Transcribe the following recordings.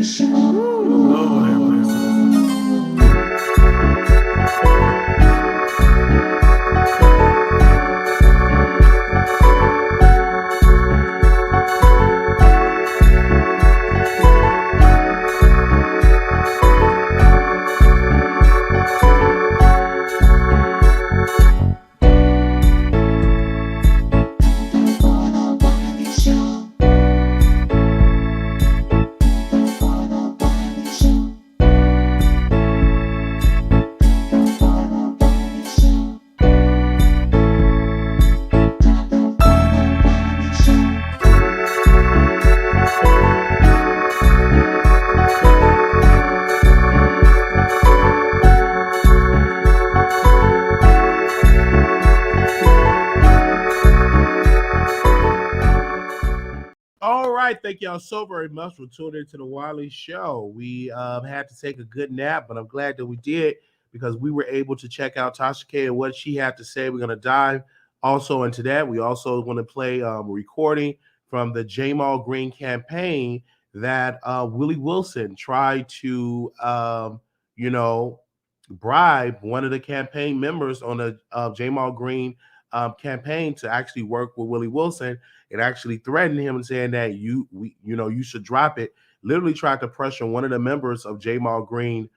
Lord have mercy. All right, thank y'all so very much for tuning into the Wiley Show. We had to take a good nap, but I'm glad that we did because we were able to check out Tasha K and what she had to say. We're going to dive also into that. We also want to play a recording from the Jamal Green campaign that Willie Wilson tried to, you know, bribe one of the campaign members on the Jamal Green campaign to actually work with Willie Wilson and actually threatened him and saying that you should drop it. Literally tried to pressure one of the members of Jamal Green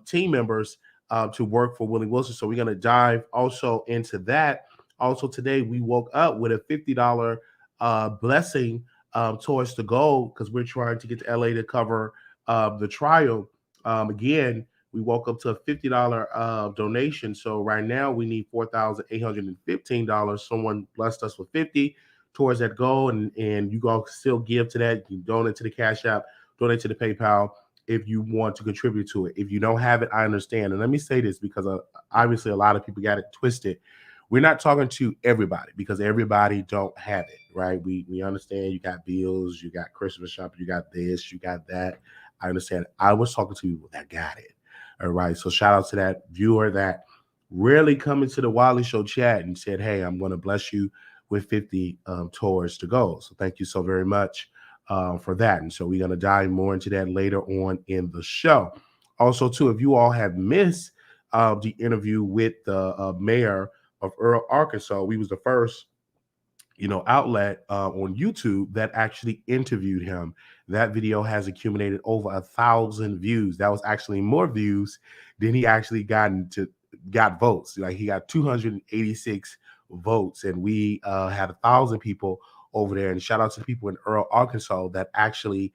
team members to work for Willie Wilson. So we're gonna dive also into that. Also today we woke up with a $50 blessing towards the goal because we're trying to get to LA to cover the trial. Again, we woke up to a $50 donation. So right now we need $4,815. Someone blessed us with 50 towards that goal, and you all can still give to that. You can donate to the Cash App, donate to the PayPal if you want to contribute to it. If you don't have it, I understand. And let me say this because obviously a lot of people got it twisted. We're not talking to everybody because everybody don't have it, right? We understand you got bills, you got Christmas shopping, you got this, you got that. I understand. I was talking to people that got it. All right. So shout out to that viewer that rarely come into the Wiley Show chat and said, hey, I'm going to bless you with 50 towards to go. So thank you so very much for that. And so we're going to dive more into that later on in the show. Also, too, if you all have missed the interview with the mayor of Earl, Arkansas, we was the first outlet on YouTube that actually interviewed him. That video has accumulated over 1,000 views. That was actually more views than he actually got votes. Like he got 286 votes, and we had 1,000 people over there. And shout out to the people in Earl, Arkansas that actually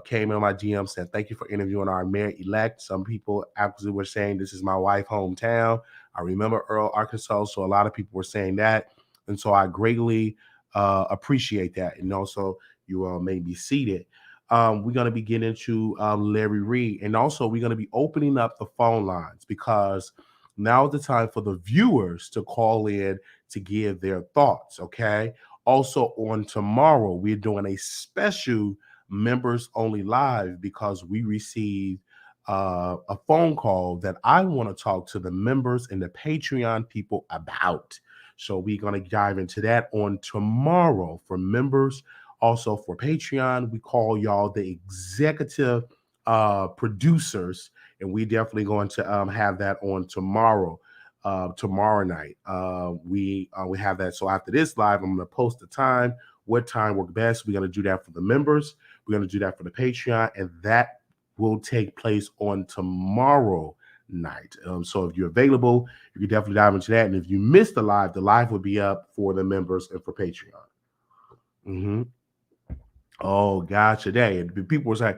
came in my DM, said thank you for interviewing our mayor-elect. Some people actually were saying this is my wife hometown. I remember Earl, Arkansas, so a lot of people were saying that. And so I greatly appreciate that. And also, you all may be seated. We're going to be getting into Larry Reid. And also, we're going to be opening up the phone lines because now is the time for the viewers to call in to give their thoughts, okay? Also, on tomorrow, we're doing a special members only live because we received a phone call that I want to talk to the members and the Patreon people about. So we're going to dive into that on tomorrow for members. Also for Patreon, we call y'all the executive producers, and we definitely going to have that on tomorrow night. We have that. So after this live, I'm going to post the time, what time works best. We're going to do that for the members. We're going to do that for the Patreon, and that will take place on tomorrow night. So if you're available, you can definitely dive into that. And if you missed the live will be up for the members and for Patreon. Oh, gotcha. And people were saying,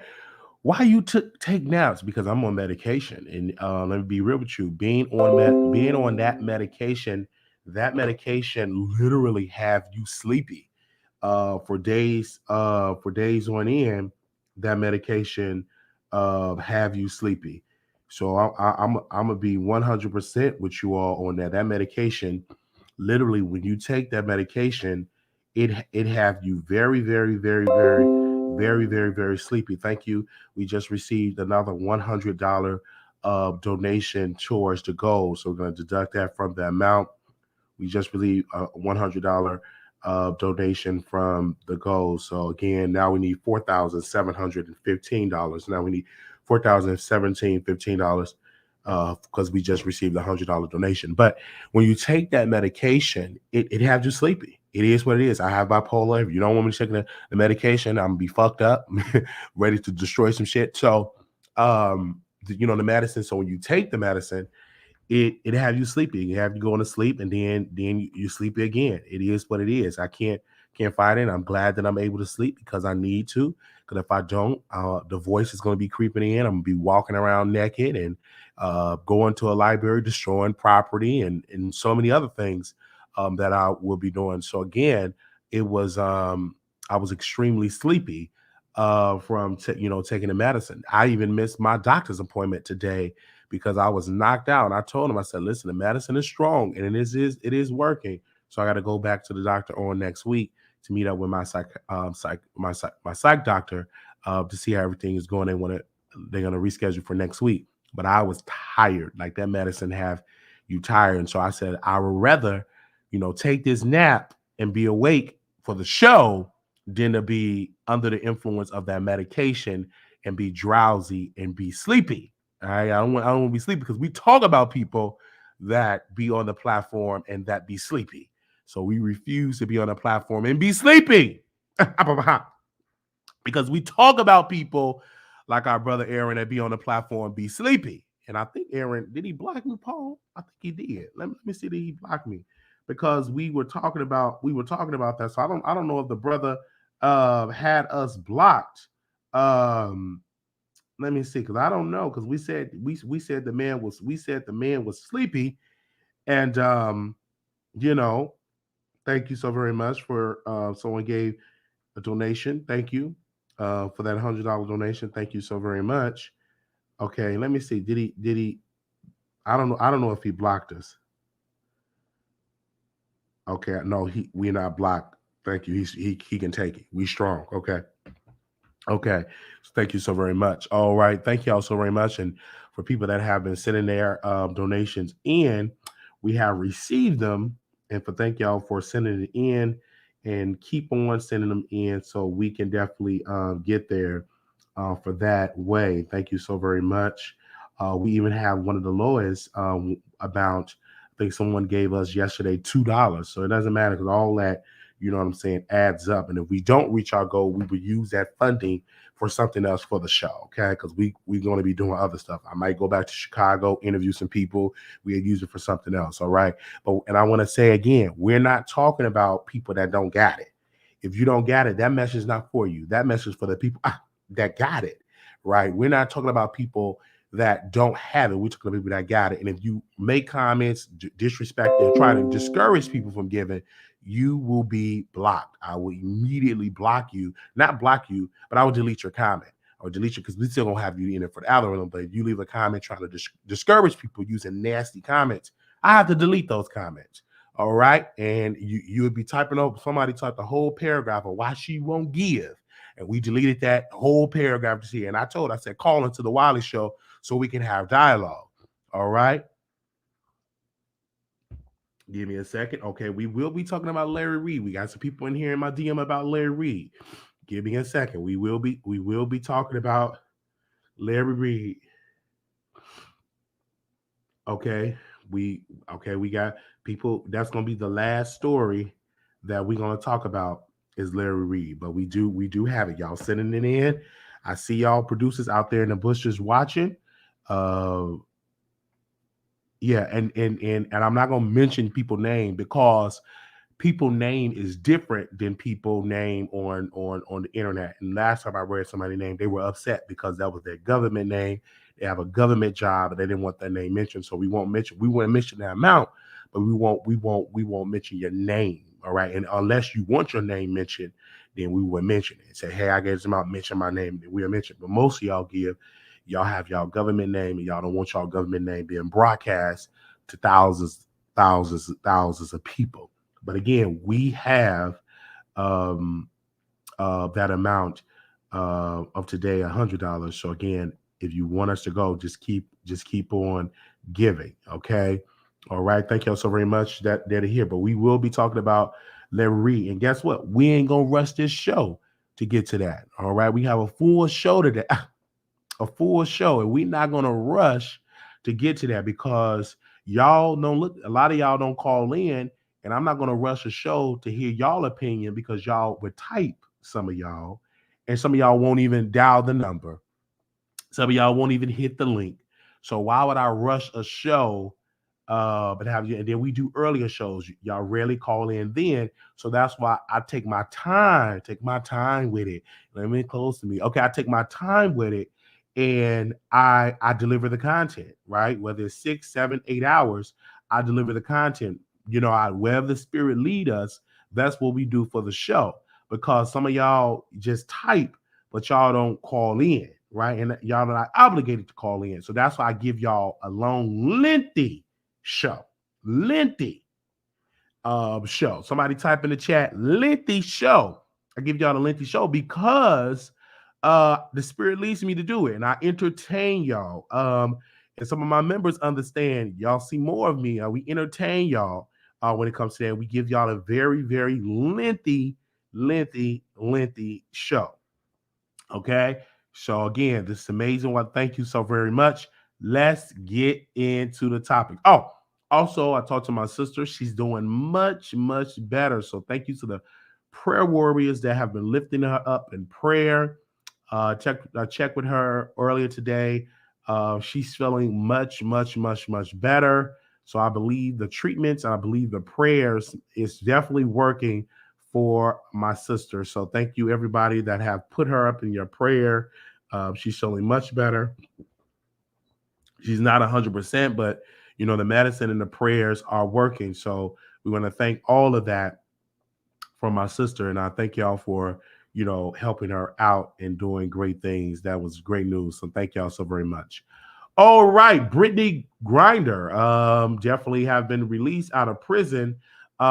why you take naps? Because I'm on medication. And let me be real with you. Being on that medication literally have you sleepy for days on end. That medication have you sleepy. So I'm gonna be 100% with you all on that. That medication, literally, when you take that medication, it have you very, very, very, very, very, very, very sleepy. Thank you. We just received another $100 donation towards the goal. So we're gonna deduct that from the amount. We just received a $100 donation from the goal. So again, now we need $4,715. Now we need $4,015 because we just received a $100 donation. But when you take that medication, it has you sleepy. It is what it is. I have bipolar. If you don't want me to take the medication, I'm gonna be fucked up, ready to destroy some shit. So, the medicine. So when you take the medicine, it have you sleepy. You have you going to sleep, and then you sleepy again. It is what it is. I can't fight it. I'm glad that I'm able to sleep because I need to. Because if I don't, the voice is going to be creeping in. I'm gonna be walking around naked and going to a library, destroying property, and so many other things that I will be doing. So again, it was I was extremely sleepy from taking the medicine. I even missed my doctor's appointment today because I was knocked out. And I told him, I said, listen, the medicine is strong and it is working. So I got to go back to the doctor on next week to meet up with my psych doctor to see how everything is going. They're gonna reschedule for next week. But I was tired. Like that medicine have you tired. And so I said, I would rather, take this nap and be awake for the show than to be under the influence of that medication and be drowsy and be sleepy. All right. I don't want to be sleepy because we talk about people that be on the platform and that be sleepy. So we refuse to be on a platform and be sleepy. Because we talk about people like our brother Aaron that be on the platform be sleepy. And I think Aaron, did he block me, Paul? I think he did. Let me see, did he block me? Because we were talking about that. So I don't know if the brother had us blocked. Let me see, because I don't know, because we said the man was sleepy, and thank you so very much for someone gave a donation. Thank you for that $100 donation. Thank you so very much. Okay, let me see. Did he? I don't know if he blocked us. Okay, no, we're not blocked. Thank you. He can take it. We strong. Okay. Okay. So thank you so very much. All right. Thank you all so very much. And for people that have been sending their donations in, we have received them. And thank y'all for sending it in and keep on sending them in so we can definitely get there for that way. Thank you so very much. We even have one of the lowest about, I think someone gave us yesterday $2. So it doesn't matter because all that, you know what I'm saying, adds up. And if we don't reach our goal, we would use that funding for something else for the show, okay? Because we're going to be doing other stuff. I might go back to Chicago, interview some people. We'll use it for something else, all right? And I want to say again, we're not talking about people that don't got it. If you don't got it, that message is not for you. That message is for the people that got it, right? We're not talking about people that don't have it. We're talking about people that got it. And if you make comments, disrespect, and try to discourage people from giving, you will be blocked. I will immediately block you, not block you, but I will delete your comment. I will delete you because we still don't have you in it for the algorithm. But if you leave a comment trying to discourage people using nasty comments, I have to delete those comments. All right. And you would be typing up, somebody typed the whole paragraph of why she won't give. And we deleted that whole paragraph to see. And I said, call into the Wiley Show so we can have dialogue. All right. Give me a second. Okay, we will be talking about Larry Reid. We got some people in here in my DM about Larry Reid. Give me a second. We will be talking about Larry Reid. Okay, we got people. That's gonna be the last story that we're gonna talk about is Larry Reid. But we do have it. Y'all sending it in. I see y'all producers out there in the bushes watching. Yeah, and I'm not gonna mention people name because people name is different than people name on the internet. And last time I read somebody's name, they were upset because that was their government name. They have a government job, and they didn't want that name mentioned. So we won't mention that amount, but we won't mention your name. All right. And unless you want your name mentioned, then we will mention it. Say, hey, I gave this amount, mention my name, then we'll mention. But most of y'all have y'all government name, and y'all don't want y'all government name being broadcast to thousands of people. But again, we have that amount of today, $100. So again, if you want us to go, just keep on giving. Okay. All right. Thank y'all so very much that they're here. But we will be talking about let Reid. And guess what? We ain't gonna rush this show to get to that. All right. We have a full show today, a full show, and we're not gonna rush to get to that because y'all don't look. A lot of y'all don't call in, and I'm not gonna rush a show to hear y'all opinion because y'all would type, some of y'all, and some of y'all won't even dial the number. Some of y'all won't even hit the link. So why would I rush a show? But have you, and then we do earlier shows. Y'all rarely call in then. So that's why I take my time with it. Let me close to me. Okay, I take my time with it and I deliver the content, right? Whether it's 6, 7, 8 hours, I deliver the content. Wherever the spirit lead us, that's what we do for the show. Because some of y'all just type, but y'all don't call in, right? And y'all are not obligated to call in. So that's why I give y'all a long, lengthy show. Lengthy show. Somebody type in the chat, lengthy show. I give y'all a lengthy show because the spirit leads me to do it, and I entertain y'all. And some of my members understand. Y'all see more of me. We entertain y'all when it comes to that. We give y'all a very, very lengthy show. Okay. So again, this is amazing. Well, thank you so very much. Let's get into the topic. Oh, also, I talked to my sister. She's doing much, much better. So thank you to the prayer warriors that have been lifting her up in prayer. I checked with her earlier today. She's feeling much, much, much, much better. So I believe the treatments and I believe the prayers is definitely working for my sister. So thank you, everybody that have put her up in your prayer. She's feeling much better. She's not 100%, but the medicine and the prayers are working. So we want to thank all of that from my sister, and I thank y'all for helping her out and doing great things. That was great news. So thank y'all so very much. All right, Brittney Griner definitely have been released out of prison.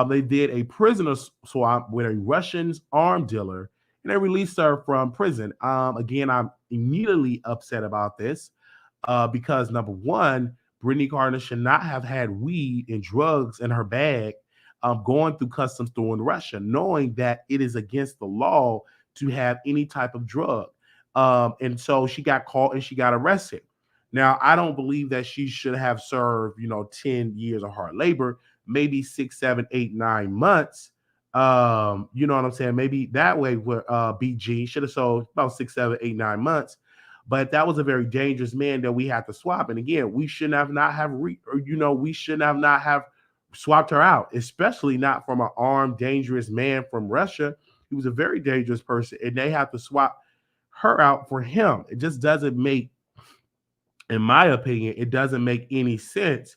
They did a prisoner swap with a Russian arm dealer, and they released her from prison. Again, I'm immediately upset about this because number one, Brittney Griner should not have had weed and drugs in her bag going through customs through in Russia, knowing that it is against the law to have any type of drug. And so she got caught and she got arrested. Now, I don't believe that she should have served, 10 years of hard labor, maybe 6, 7, 8, 9 months. You know what I'm saying? Maybe that way with BG should have sold about 6, 7, 8, 9 months. But that was a very dangerous man that we had to swap. And again, we shouldn't have not have we shouldn't have not have swapped her out, especially not from an armed, dangerous man from Russia. He was a very dangerous person, and they have to swap her out for him. It just doesn't make, in my opinion, it doesn't make any sense,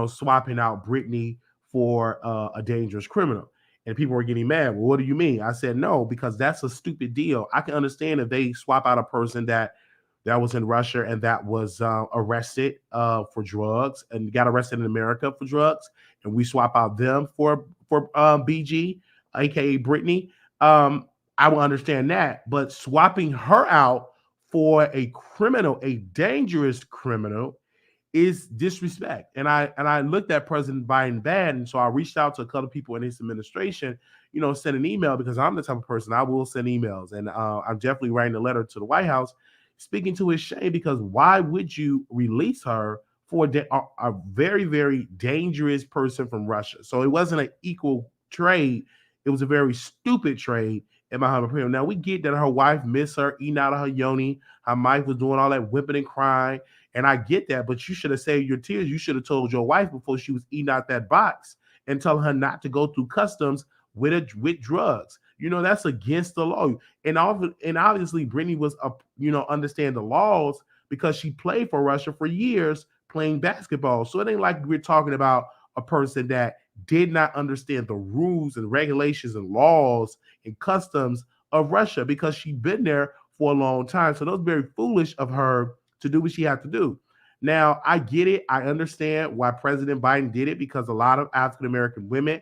swapping out Brittney for a dangerous criminal. And people were getting mad. Well, what do you mean? I said, no, because that's a stupid deal. I can understand if they swap out a person that was in Russia and that was arrested for drugs and got arrested in America for drugs, and we swap out them for BG, aka Brittney. I will understand that, but swapping her out for a criminal, a dangerous criminal, is disrespect. And I looked at President Biden bad, and so I reached out to a couple of people in his administration, send an email because I'm the type of person I will send emails, and I'm definitely writing a letter to the White House speaking to his shame, because why would you release her for a very, very dangerous person from Russia? So it wasn't an equal trade. It was a very stupid trade, in my humble opinion. Now, we get that her wife missed her, eating out of her yoni. Her wife was doing all that whipping and crying. And I get that, but you should have saved your tears. You should have told your wife before she was eating out that box and telling her not to go through customs with drugs. That's against the law. And obviously, Brittney was, understand the laws because she played for Russia for years playing basketball. So it ain't like we're talking about a person that did not understand the rules and regulations and laws and customs of Russia because she'd been there for a long time. So that was very foolish of her to do what she had to do. Now, I get it. I understand why President Biden did it, because a lot of African-American women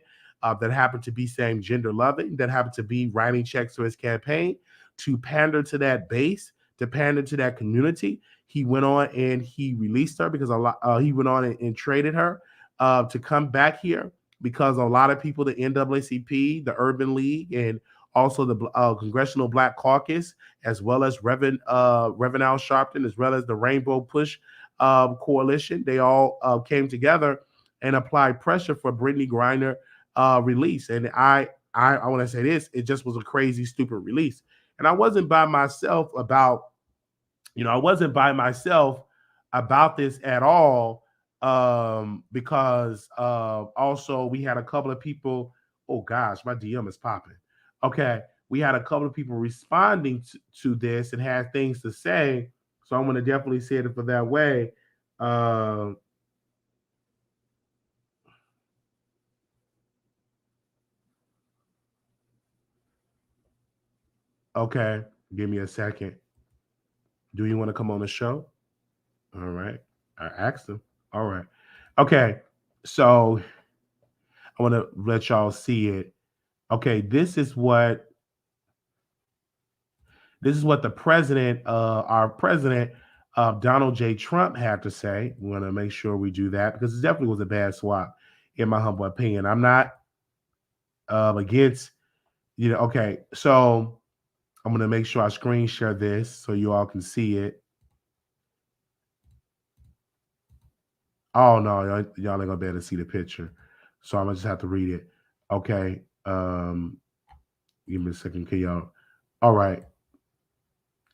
that happen to be same gender loving, that happen to be writing checks to his campaign to pander to that base, to pander to that community. He went on and he released her because he went on and traded her to come back here because a lot of people, the NAACP, the Urban League, and also the Congressional Black Caucus, as well as Reverend Al Sharpton, as well as the Rainbow Push Coalition, they all came together and applied pressure for Brittney Griner release. And I want to say this: it just was a crazy, stupid release. And I wasn't by myself about, I wasn't by myself about this at all, because also we had a couple of people. Oh gosh, my DM is popping. Okay, we had a couple of people responding to this and had things to say. So I'm going to definitely say it for that way. Okay, give me a second. Do you want to come on the show? All right. I asked him. All right. Okay. So I want to let y'all see it. Okay, this is what the president, our president, Donald J. Trump, had to say. We want to make sure we do that because it definitely was a bad swap, in my humble opinion. I'm not against, Okay, so I'm gonna make sure I screen share this so you all can see it. Oh no, y'all ain't gonna be able to see the picture, so I'm gonna just have to read it. Okay, give me a second, can y'all? All right.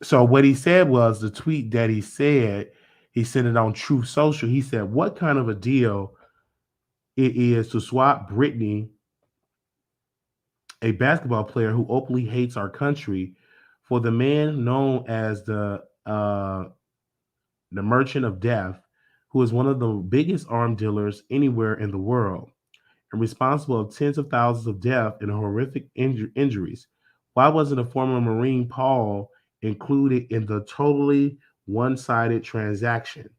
So what he said was the tweet that he said. He sent it on Truth Social. He said, "What kind of a deal it is to swap Brittney, a basketball player who openly hates our country, for the man known as the Merchant of Death, who is one of the biggest arm dealers anywhere in the world and responsible of tens of thousands of deaths and horrific injuries. Why wasn't a former Marine Paul included in the totally one-sided transaction?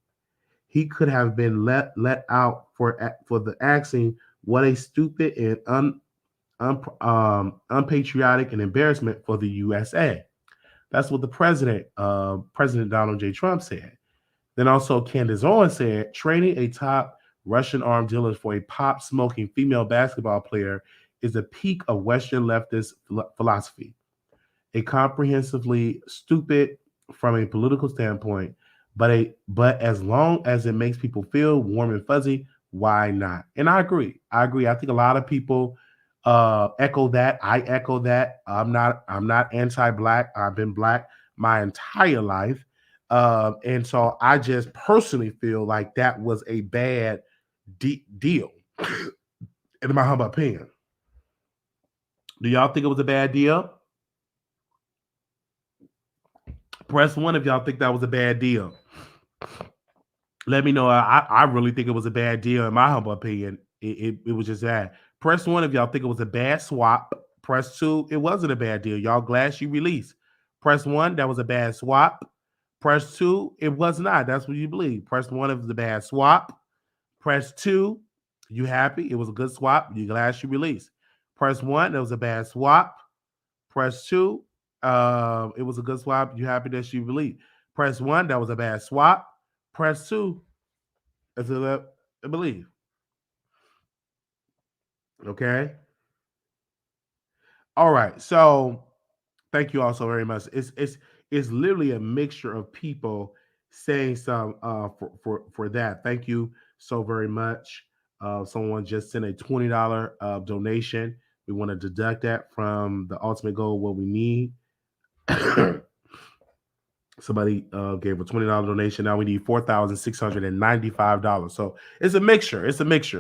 He could have been let out for the asking. What a stupid and unpatriotic and embarrassment for the USA." That's what the President Donald J. Trump said. Then also Candace Owens said, "Training a top Russian arm dealer for a pop smoking female basketball player is the peak of Western leftist philosophy. A comprehensively stupid from a political standpoint, but as long as it makes people feel warm and fuzzy, why not?" And I agree. I think a lot of people echo that. I echo that. I'm not anti-black. I've been black my entire life. And so I just personally feel like that was a bad deal, in my humble opinion. Do y'all think it was a bad deal? Press one if y'all think that was a bad deal. Let me know. I really think it was a bad deal, in my humble opinion. It was just that. Press one if y'all think it was a bad swap. Press two, it wasn't a bad deal. Y'all glad she released. Press one, that was a bad swap. Press two, it was not. That's what you believe. Press one if it was a bad swap. Press two, you happy? It was a good swap. You glad she released. Press one, that was a bad swap. Press two, it was a good swap. You happy that she released. Press one, that was a bad swap. Press two, that's a believe. Okay. All right. So thank you all so very much. It's literally a mixture of people saying some for that. Thank you so very much. Someone just sent a $20 donation. We want to deduct that from the ultimate goal, what we need. Somebody gave a $20 donation. Now we need $4,695. So it's a mixture.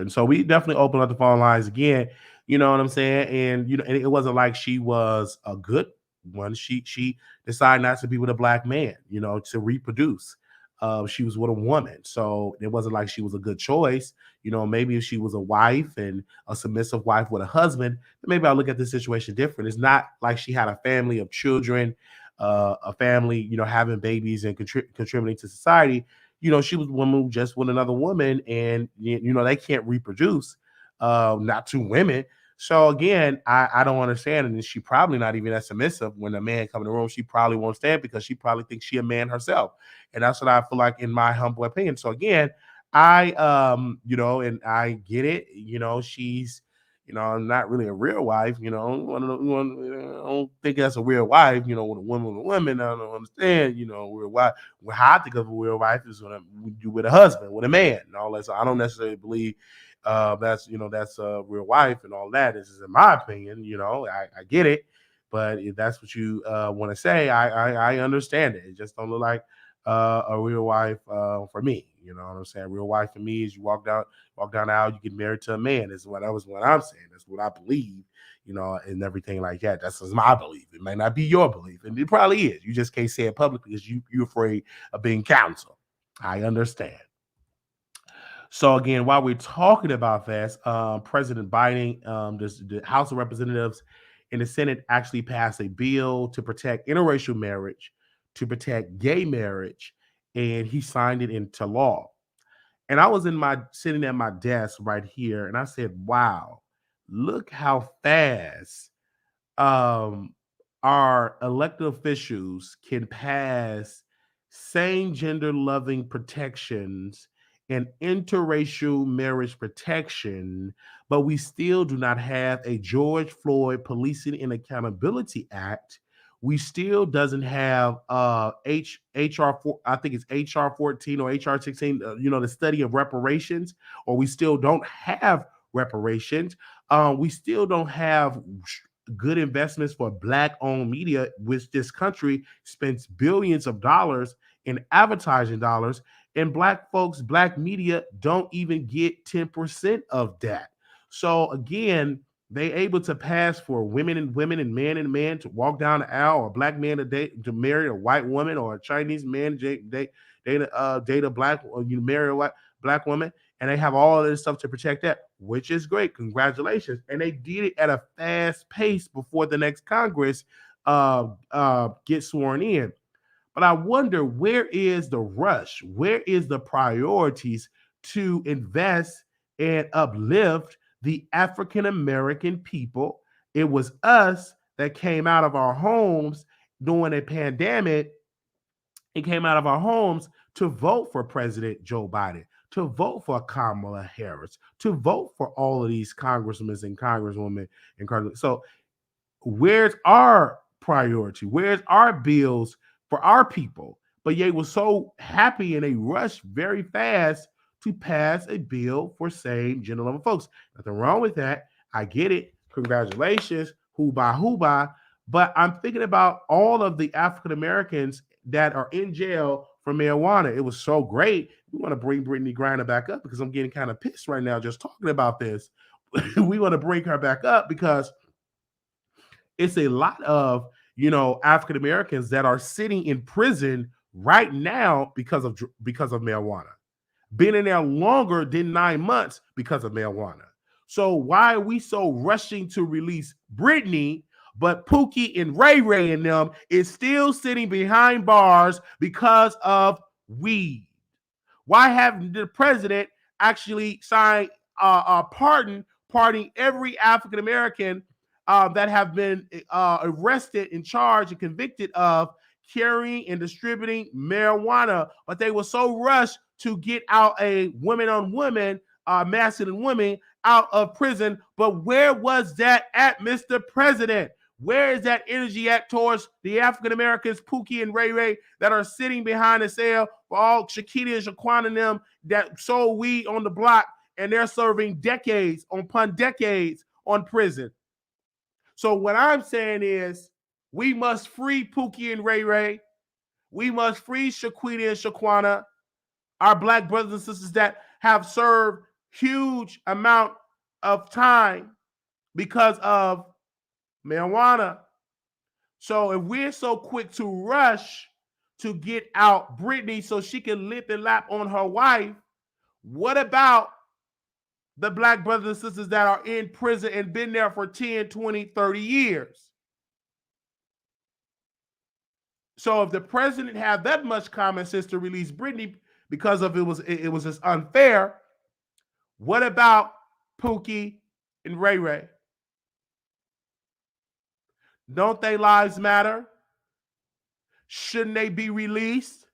And so we definitely open up the phone lines again. You know what I'm saying? And and it wasn't like she was a good one. She decided not to be with a black man, to reproduce. She was with a woman. So it wasn't like she was a good choice. Maybe if she was a wife and a submissive wife with a husband, maybe I'll look at the situation different. It's not like she had a family of children, a family, having babies and contributing to society. She was a woman who just with another woman, and they can't reproduce, not two women. So again, I don't understand, and she probably not even that submissive. When a man come in the room, she probably won't stand because she probably thinks she a man herself, and that's what I feel like, in my humble opinion. So again, and I get it. She's, not really a real wife. I don't think that's a real wife. With a woman, I don't understand. Real wife. How I think of a real wife is when you with a husband, with a man, and all that. So I don't necessarily believe that's a real wife and all that. This is in my opinion. I get it, but if that's what you want to say, I understand it. It just don't look like a real wife for me. You know what I'm saying? Real wife for me is you walk down the aisle, you get married to a man. That was what I'm saying. That's what I believe. And everything like that. That's just my belief. It may not be your belief, and it probably is. You just can't say it publicly because you're afraid of being counseled. I understand. So again, while we're talking about this, President Biden, the House of Representatives and the Senate actually passed a bill to protect interracial marriage, to protect gay marriage, and he signed it into law. And I was sitting at my desk right here, and I said, "Wow, look how fast um, our elected officials can pass same gender loving protections and interracial marriage protection, but we still do not have a George Floyd Policing and Accountability Act. We still doesn't have HR 4, I think it's HR 14 or HR 16, the study of reparations, or we still don't have reparations. We still don't have good investments for black owned media, which this country spends billions of dollars in advertising dollars, and black folks, black media don't even get 10% of that. So again, they able to pass for women and man to walk down the aisle, or a black man to marry a white woman, or a Chinese man date a black, or you marry a white black woman, and they have all of this stuff to protect that, which is great. Congratulations. And they did it at a fast pace before the next Congress gets sworn in. But I wonder, where is the rush? Where is the priorities to invest and uplift the African American people? It was us that came out of our homes during a pandemic and came out of our homes to vote for President Joe Biden, to vote for Kamala Harris, to vote for all of these congressmen and congresswomen and congressmen. So where's our priority? Where's our bills for our people? But yet was so happy and they rushed very fast to pass a bill for same gender loving folks. Nothing wrong with that. I get it. Congratulations. Who by. But I'm thinking about all of the African Americans that are in jail for marijuana. It was so great. We want to bring Brittney Griner back up because I'm getting kind of pissed right now just talking about this. We want to bring her back up because it's a lot of African Americans that are sitting in prison right now because of marijuana, been in there longer than 9 months because of marijuana. So why are we so rushing to release Brittney, but Pookie and Ray Ray and them is still sitting behind bars because of weed? Why haven't the president actually signed a pardoning every African American that have been arrested and charged and convicted of carrying and distributing marijuana? But they were so rushed to get out a women on women, masculine women out of prison. But where was that at, Mr. President? Where is that energy at towards the African Americans, Pookie and Ray Ray, that are sitting behind the cell for all Shakita and Shaquan and them that sold weed on the block, and they're serving decades upon decades on prison? So what I'm saying is, we must free Pookie and Ray Ray. We must free Shaquita and Shaquana, our black brothers and sisters that have served huge amount of time because of marijuana. So if we're so quick to rush to get out Brittney so she can lip and lap on her wife, what about the black brothers and sisters that are in prison and been there for 10, 20, 30 years? So if the president had that much common sense to release Brittney because of it was just unfair, what about Pookie and Ray Ray? Don't they lives matter? Shouldn't they be released?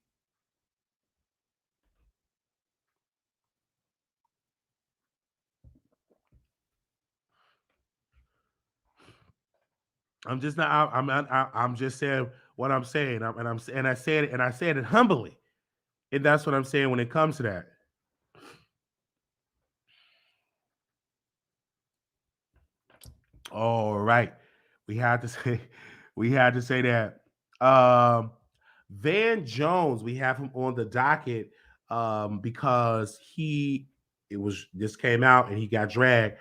I'm just not. I'm just saying what I'm saying. And I said it humbly. And that's what I'm saying when it comes to that. All right. We had to say we had to say that. Um Van Jones, we have him on the docket because it was this came out and he got dragged.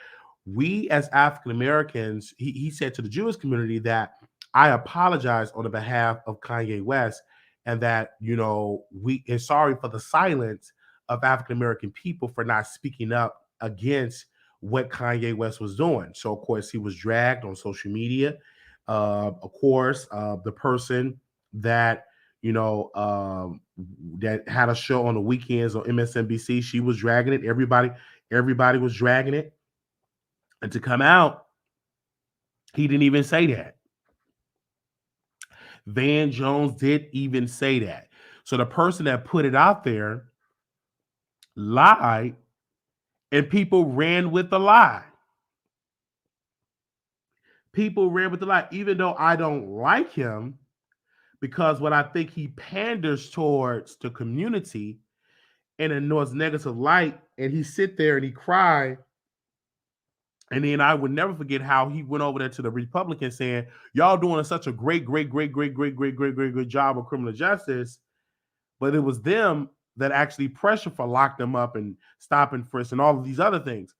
We as African Americans, he said to the Jewish community that I apologize on the behalf of Kanye West and that, we are sorry for the silence of African American people for not speaking up against what Kanye West was doing. So, of course, he was dragged on social media. Of course, the person that that had a show on the weekends on MSNBC, she was dragging it. Everybody was dragging it. And to come out, he didn't even say that. Van Jones did even say that. So the person that put it out there lied, and people ran with the lie. People ran with the lie, even though I don't like him, because what I think he panders towards the community in a negative light, and he sit there and he cry. And then I would never forget how he went over there to the Republicans saying, y'all doing such a great job of criminal justice. But it was them that actually pressured for lock them up and stop and frisk and all of these other things.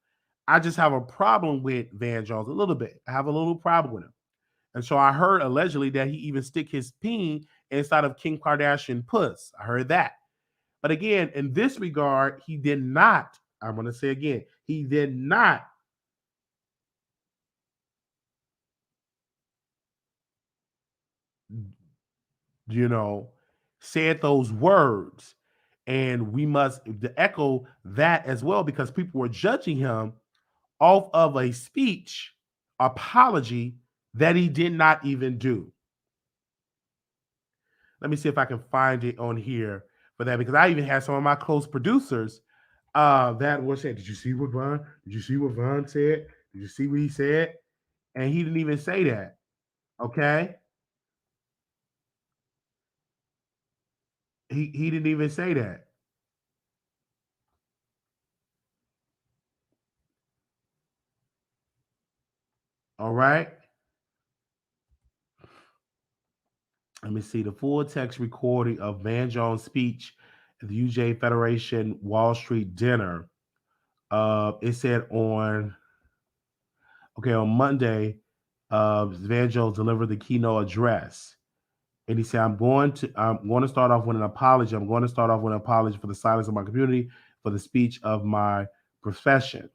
I just have a problem with Van Jones a little bit. I have a little problem with him. And so I heard allegedly that he even stick his peen inside of Kim Kardashian puss. I heard that. But again, in this regard, he did not, I'm going to say again, he did not said those words. And we must echo that as well, because people were judging him off of a speech apology that he did not even do. Let me see if I can find it on here for that, because I even had some of my close producers that were saying, Did you see what Vaughn said? Did you see what he said? And he didn't even say that. Okay. He didn't even say that. All right. Let me see the full text recording of Van Jones' speech at the UJ Federation Wall Street dinner. It said on Monday, Van Jones delivered the keynote address, and he said, "I'm going to start off with an apology. I'm going to start off with an apology for the silence of my community, for the speech of my profession.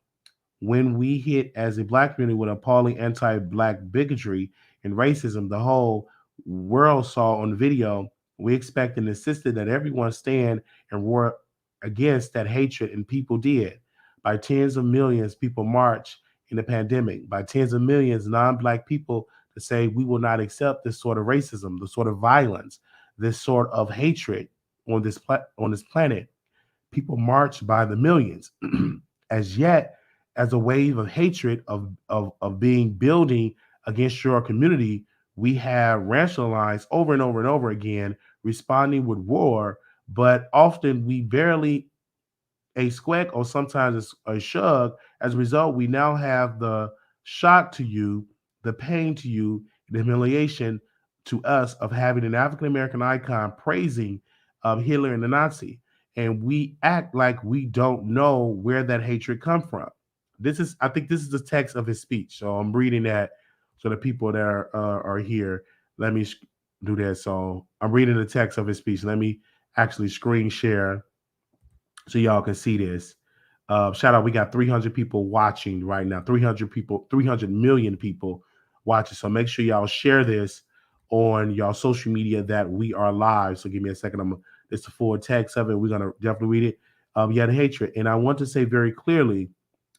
When we hit as a Black community with appalling anti-Black bigotry and racism, the whole world saw on the video, we expect and insisted that everyone stand and roar against that hatred, and people did. By tens of millions, people marched in the pandemic. By tens of millions, non-Black people to say we will not accept this sort of racism, this sort of violence, this sort of hatred on this planet. People marched by the millions. As yet, as a wave of hatred of being building against your community, we have rationalized over and over and over again, responding with war, but often we barely a squeak or sometimes a shrug. As a result, we now have the shock to you, the pain to you, the humiliation to us of having an African American icon praising Hitler and the Nazi. And we act like we don't know where that hatred come from. I think this is the text of his speech. So I'm reading that so the people that are here, let me do that. So I'm reading the text of his speech. Let me actually screen share so y'all can see this. Shout out, we got 300 people watching right now. 300 million people watching. So make sure y'all share this on y'all social media that we are live. So give me a second. It's the full text of it. We're gonna definitely read it. The hatred, and I want to say very clearly,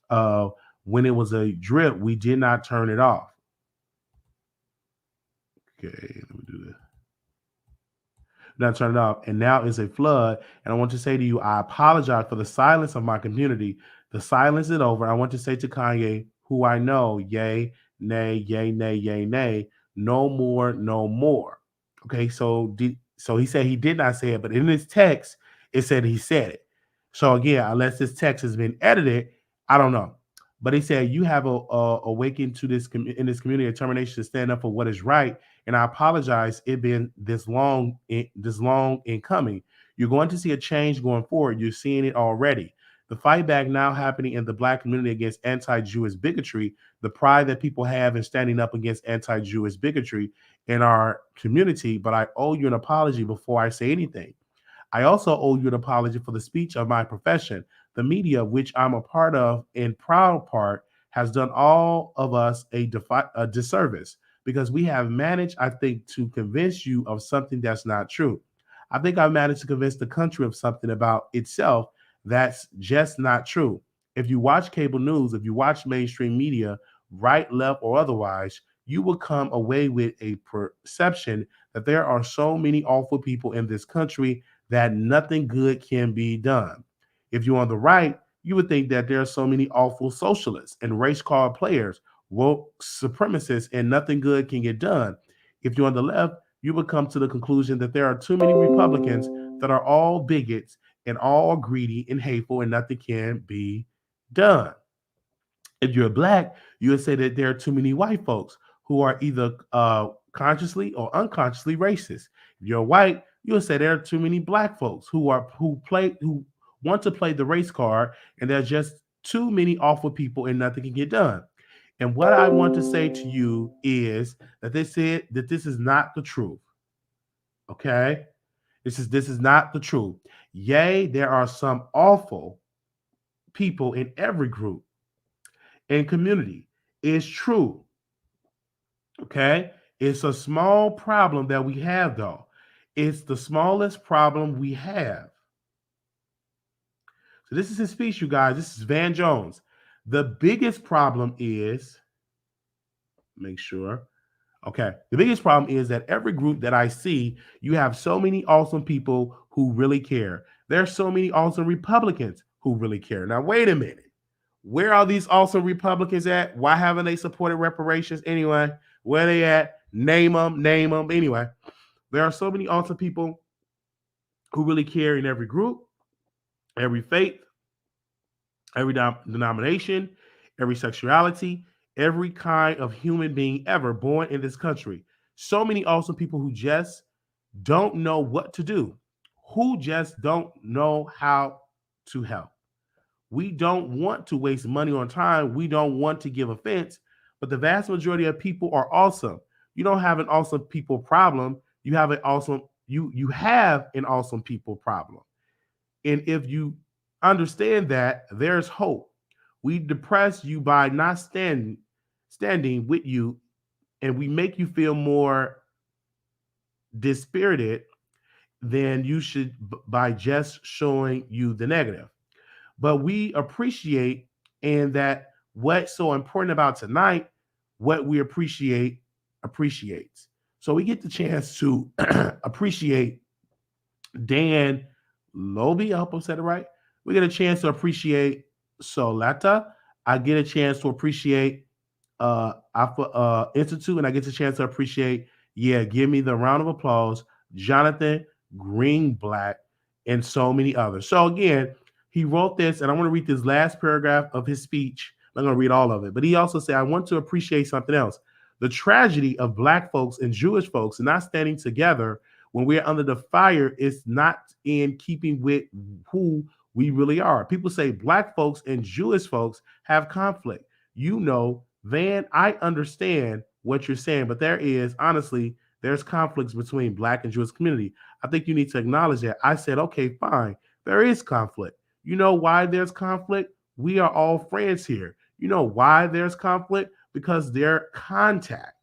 when it was a drip, we did not turn it off. Okay, let me do this. Not turn it off, and now it's a flood. And I want to say to you, I apologize for the silence of my community. The silence is over. I want to say to Kanye, who I know, yay, nay, yay, nay, yay, nay, no more, no more. Okay, so he said he did not say it, but in his text, it said he said it. So again, unless this text has been edited, I don't know. But he said you have awakened to this in this community a determination to stand up for what is right, and I apologize it been this long in coming. You're going to see a change going forward. You're seeing it already. The fight back now happening in the Black community against anti-Jewish bigotry, the pride that people have in standing up against anti-Jewish bigotry in our community. But I owe you an apology before I say anything. I also owe you an apology for the speech of my profession. The media, which I'm a part of and proud part, has done all of us a disservice because we have managed, I think, to convince you of something that's not true. I think I've managed to convince the country of something about itself that's just not true. If you watch cable news, if you watch mainstream media, right, left, or otherwise, you will come away with a perception that there are so many awful people in this country that nothing good can be done. If you're on the right, you would think that there are so many awful socialists and race card players, woke supremacists, and nothing good can get done. If you're on the left, you would come to the conclusion that there are too many Republicans that are all bigots and all greedy and hateful and nothing can be done. If you're black, you would say that there are too many white folks who are either consciously or unconsciously racist. If you're white, you would say there are too many black folks who want to play the race card, and there's just too many awful people and nothing can get done. And what I want to say to you is that this is not the truth. Okay, this is not the truth. Yea, there are some awful people in every group and community. It's true. Okay. It's a small problem that we have, though. It's the smallest problem we have. So, this is his speech, you guys. This is Van Jones. The biggest problem is, make sure. Okay. The biggest problem is that every group that I see, you have so many awesome people who really care. There's so many awesome Republicans who really care. Now, wait a minute. Where are these awesome Republicans at? Why haven't they supported reparations anyway? Where are they at? Name them, name them. Anyway, there are so many awesome people who really care in every group, every faith, every denomination, every sexuality, every kind of human being ever born in this country. So many awesome people who just don't know what to do, who just don't know how to help. We don't want to waste money on time. We don't want to give offense, but the vast majority of people are awesome. You don't have an awesome people problem. You have an awesome people problem. And if you understand that, there's hope. We depress you by not standing with you, and we make you feel more dispirited than you should by just showing you the negative. But we appreciate, and that what's so important about tonight, what we appreciate appreciates. So we get the chance to appreciate Dan Lobi. I hope I said it right. We get a chance to appreciate Soleta. I get a chance to appreciate Alpha Institute, and I get a chance to appreciate, give me the round of applause, Jonathan Greenblatt, and so many others. So again, he wrote this, and I want to read this last paragraph of his speech. I'm not going to read all of it, but he also said, I want to appreciate something else. The tragedy of Black folks and Jewish folks not standing together when we're under the fire is not in keeping with who we really are. People say Black folks and Jewish folks have conflict. Van, I understand what you're saying, but there's conflicts between Black and Jewish community. I think you need to acknowledge that. I said, okay, fine. There is conflict. You know why there's conflict? We are all friends here. You know why there's conflict? Because there's contact.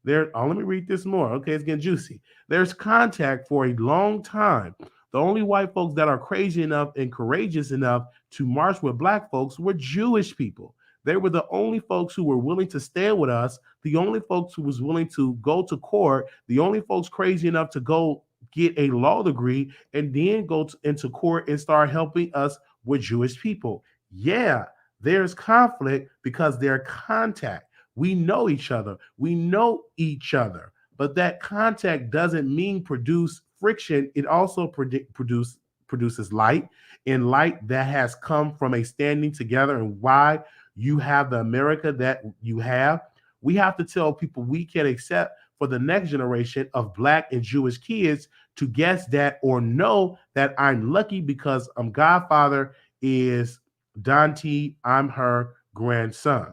Let me read this more. Okay, it's getting juicy. There's contact for a long time. The only white folks that are crazy enough and courageous enough to march with Black folks were Jewish people. They were the only folks who were willing to stand with us, the only folks who was willing to go to court, the only folks crazy enough to go get a law degree and then go into court and start helping us with Jewish people. Yeah, there's conflict because there's contact. We know each other. We know each other. But that contact doesn't mean produce friction. It also produces light, and light that has come from a standing together, and why you have the America that you have. We have to tell people we can accept for the next generation of Black and Jewish kids to guess that or know that I'm lucky because I'm Godfather is Dante, I'm her grandson.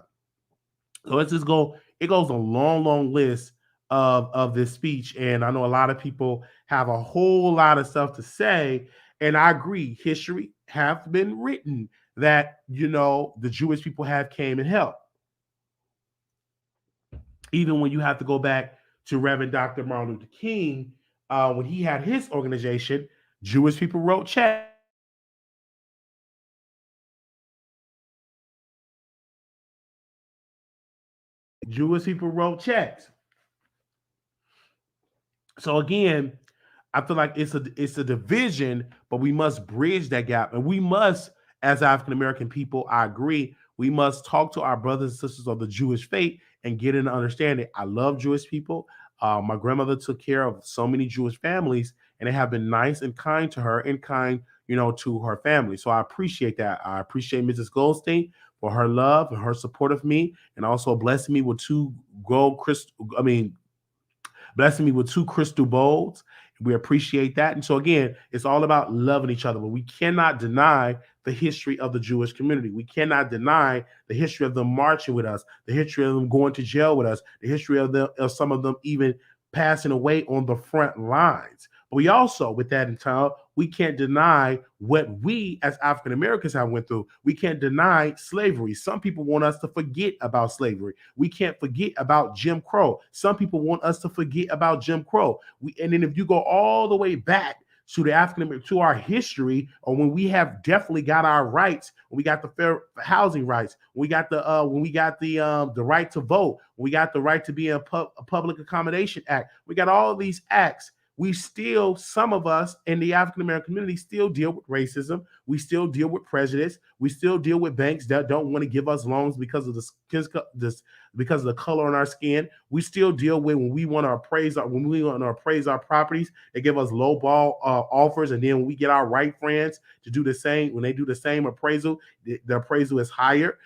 So let's just go. It goes a long, long list of this speech, and I know a lot of people have a whole lot of stuff to say, and I agree. History have been written that the Jewish people have came and helped. Even when you have to go back to Reverend Dr. Martin Luther King, when he had his organization, Jewish people wrote checks. Jewish people wrote checks. So again, I feel like it's a division, but we must bridge that gap, and we must, as African American people, I agree, we must talk to our brothers and sisters of the Jewish faith and get an understanding. I love Jewish people. My grandmother took care of so many Jewish families, and they have been nice and kind to her and kind, to her family. So I appreciate that. I appreciate Mrs. Goldstein for her love and her support of me, and also blessing me with two gold crystal. I mean, blessing me with two crystal bowls. We appreciate that. And so, again, it's all about loving each other. But we cannot deny the history of the Jewish community. We cannot deny the history of them marching with us, the history of them going to jail with us, the history of some of them even passing away on the front lines. But we also, with that in town, we can't deny what we as African Americans have went through. We can't deny slavery. Some people want us to forget about slavery. We can't forget about Jim Crow. Some people want us to forget about Jim Crow. And then if you go all the way back to the African American, to our history, or when we have definitely got our rights, when we got the fair housing rights, when we got the right to vote, when we got the right to be in a public accommodation act, we got all of these acts. We still, some of us in the African American community still deal with racism. We still deal with prejudice. We still deal with banks that don't want to give us loans because of because of the color on our skin. We still deal with when we want to appraise our properties, they give us low ball offers, and then when we get our right friends to do the same, when they do the same appraisal, the appraisal is higher.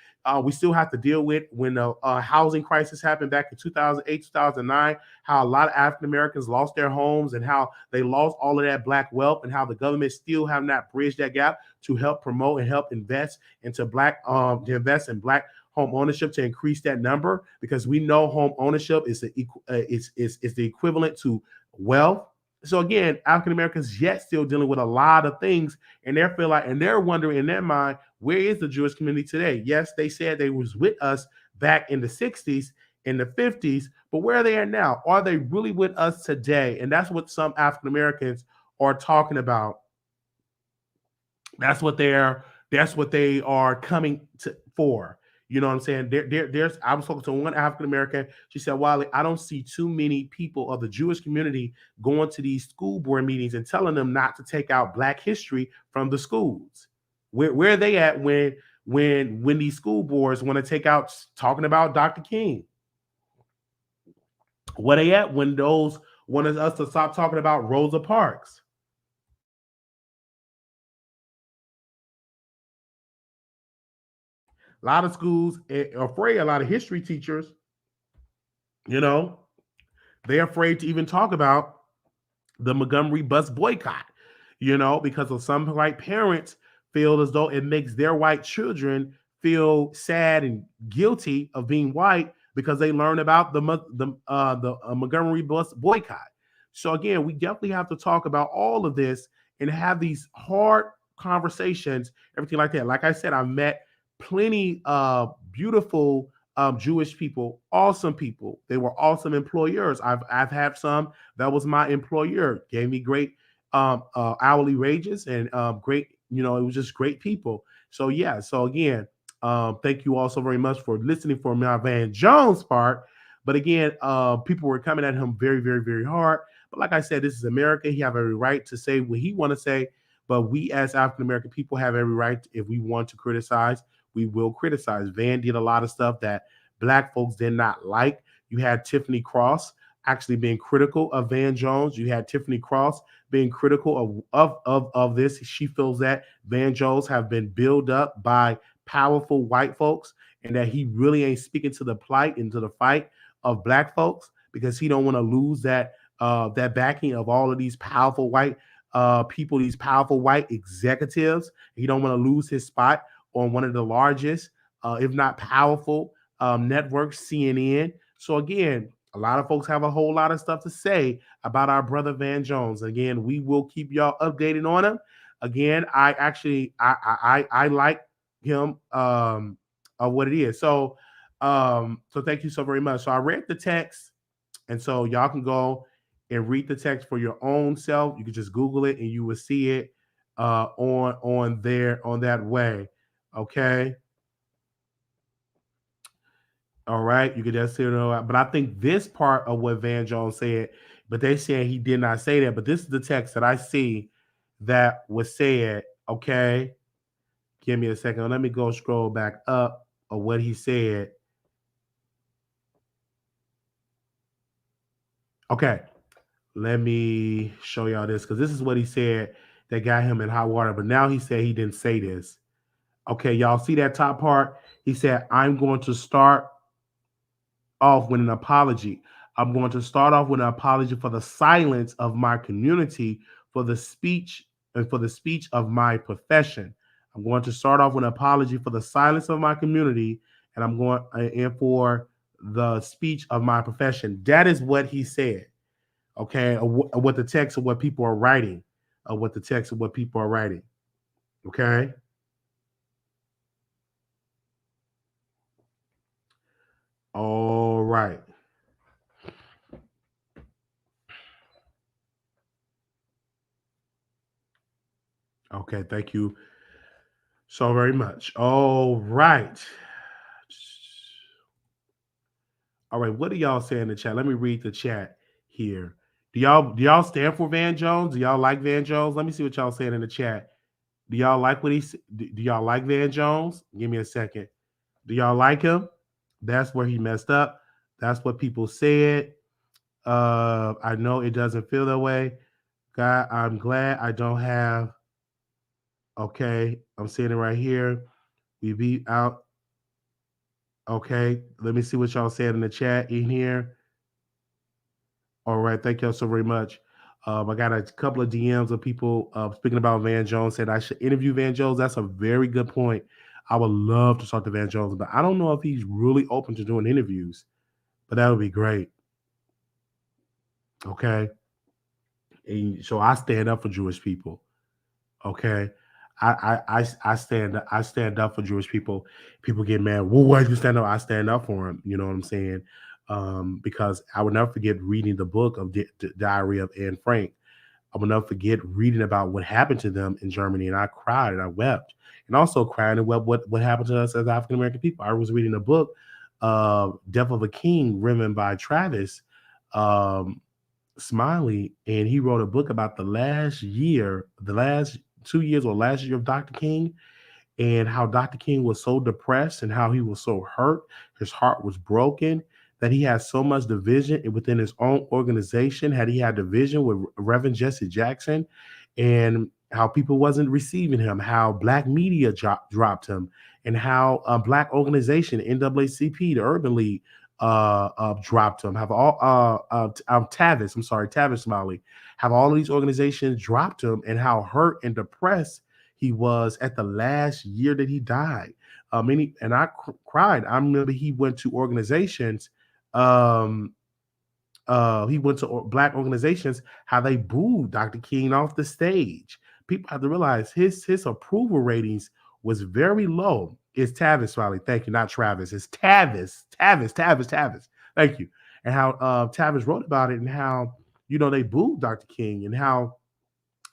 We still have to deal with when the housing crisis happened back in 2008, 2009, how a lot of African Americans lost their homes and how they lost all of that Black wealth, and how the government still have not bridged that gap to help promote and help invest into to invest in Black home ownership to increase that number, because we know home ownership is the equivalent to wealth. So again, African Americans yet still dealing with a lot of things, and they're wondering in their mind, where is the Jewish community today? Yes, they said they was with us back in the 60s, in the 50s, but where are they at now? Are they really with us today? And that's what some African Americans are talking about. That's what they are coming for. You know what I'm saying? I was talking to one African American. She said, Wiley, I don't see too many people of the Jewish community going to these school board meetings and telling them not to take out Black history from the schools. Where are they at when these school boards want to take out talking about Dr. King? Where they at when those want us to stop talking about Rosa Parks? A lot of schools are afraid, a lot of history teachers, you know, they're afraid to even talk about the Montgomery bus boycott, because of some white parents feel as though it makes their white children feel sad and guilty of being white because they learn about the Montgomery bus boycott. So again, we definitely have to talk about all of this and have these hard conversations, everything like that. Like I said, I've met plenty of beautiful Jewish people, awesome people. They were awesome employers. I've had some that was my employer, gave me great hourly wages and great, it was just great people. So yeah. So again, thank you all so very much for listening for my Van Jones part. But again, people were coming at him very, very, very hard. But like I said, this is America. He have every right to say what he want to say. But we as African American people have every right, if we want to criticize, we will criticize. Van did a lot of stuff that Black folks did not like. You had Tiffany Cross actually being critical of Van Jones. You had Tiffany Cross being critical of this. She feels that Van Jones have been built up by powerful white folks and that he really ain't speaking to the plight and to the fight of Black folks because he don't want to lose that backing of all of these powerful white people, these powerful white executives. He don't want to lose his spot on one of the largest, if not powerful, networks, CNN. So again, a lot of folks have a whole lot of stuff to say about our brother Van Jones. Again, we will keep y'all updated on him. Again, I like him of what it is. So thank you so very much. So I read the text, and so y'all can go and read the text for your own self. You can just Google it and you will see it on there on that way. Okay. All right, you can just say it. But I think this part of what Van Jones said, but they said he did not say that. But this is the text that I see that was said. Okay, give me a second. Let me go scroll back up of what he said. Okay, let me show y'all this because this is what he said that got him in hot water. But now he said he didn't say this. Okay, y'all see that top part? He said, I'm going to start off with an apology. I'm going to start off with an apology for the silence of my community, for the speech and for the speech of my profession. I'm going to start off with an apology for the silence of my community, and I'm going and for the speech of my profession. That is what he said. Okay, what the text of what people are writing, what the text of what people are writing. Okay. All right. Okay, thank you so very much. All right. All right, what do y'all say in the chat? Let me read the chat here. Do y'all stand for Van Jones? Do y'all like Van Jones? Let me see what y'all saying in the chat. Do y'all like what do y'all like Van Jones? Give me a second. Do y'all like him? That's where he messed up. That's what people said. I know it doesn't feel that way. God, I'm glad I don't have. Okay, I'm seeing it right here. We beat out. Okay, let me see what y'all said in the chat in here. All right, thank y'all so very much. I got a couple of DMs of people speaking about Van Jones. Said I should interview Van Jones. That's a very good point. I would love to talk to Van Jones, but I don't know if he's really open to doing interviews. But that would be great. Okay, and so I stand up for Jewish people. Okay, I stand up for Jewish people. People get mad. Well, why do you stand up? I stand up for them. You know what I'm saying? Because I would never forget reading the book of the Diary of Anne Frank. I will never forget reading about what happened to them in Germany, and I cried and I wept, and also cried and wept what happened to us as African American people. I was reading a book, "Death of a King," written by Travis um, Smiley, and he wrote a book about the last 2 years or last year of Dr. King, and how Dr. King was so depressed and how he was so hurt. His heart was broken that he had so much division within his own organization. Had he had division with Reverend Jesse Jackson, and how people wasn't receiving him, how black media dropped him, and how black organization, NAACP, the Urban League, dropped him. Have all Tavis, I'm sorry, Tavis Smiley, have all of these organizations dropped him, and how hurt and depressed he was at the last year that he died. And I cried. I remember he went to organizations. He went to black organizations. How they booed Dr. King off the stage. People have to realize his approval ratings was very low. It's Tavis Smiley. Thank you, not Travis. It's Tavis. Thank you. And how Tavis wrote about it, and how they booed Dr. King, and how,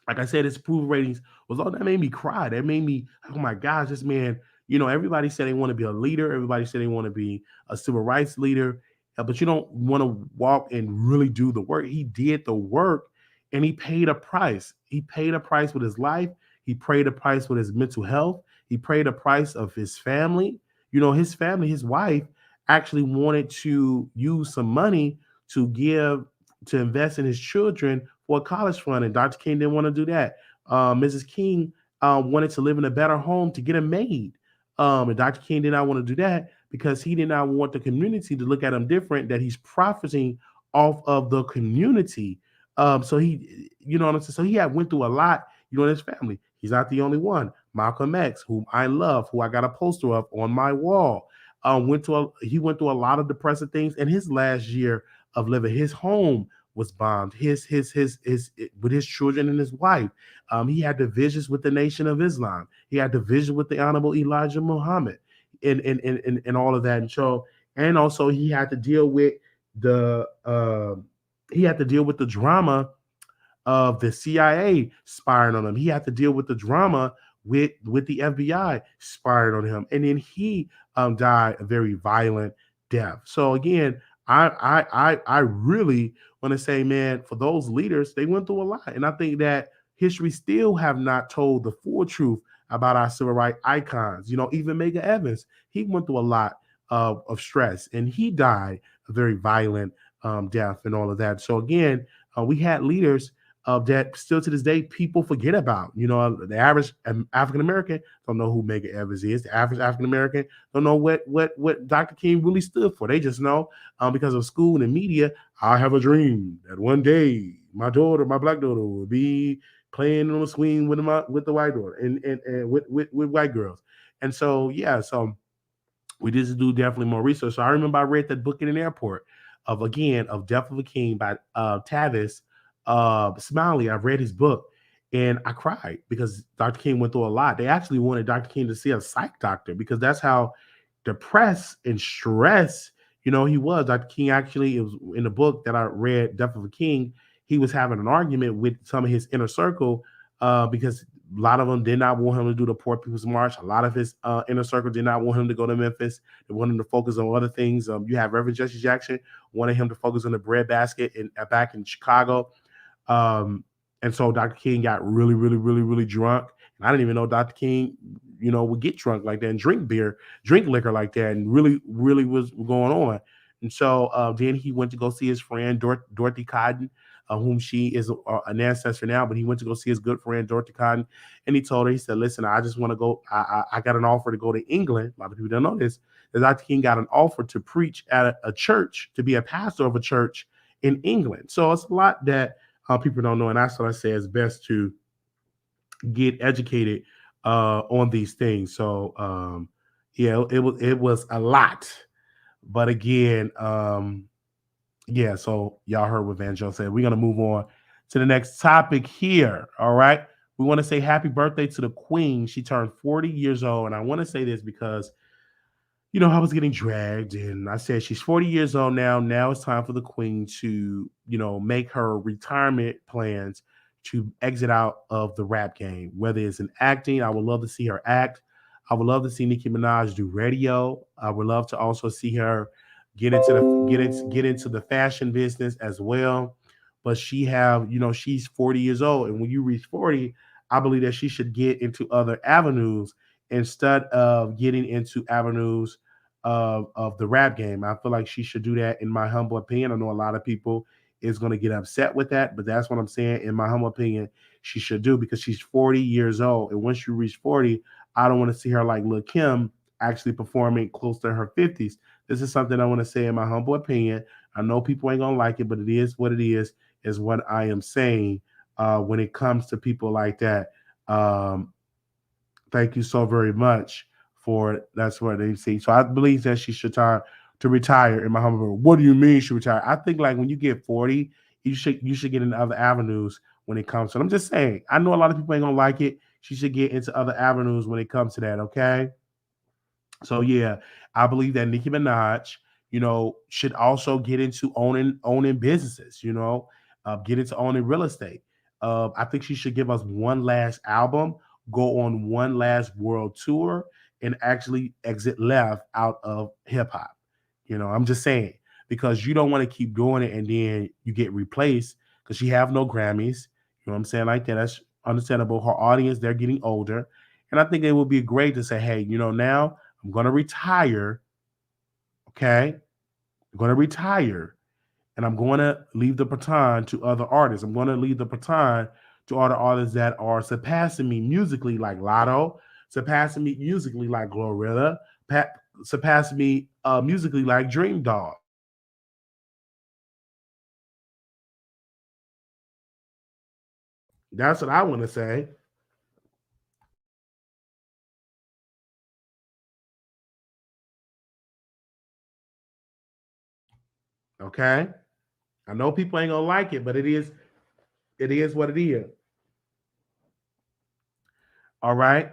like I said, his approval ratings was all that made me cry. That made me, oh my gosh, this man, everybody said they want to be a leader. Everybody said they want to be a civil rights leader, but you don't want to walk and really do the work. He did the work, and he paid a price. He paid a price with his life. He paid a price with his mental health. He paid a price of his family. His family, his wife actually wanted to use some money to give to invest in his children for a college fund, and Dr. King didn't want to do that. Mrs. King wanted to live in a better home to get a maid, and Dr. King did not want to do that because he did not want the community to look at him different. That he's profiting off of the community. So he, you know what I'm saying. So he had went through a lot, in his family. He's not the only one. Malcolm X, whom I love, who I got a poster of on my wall, he went through a lot of depressive things. In his last year of living, his home was bombed. His with his children and his wife. He had divisions with the Nation of Islam. He had division with the Honorable Elijah Muhammad, and all of that. And also the he had to deal with the drama of the CIA spying on him. He had to deal with the drama with the FBI spying on him, and then he died a very violent death. So again, I really want to say, man, for those leaders, they went through a lot, and I think that history still have not told the full truth about our civil rights icons. Even Medgar Evers, he went through a lot of stress, and he died a very violent death and all of that. So again, we had leaders that still to this day people forget about. The average African American don't know who Medgar Evers is. The average African American don't know what Dr. King really stood for. They just know because of school and the media. I have a dream that one day my black daughter, will be playing on the swing with the white daughter and with white girls. And so so we need to do definitely more research. So I remember I read that book in an airport of Death of a King by Tavis Smiley. I read his book and I cried because Dr. King went through a lot. They actually wanted Dr. King to see a psych doctor because that's how depressed and stressed, he was. Dr. King actually, it was in the book that I read, Death of a King, he was having an argument with some of his inner circle because a lot of them did not want him to do the Poor People's March. A lot of his inner circle did not want him to go to Memphis. They wanted him to focus on other things. You have Reverend Jesse Jackson wanted him to focus on the breadbasket back in Chicago. And so Dr. King got really, really, really, really drunk. And I didn't even know Dr. King, would get drunk like that and drink liquor like that, and really, really was going on. And so then he went to go see his friend Dorothy Cotton, whom she is an ancestor now, but he went to go see his good friend Dorothy Cotton, and he told her, he said, "Listen, I just want to go. I got an offer to go to England." A lot of people don't know this. That Dr. King got an offer to preach at a church, to be a pastor of a church in England. So it's a lot that people don't know, and that's what I say. It's best to get educated on these things. So it was a lot, but again, so y'all heard what Van Joe said. We're gonna move on to the next topic here. All right, we want to say happy birthday to the Queen. She turned 40 years old, and I want to say this because I was getting dragged, and I said she's 40 years old now. Now it's time for the Queen to, make her retirement plans to exit out of the rap game. Whether it's in acting, I would love to see her act. I would love to see Nicki Minaj do radio. I would love to also see her get into the fashion business as well. But she's 40 years old, and when you reach 40, I believe that she should get into other avenues instead of getting into avenues of the rap game. I feel like she should do that, in my humble opinion. I know a lot of people is going to get upset with that, but that's what I'm saying. In my humble opinion, she should do, because she's 40 years old. And once you reach 40, I don't want to see her like Lil' Kim actually performing close to her 50s. This is something I want to say in my humble opinion. I know people ain't going to like it, but it is what it is what I am saying when it comes to people like that. Thank you so very much for it. That's what they see. So I believe that she should try to retire, in my humble opinion. What do you mean she retire? I think like when you get 40, you should get into other avenues when it comes to it. I'm just saying, I know a lot of people ain't gonna like it. She should get into other avenues when it comes to that, okay? So I believe that Nicki Minaj, should also get into owning businesses, get into owning real estate. I think she should give us one last album, go on one last world tour, and actually exit left out of hip hop. I'm just saying, because you don't want to keep doing it and then you get replaced, because she have no Grammys. You know what I'm saying? Like that. That's understandable. Her audience, they're getting older. And I think it would be great to say, hey, now I'm going to retire. Okay. I'm going to retire and I'm going to leave the baton to other artists. I'm going to leave the baton to other artists that are surpassing me musically, like Lotto, surpassing me musically, like Glorilla, surpassing me musically, like Dream Dog. That's what I want to say. Okay. I know people ain't gonna like it, but it is what it is. All right.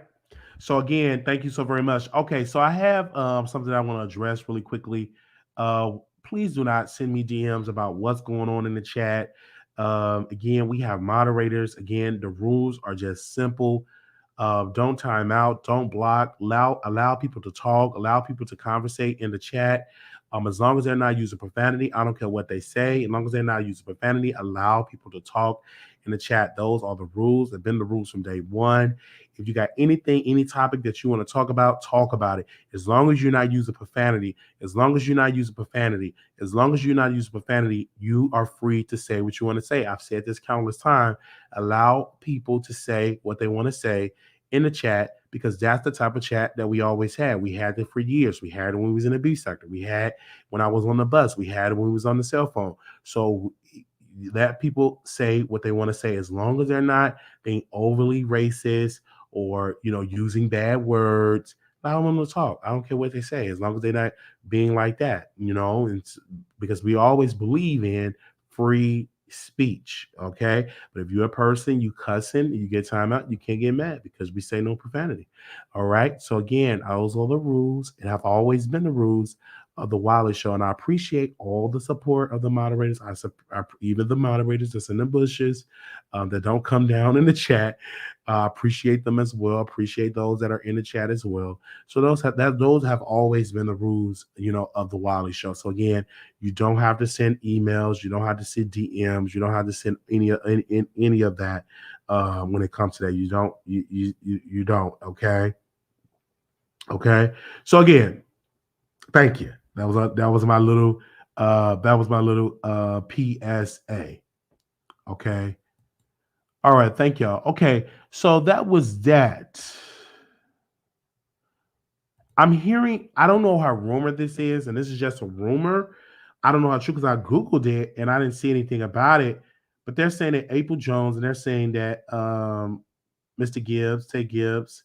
So again, thank you so very much. Okay, so I have something I want to address really quickly. Uh, Please do not send me DMs about what's going on in the chat. Again, we have moderators. Again, the rules are just simple. Don't time out. Don't block. Allow people to talk. Allow people to conversate in the chat. As long as they're not using profanity, I don't care what they say. As long as they're not using profanity, allow people to talk in the chat. Those are the rules. They've been the rules from day one. If you got anything, any topic that you want to talk about it. As long as you're not using profanity, as long as you're not using profanity, as long as you're not using profanity, you are free to say what you want to say. I've said this countless times. Allow people to say what they want to say in the chat because that's the type of chat that we always had. We had it for years. We had it when we was in the B sector. We had when I was on the bus. We had it when we was on the cell phone. So let people say what they want to say as long as they're not being overly racist or using bad words. Allow them to talk. I don't care what they say as long as they're not being like that. It's because we always believe in free speech. Okay, but if you're a person you cussing, you get time out, you can't get mad because we say no profanity. All right. So again, those are the rules and have always been the rules of the Wiley Show, and I appreciate all the support of the moderators. Even the moderators that's in the bushes that don't come down in the chat. Appreciate them as well. Appreciate those that are in the chat as well. So those have always been the rules, of the Wiley Show. So again, you don't have to send emails. You don't have to send DMs. You don't have to send any of that when it comes to that. You don't. You don't. Okay. Okay. So again, thank you. That was my little PSA. Okay. All right. Thank y'all. Okay. So that was that. I'm hearing, I don't know how rumor this is, and this is just a rumor. I don't know how true because I Googled it and I didn't see anything about it. But they're saying that April Jones and they're saying that Mr. Gibbs, Tay Gibbs,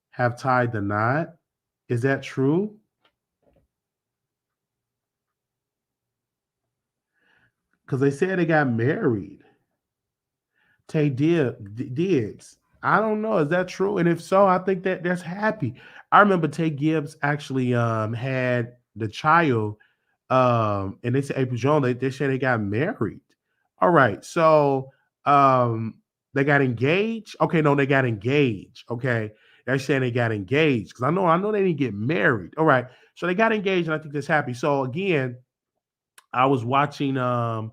have tied the knot. Is that true? Because they said they got married. Diggs. I don't know. Is that true? And if so, I think that's happy. I remember Tay Gibbs actually had the child, and they said April Jones. They said they got married. All right, so they got engaged. Okay, no, they got engaged. Okay, they're saying they got engaged because I know they didn't get married. All right, so they got engaged, and I think that's happy. So again, I was watching a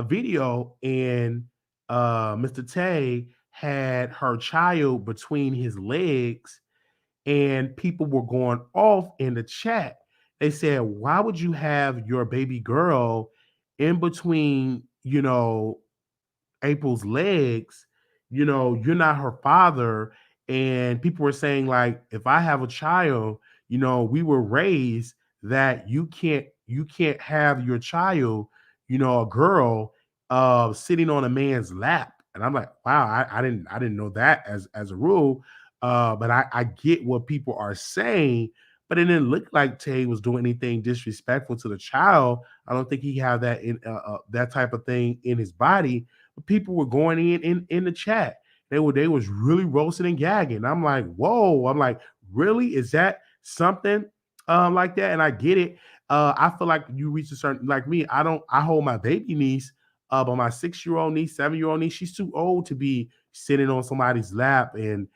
video and Mr. Tay had her child between his legs and people were going off in the chat. They said, "Why would you have your baby girl in between, April's legs, you're not her father." And people were saying, like, if I have a child, we were raised that you can't have your child, a girl, sitting on a man's lap. And I'm like, wow, I didn't know that as a rule. But I get what people are saying, but it didn't look like Tay was doing anything disrespectful to the child. I don't think he had that in that type of thing in his body. People were going in the chat. They was really roasting and gagging. I'm like, whoa. I'm like, really? Is that something like that? And I get it. I feel like you reach a certain, like me. I hold my baby niece, but my 6-year-old niece, 7-year-old niece, she's too old to be sitting on somebody's lap and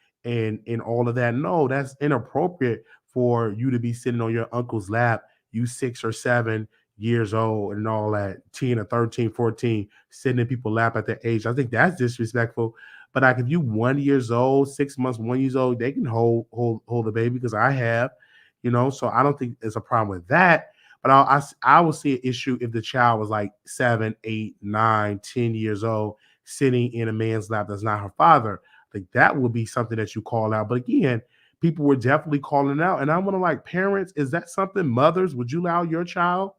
all of that. No, that's inappropriate for you to be sitting on your uncle's lap. You 6 or 7 years old and all that, 10 or 13, 14, sitting in people's lap at that age. I think that's disrespectful. But like if you 1 years old, 6 months, 1 years old, they can hold the baby because I have, so I don't think there's a problem with that. But I will see an issue if the child was like 7, 8, 9, 10 years old, sitting in a man's lap that's not her father. I think that would be something that you call out. But again, people were definitely calling out. And I want to like parents, is that something mothers, would you allow your child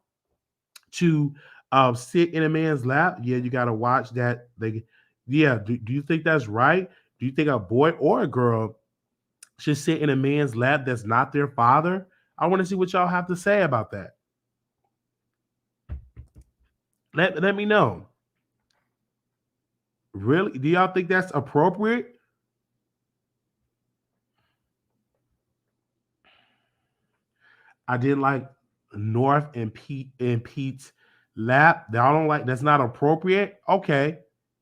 to sit in a man's lap? Yeah, you got to watch that. Yeah. Do you think that's right? Do you think a boy or a girl should sit in a man's lap that's not their father? I want to see what y'all have to say about that. Let me know. Really? Do y'all think that's appropriate? I did like North and Pete's lap. Y'all don't like, that's not appropriate. Okay.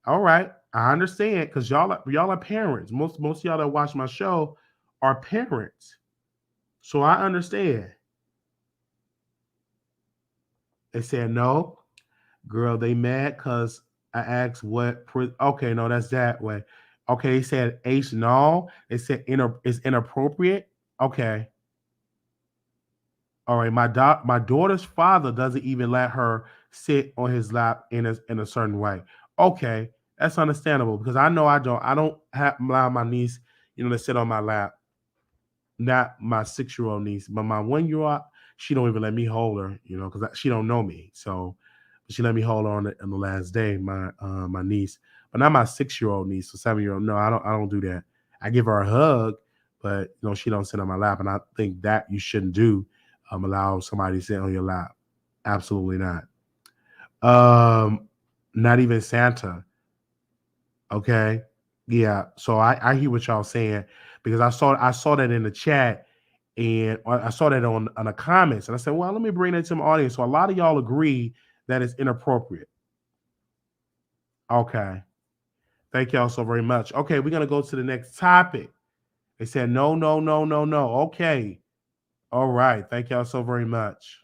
All right. I understand because y'all are parents. Most of y'all that watch my show are parents. So I understand. They said no. Girl, they mad because I asked what. Okay, no, that's that way. Okay, they said H. No, they said it's inappropriate. Okay, all right. My daughter's father doesn't even let her sit on his lap in a certain way. Okay, that's understandable because I don't have allow my niece, to sit on my lap. Not my 6-year-old niece, but my 1-year-old. She don't even let me hold her, because she don't know me. So she let me hold her on the last day, my niece, but not my 6-year-old niece or 7-year-old. No, I don't do that. I give her a hug, but she don't sit on my lap, and I think that you shouldn't do. Allow somebody to sit on your lap. Absolutely not. Um, Not even Santa. Okay. Yeah. So I hear what y'all saying because I saw that in the chat and I saw that on the comments and I said, well, let me bring that to my audience. So a lot of y'all agree that it's inappropriate. Okay. Thank y'all so very much. Okay, we're gonna go to the next topic. They said no, no, no, no, no. Okay. All right. Thank y'all so very much.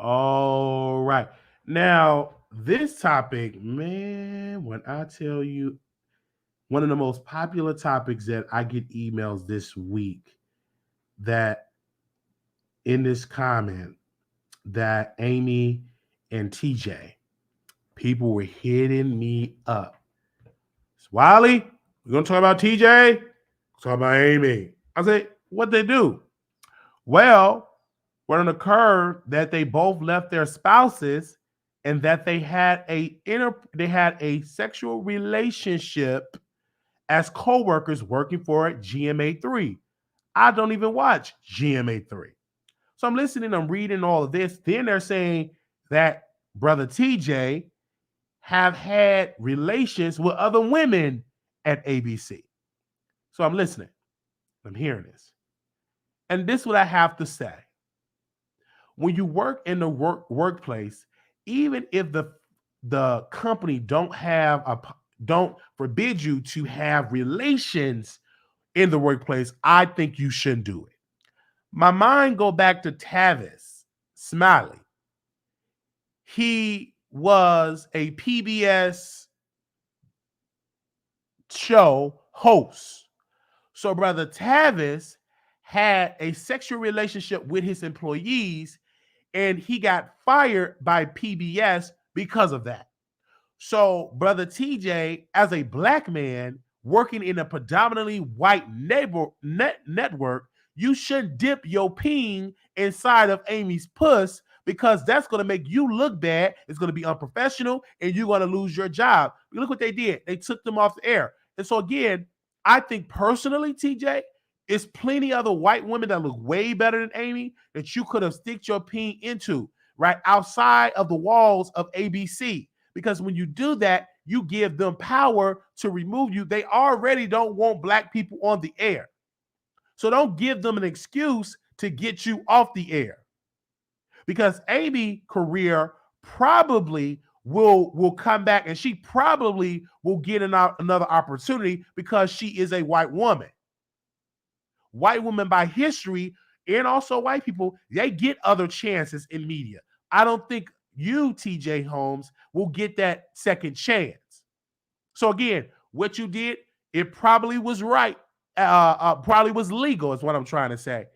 All right. Now, this topic, man, when I tell you, one of the most popular topics that I get emails this week, that in this comment that Amy and TJ, people were hitting me up. Wiley, we're gonna talk about TJ, talk about Amy. I said, what they do? Well, when it occurred that they both left their spouses and that they had a sexual relationship as co-workers working for GMA3. I don't even watch GMA3. So I'm listening, I'm reading all of this. Then they're saying that brother TJ have had relations with other women at ABC. So I'm listening. I'm hearing this. And this is what I have to say. When you work in the workplace, even if the company don't forbid you to have relations in the workplace, I think you shouldn't do it. My mind go back to Tavis Smiley. He was a PBS show host. So brother Tavis had a sexual relationship with his employees and he got fired by PBS because of that. So brother TJ, as a black man working in a predominantly white network, you shouldn't dip your peen inside of Amy's puss because that's going to make you look bad. It's going to be unprofessional and you're going to lose your job. Look what they did. They took them off the air. And so again, I think personally, TJ, it's plenty other white women that look way better than Amy that you could have sticked your peen into, right? Outside of the walls of ABC. Because when you do that, you give them power to remove you. They already don't want black people on the air. So don't give them an excuse to get you off the air. Because Amy's career probably will come back and she probably will get another opportunity because she is a white woman. White women by history and also white people, they get other chances in media. I don't think you, TJ Holmes, will get that second chance. So again, what you did, it probably was right. Probably was legal is what I'm trying to say.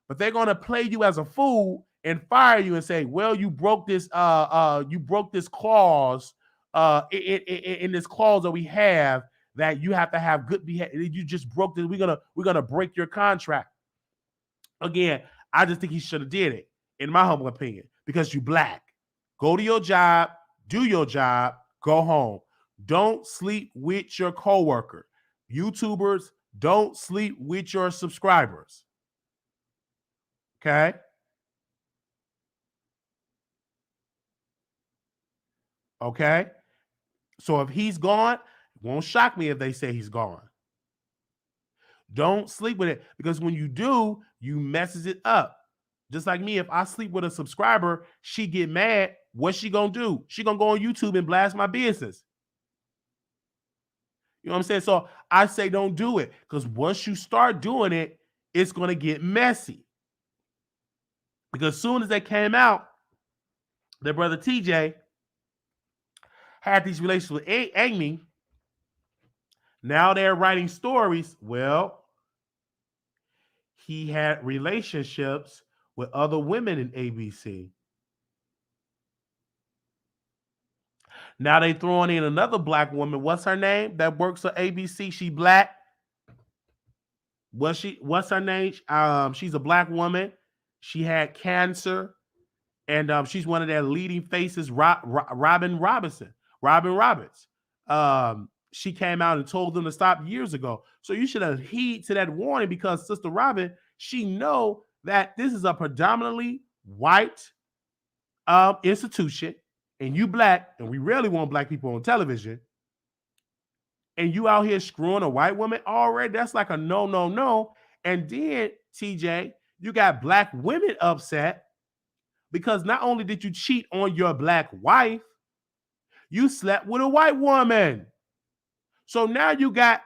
but they're gonna play you as a fool and fire you and say, well, you broke this clause in this clause that we have that you have to have good behavior. You just broke this. We're gonna break your contract. Again, I just think he should have did it, in my humble opinion, because you black. Go to your job, do your job, go home. Don't sleep with your coworker. YouTubers, don't sleep with your subscribers. Okay? Okay? So if he's gone, it won't shock me if they say he's gone. Don't sleep with it, because when you do, you messes it up. Just like me, if I sleep with a subscriber, she get mad. What's she gonna do? She gonna go on YouTube and blast my business. You know what I'm saying? So I say don't do it, because once you start doing it, it's gonna get messy. Because as soon as they came out, their brother TJ had these relationships with Amy. Now they're writing stories. Well, he had relationships with other women in ABC. Now they throwing in another black woman. What's her name? That works for ABC. She black. What's her name? She's a black woman. She had cancer, and she's one of their leading faces. Robin Roberts. She came out and told them to stop years ago. So you should have heed to that warning, because Sister Robin, she know that this is a predominantly white institution, and you black, and we rarely want black people on television, and you out here screwing a white woman already, that's like a no. And then, TJ, you got black women upset because not only did you cheat on your black wife, you slept with a white woman. So now you got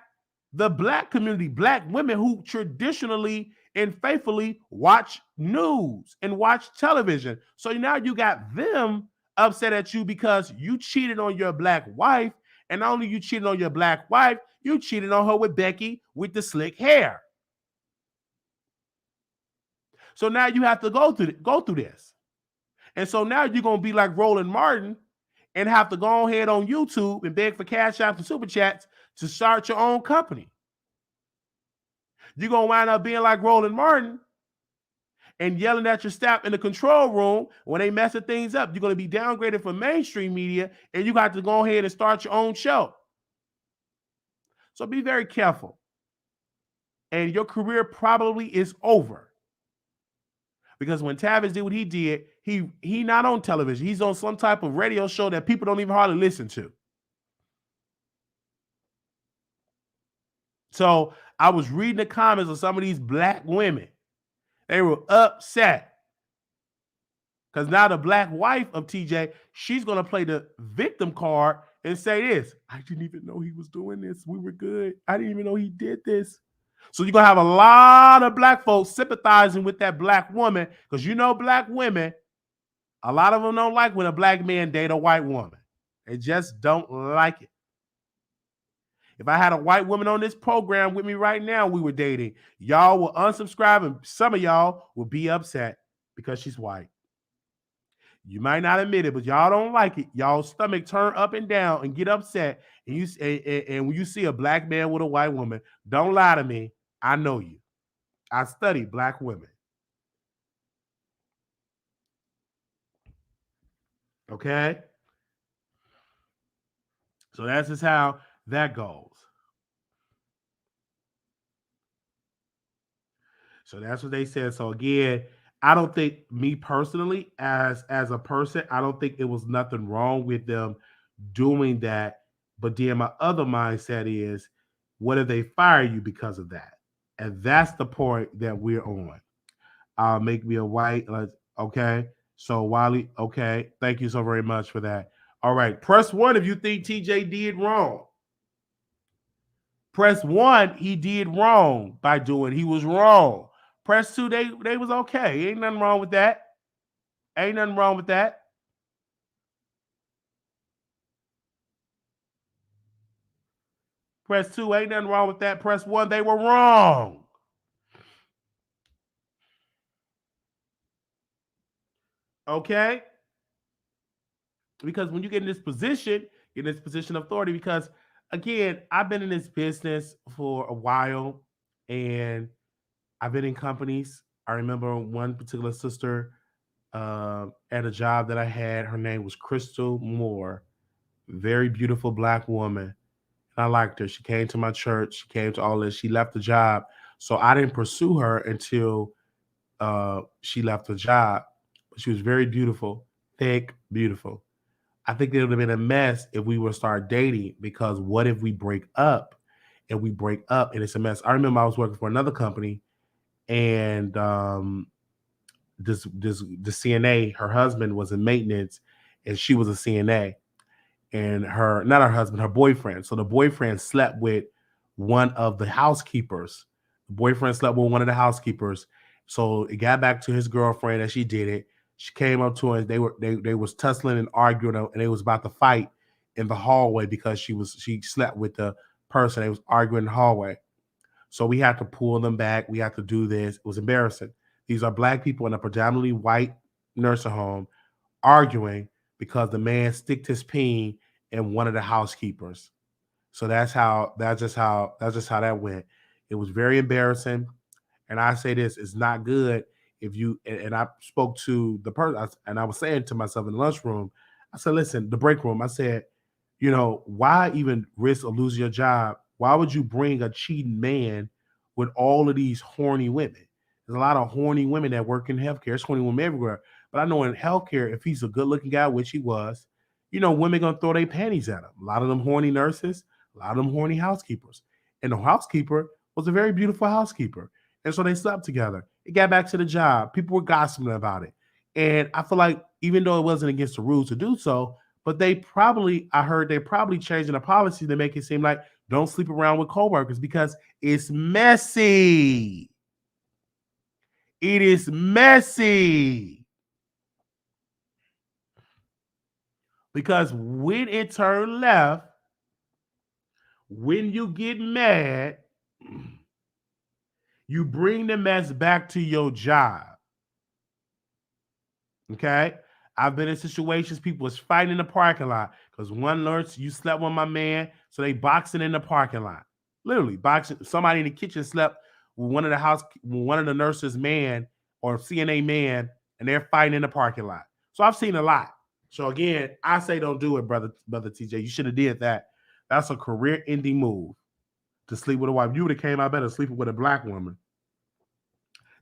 the black community, black women who traditionally and faithfully watch news and watch television. So now you got them upset at you because you cheated on your black wife. And not only you cheated on your black wife, you cheated on her with Becky with the slick hair. So now you have to go through this. And so now you're going to be like Roland Martin and have to go ahead on YouTube and beg for cash apps and super chats to start your own company. You're going to wind up being like Roland Martin and yelling at your staff in the control room when they messing things up. You're going to be downgraded from mainstream media, and you got to go ahead and start your own show. So be very careful. And your career probably is over. Because when Tavis did what he did, he not on television. He's on some type of radio show that people don't even hardly listen to. So I was reading the comments of some of these black women. They were upset because now the black wife of TJ, she's going to play the victim card and say this: I didn't even know he was doing this. We were good. I didn't even know he did this. So you're going to have a lot of black folks sympathizing with that black woman, because you know black women, a lot of them don't like when a black man date a white woman. They just don't like it. If I had a white woman on this program with me right now, we were dating, y'all will unsubscribe, and some of y'all will be upset because she's white. You might not admit it, but y'all don't like it. Y'all stomach turn up and down and get upset. And when you see a black man with a white woman, don't lie to me. I know you. I study black women. Okay? So that's just how that goes. So that's what they said. So again, I don't think, me personally, as a person, I don't think it was nothing wrong with them doing that. But then my other mindset is, what if they fire you because of that? And that's the point that we're on. Make me a white. Okay. So Wiley, okay. Thank you so very much for that. All right. Press 1 if you think TJ did wrong. Press 1, he did wrong by doing. He was wrong. Press 2, they was okay. Ain't nothing wrong with that. Ain't nothing wrong with that. Press 2, ain't nothing wrong with that. Press 1, they were wrong. Okay? Because when you get in this position of authority, because again, I've been in this business for a while and I've been in companies. I remember one particular sister at a job that I had. Her name was Crystal Moore, very beautiful black woman. I liked her. She came to my church. She came to all this. She left the job. So I didn't pursue her until she left the job. She was very beautiful, thick, beautiful. I think it would have been a mess if we were to start dating because what if we break up and it's a mess? I remember I was working for another company and the CNA, her husband was in maintenance and she was a CNA and her not her husband, her boyfriend. So the boyfriend slept with one of the housekeepers. The boyfriend slept with one of the housekeepers. So it got back to his girlfriend and she did it. She came up to her and they was tussling and arguing and they was about to fight in the hallway because she slept with the person. They was arguing in the hallway. So we had to pull them back. We had to do this. It was embarrassing. These are black people in a predominantly white nursing home arguing because the man sticked his peen in one of the housekeepers. So that's just how that went. It was very embarrassing. And I say this, it's not good if you and I spoke to the person and I was saying to myself in the lunchroom, I said, listen, the break room, I said, why even risk of losing your job? Why would you bring a cheating man with all of these horny women? There's a lot of horny women that work in healthcare. There's horny women everywhere. But I know in healthcare, if he's a good looking guy, which he was, women gonna throw their panties at him. A lot of them horny nurses, a lot of them horny housekeepers. And the housekeeper was a very beautiful housekeeper. And so they slept together. It got back to the job. People were gossiping about it. And I feel like even though it wasn't against the rules to do so, but I heard they're probably changing the policy to make it seem like don't sleep around with coworkers because it's messy. It is messy. Because when it turned left, when you get mad, you bring the mess back to your job. Okay? I've been in situations people was fighting in the parking lot because one learns you slept with my man, so they boxing in the parking lot. Literally boxing. Somebody in the kitchen slept with one of the nurses' man or CNA man, and they're fighting in the parking lot. So I've seen a lot. So again, I say don't do it, brother TJ. You should have did that. That's a career-ending move to sleep with a wife. You would have came out better sleeping with a black woman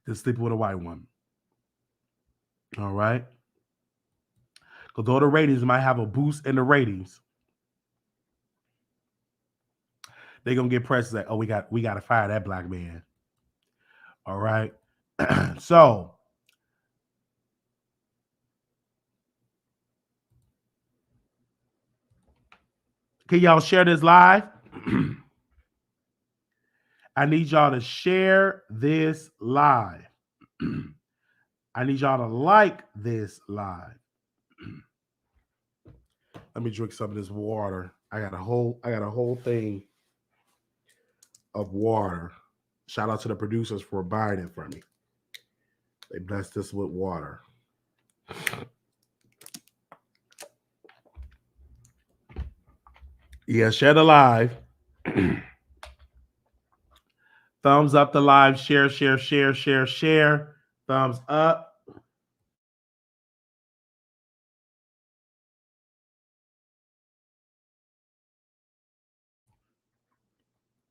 than sleeping with a white woman. All right. Because though the ratings might have a boost in the ratings, they're gonna get press like, oh, we got to fire that black man. All right. So can y'all share this live? I need y'all to share this live. I need y'all to like this live. Let me drink some of this water. I got a whole thing of water. Shout out to the producers for buying it for me. They blessed us with water. Yeah, share the live. Thumbs up the live. Share, share, share, share, share. Thumbs up.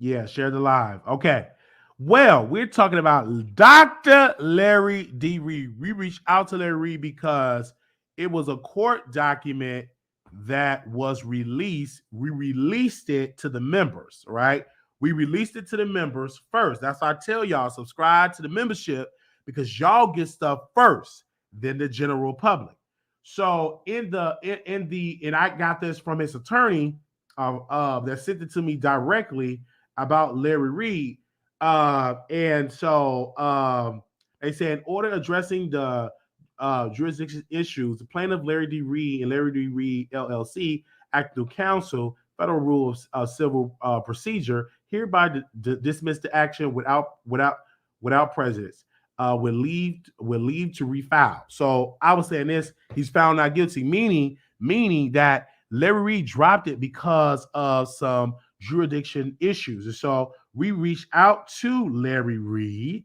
Yeah, share the live. Okay. Well, we're talking about Dr. Larry D. Reid. We reached out to Larry Reid because it was a court document that was released. We released it to the members, right? We released it to the members first. That's why I tell y'all subscribe to the membership because y'all get stuff first than the general public. So and I got this from his attorney that sent it to me directly about Larry Reid. And so they say in order addressing the jurisdiction issues, the plaintiff Larry D. Reid and Larry D. Reid LLC, acting counsel, federal rules of civil procedure, hereby dismiss the action without prejudice. will leave to refile. So I was saying this: he's found not guilty, meaning that Larry Reid dropped it because of some jurisdiction issues. And so we reached out to Larry Reid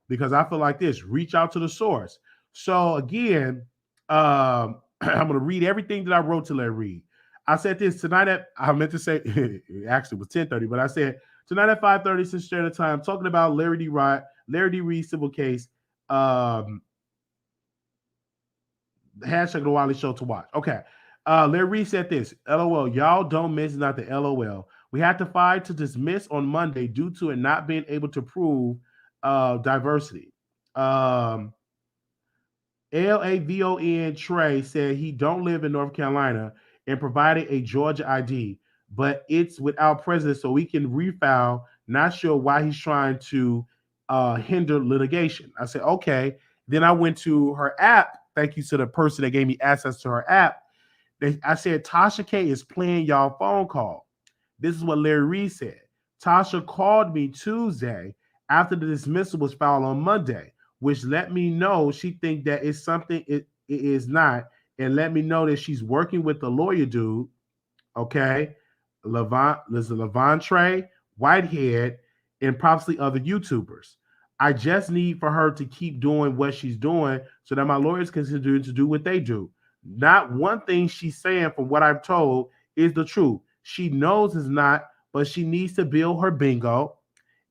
because I feel like this: reach out to the source. So again, I'm going to read everything that I wrote to Larry Reid. I said this tonight at I meant to say it actually was 10:30, but I said tonight at 5:30 Central Standard Time, talking about Larry D. Reid civil case. Hashtag the Wiley Show to watch. Okay. Larry Reid said this. LOL. Y'all don't miss not the LOL. We had to fight to dismiss on Monday due to it not being able to prove diversity. LAVON Trey said he don't live in North Carolina and provided a Georgia ID, but it's without president, so we can refile. Not sure why he's trying to hinder litigation. I said, okay. Then I went to her app. Thank you to the person that gave me access to her app. I said, Tasha K is playing y'all phone call. This is what Larry Reid said. Tasha called me Tuesday after the dismissal was filed on Monday, which let me know she think that it's something it is not, and let me know that she's working with the lawyer dude, okay, Levontre Whitehead, and possibly other YouTubers. I just need for her to keep doing what she's doing so that my lawyers can continue to do what they do. Not one thing she's saying, from what I've told, is the truth. She knows it's not, but she needs to build her bingo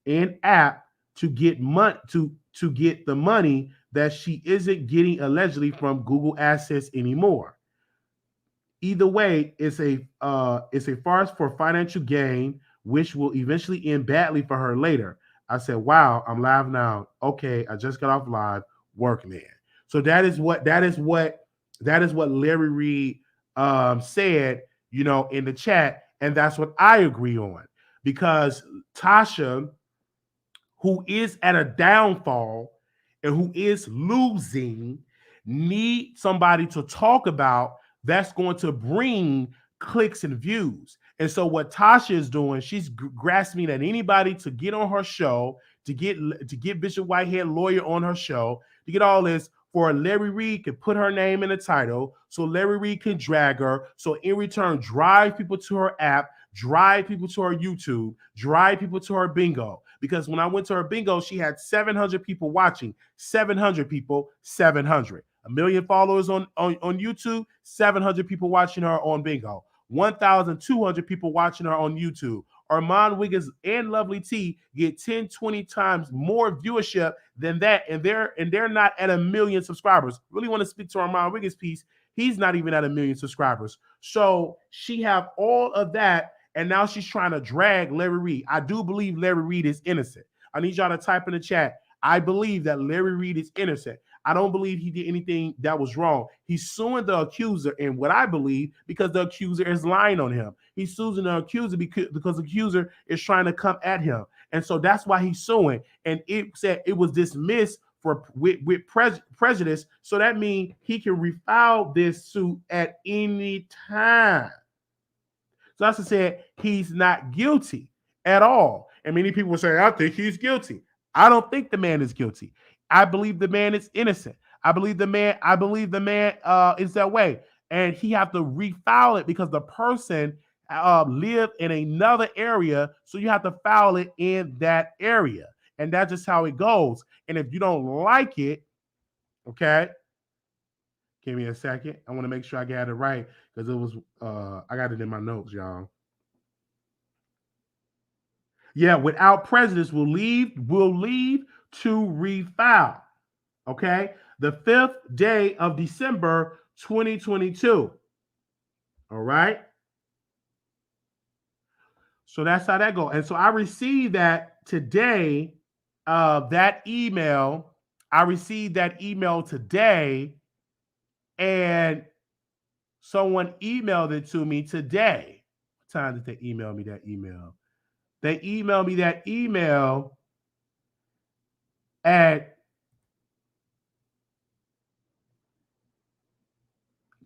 and app to get to get the money that she isn't getting allegedly from Google Assets anymore. Either way, it's a farce for financial gain, which will eventually end badly for her later. I said, "Wow, I'm live now. Okay, I just got off live. Work, man." So that is what Larry Reid said, in the chat, and that's what I agree on, because Tasha, who is at a downfall and who is losing, need somebody to talk about that's going to bring clicks and views. And so what Tasha is doing, she's grasping at anybody to get on her show, to get Bishop Whitehead lawyer on her show, to get all this, for Larry Reid can put her name in the title, so Larry Reid can drag her, so in return drive people to her app, drive people to her YouTube, drive people to her bingo. Because when I went to her bingo, she had 700 people watching. 700 people, 700. A million followers on YouTube, 700 people watching her on bingo. 1,200 people watching her on YouTube. Armand Wiggins and Lovely T get 10, 20 times more viewership than that, and they're not at 1 million subscribers. Really want to speak to Armand Wiggins' piece. He's not even at 1 million subscribers. So she have all of that, and now she's trying to drag Larry Reid. I do believe Larry Reid is innocent. I need y'all to type in the chat. I believe that Larry Reid is innocent. I don't believe he did anything that was wrong. He's suing the accuser, and what I believe, because the accuser is lying on him. He's suing the accuser because the accuser is trying to come at him. And so that's why he's suing. And it said it was dismissed with prejudice. So that means he can refile this suit at any time. So that's to say he's not guilty at all. And many people say, I think he's guilty. I don't think the man is guilty. I believe the man is innocent. I believe the man is that way. And he have to refile it because the person lived in another area. So you have to file it in that area. And that's just how it goes. And if you don't like it, okay, give me a second. I want to make sure I got it right because it was I got it in my notes, y'all. Yeah, without prejudice, will leave to refile. Okay, the 5th day of December 2022. All right. So that's how that goes. And so I received that today. That email, I received that email today, and someone emailed it to me today. What time did they email me that email? They emailed me that email at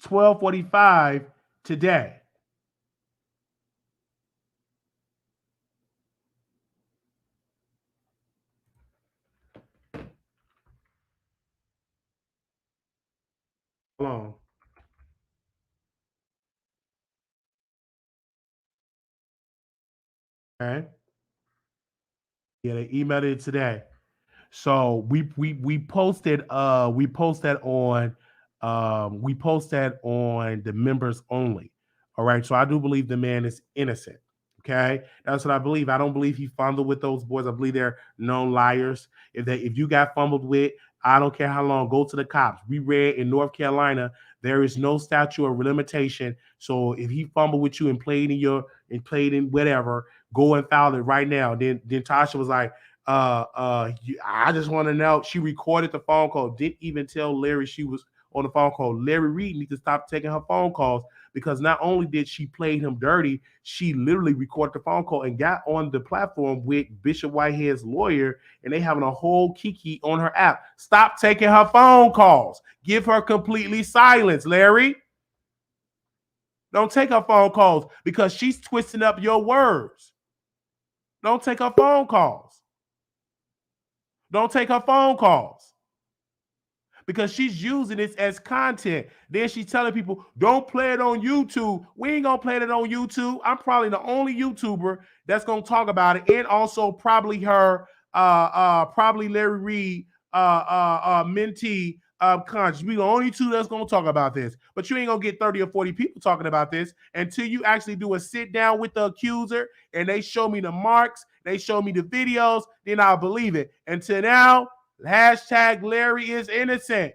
12:45 today. Hold on. Okay. Yeah, they emailed it today. So we post that on we post that on the members only. All right. So I do believe the man is innocent. Okay. That's what I believe. I don't believe he fumbled with those boys. I believe they're known liars. If you got fumbled with, I don't care how long, go to the cops. We read in North Carolina, there is no statute of limitation. So if he fumbled with you and played in whatever, go and file it right now. Then Tasha was like, I just want to know. She recorded the phone call. Didn't even tell Larry she was on the phone call. Larry Reid needs to stop taking her phone calls because not only did she play him dirty, she literally recorded the phone call and got on the platform with Bishop Whitehead's lawyer, and they having a whole kiki on her app. Stop taking her phone calls. Give her completely silence, Larry. Don't take her phone calls because she's twisting up your words. Don't take her phone calls. Don't take her phone calls because she's using this as content. Then she's telling people, don't play it on YouTube. We ain't gonna play it on YouTube. I'm probably the only YouTuber that's gonna talk about it, and also probably probably Larry Reid, mentee, conscious. We the only two that's gonna talk about this. But you ain't gonna get 30 or 40 people talking about this until you actually do a sit down with the accuser and they show me the marks, they show me the videos, then I'll believe it. Until now, hashtag Larry is innocent.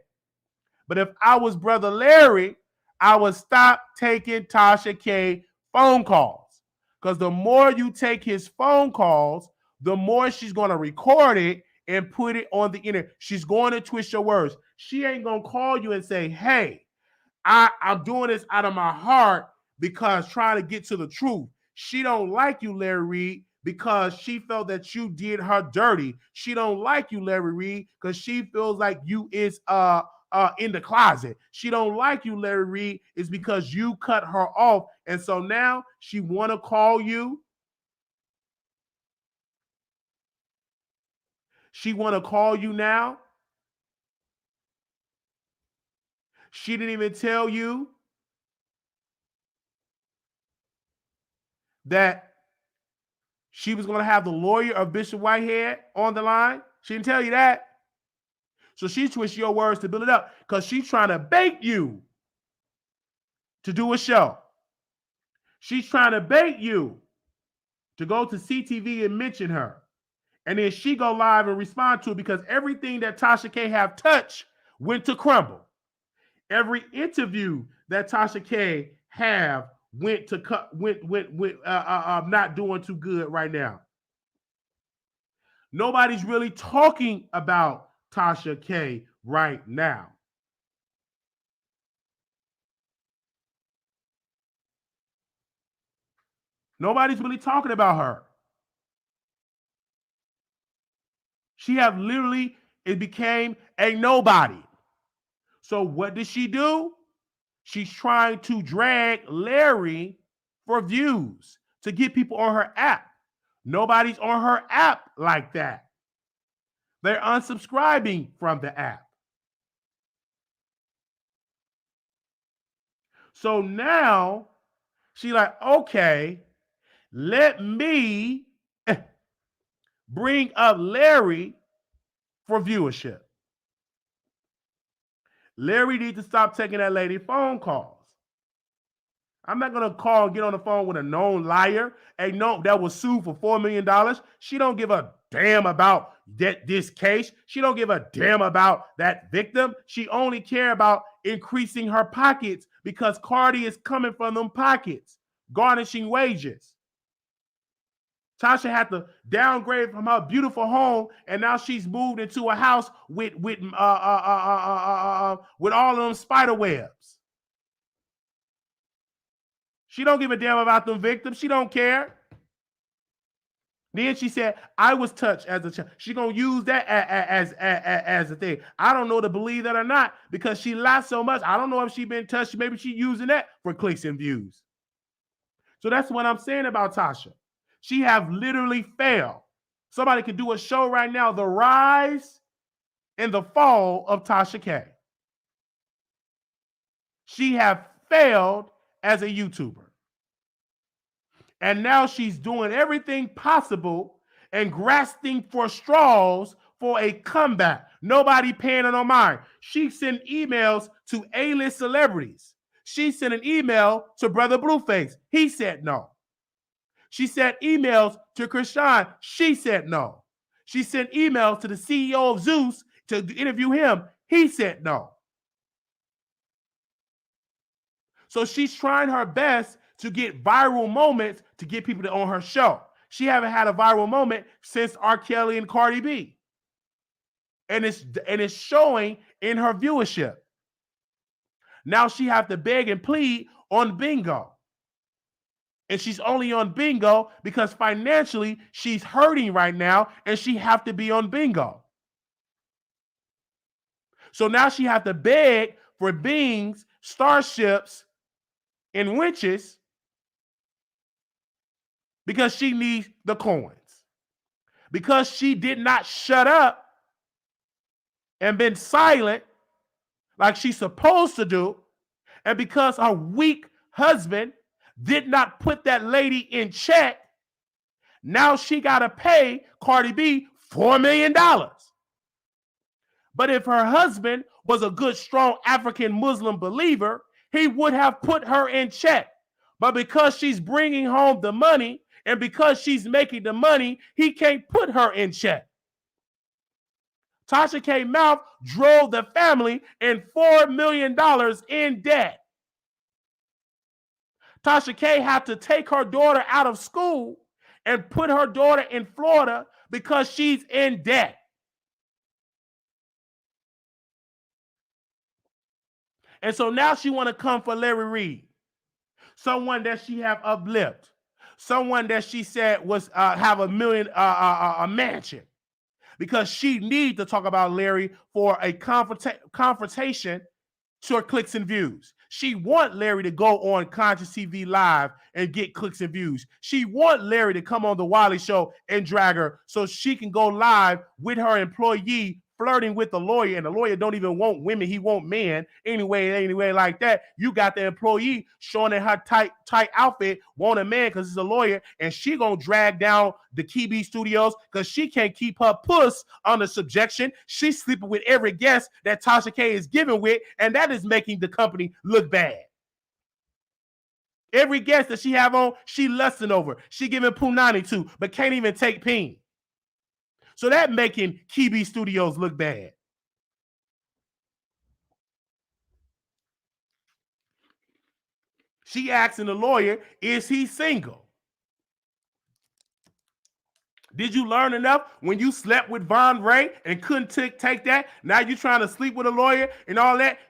But if I was Brother Larry, I would stop taking Tasha K phone calls. Because the more you take his phone calls, the more she's going to record it and put it on the internet. She's going to twist your words. She ain't going to call you and say, hey, I'm doing this out of my heart because trying to get to the truth. She don't like you, Larry Reid, because she felt that you did her dirty. She don't like you, Larry Reid, because she feels like you is in the closet. She don't like you, Larry Reid, is because you cut her off. And so now she want to call you. She want to call you now. She didn't even tell you that she was going to have the lawyer of Bishop Whitehead on the line. She didn't tell you that. So she twists your words to build it up because she's trying to bait you to do a show. She's trying to bait you to go to CTV and mention her. And then she go live and respond to it because everything that Tasha K have touched went to crumble. Every interview that Tasha K have went not doing too good right now. Nobody's really talking about Tasha K right now. Nobody's really talking about her. She have literally, it became a nobody. So what did she do? She's trying to drag Larry for views to get people on her app. Nobody's on her app like that. They're unsubscribing from the app. So now she's like, okay, let me bring up Larry for viewership. Larry needs to stop taking that lady phone calls. I'm not gonna call and get on the phone with a known liar, that was sued for $4 million. She don't give a damn about this case. She don't give a damn about that victim. She only care about increasing her pockets because Cardi is coming from them pockets, garnishing wages. Tasha had to downgrade from her beautiful home, and now she's moved into a house with all of them spider webs. She don't give a damn about them victims. She don't care. Then she said, I was touched as a child. She gonna use that as a thing. I don't know to believe that or not because she lies so much. I don't know if she been touched. Maybe she using that for clicks and views. So that's what I'm saying about Tasha. She have literally failed. Somebody could do a show right now, The Rise and the Fall of Tasha K. She have failed as a YouTuber. And now she's doing everything possible and grasping for straws for a comeback. Nobody paying her no mind. She sent emails to A-list celebrities. She sent an email to Brother Blueface. He said no. She sent emails to Krishan. She said no. She sent emails to the CEO of Zeus to interview him. He said no. So she's trying her best to get viral moments to get people to on her show. She haven't had a viral moment since R. Kelly and Cardi B. And it's showing in her viewership. Now she have to beg and plead on Bingo. And she's only on Bingo because financially she's hurting right now and she have to be on Bingo. So now she have to beg for beings, starships, and winches because she needs the coins. Because she did not shut up and been silent like she's supposed to do, and because her weak husband did not put that lady in check, now she got to pay Cardi B $4 million. But if her husband was a good, strong African Muslim believer, he would have put her in check. But because she's bringing home the money and because she's making the money, he can't put her in check. Tasha K. Mouth drove the family in $4 million in debt. Tasha K. had to take her daughter out of school and put her daughter in Florida because she's in debt. And so now she want to come for Larry Reid, someone that she have uplifted, someone that she said was have a mansion, because she need to talk about Larry for a confrontation to her clicks and views. She want Larry to go on Conscious TV Live and get clicks and views. She want Larry to come on the Wiley Show and drag her so she can go live with her employee flirting with the lawyer, and the lawyer don't even want women, he want men. Anyway like that, you got the employee showing in her tight outfit, want a man because he's a lawyer, and she gonna drag down the KB Studios because she can't keep her puss under subjection. She's sleeping with every guest that Tasha K is giving with, and that is making the company look bad. Every guest that she have on, she lusting over. She giving punani to, but can't even take peen. So that making KB Studios look bad. She asking the lawyer, is he single? Did you learn enough when you slept with Von Ray and couldn't take that? Now you trying to sleep with a lawyer and all that,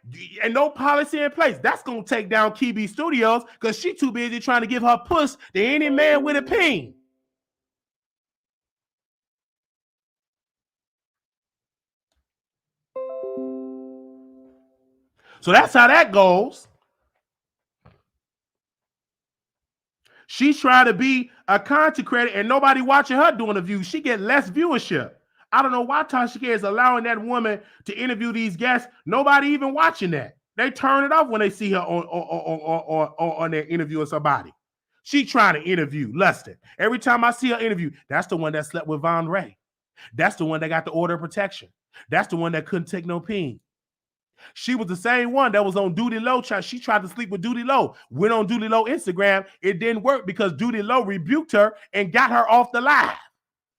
and no policy in place. That's going to take down KB Studios because she too busy trying to give her puss to any man with a peen. So that's how that goes. She's trying to be a content creator and nobody watching her doing the views. She get less viewership. I don't know why Tasha K is allowing that woman to interview these guests. Nobody even watching that. They turn it off when they see her on their interview with somebody. She trying to interview Lustin. Every time I see her interview, that's the one that slept with Von Ray. That's the one that got the order of protection. That's the one that couldn't take no peen. She was the same one that was on Duty Low. She tried to sleep with Duty Low. Went on Duty Low Instagram. It didn't work because Duty Low rebuked her and got her off the live.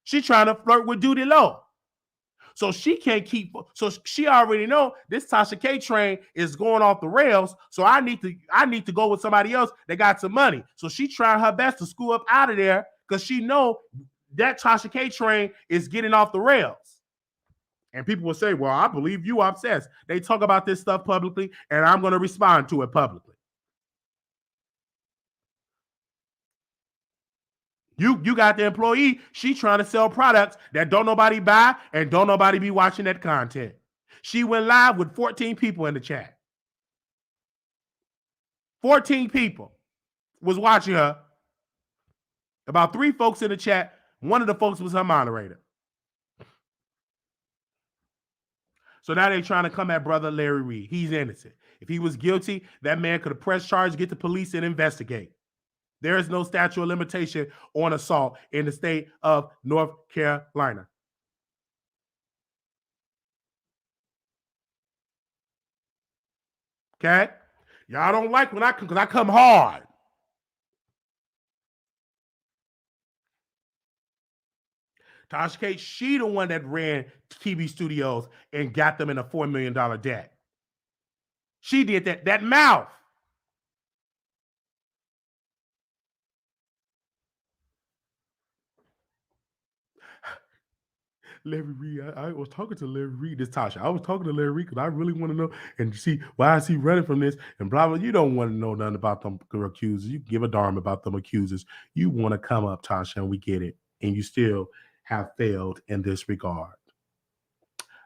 She trying to flirt with Duty Low. So she can't keep. So she already know this Tasha K train is going off the rails. So I need to go with somebody else that got some money. So she trying her best to school up out of there because she know that Tasha K train is getting off the rails. And people will say, well, I believe you obsessed. They talk about this stuff publicly, and I'm going to respond to it publicly. You got the employee. She trying to sell products that don't nobody buy and don't nobody be watching that content. She went live with 14 people in the chat. 14 people was watching her. About 3 folks in the chat. One of the folks was her moderator. So now they're trying to come at brother Larry Reid. He's innocent. If he was guilty, that man could have pressed charges, get the police, and investigate. There is no statute of limitation on assault in the state of North Carolina. Okay? Y'all don't like when I come, because I come hard. Tasha K, she the one that ran TV studios and got them in a $4 million debt. She did that. That mouth. Larry Reid, I was talking to Larry Reid, this Tasha. I was talking to Larry Reid because I really want to know and see why is he running from this and blah, blah. You don't want to know nothing about them accusers. You give a darn about them accusers. You want to come up, Tasha, and we get it. And you still have failed in this regard.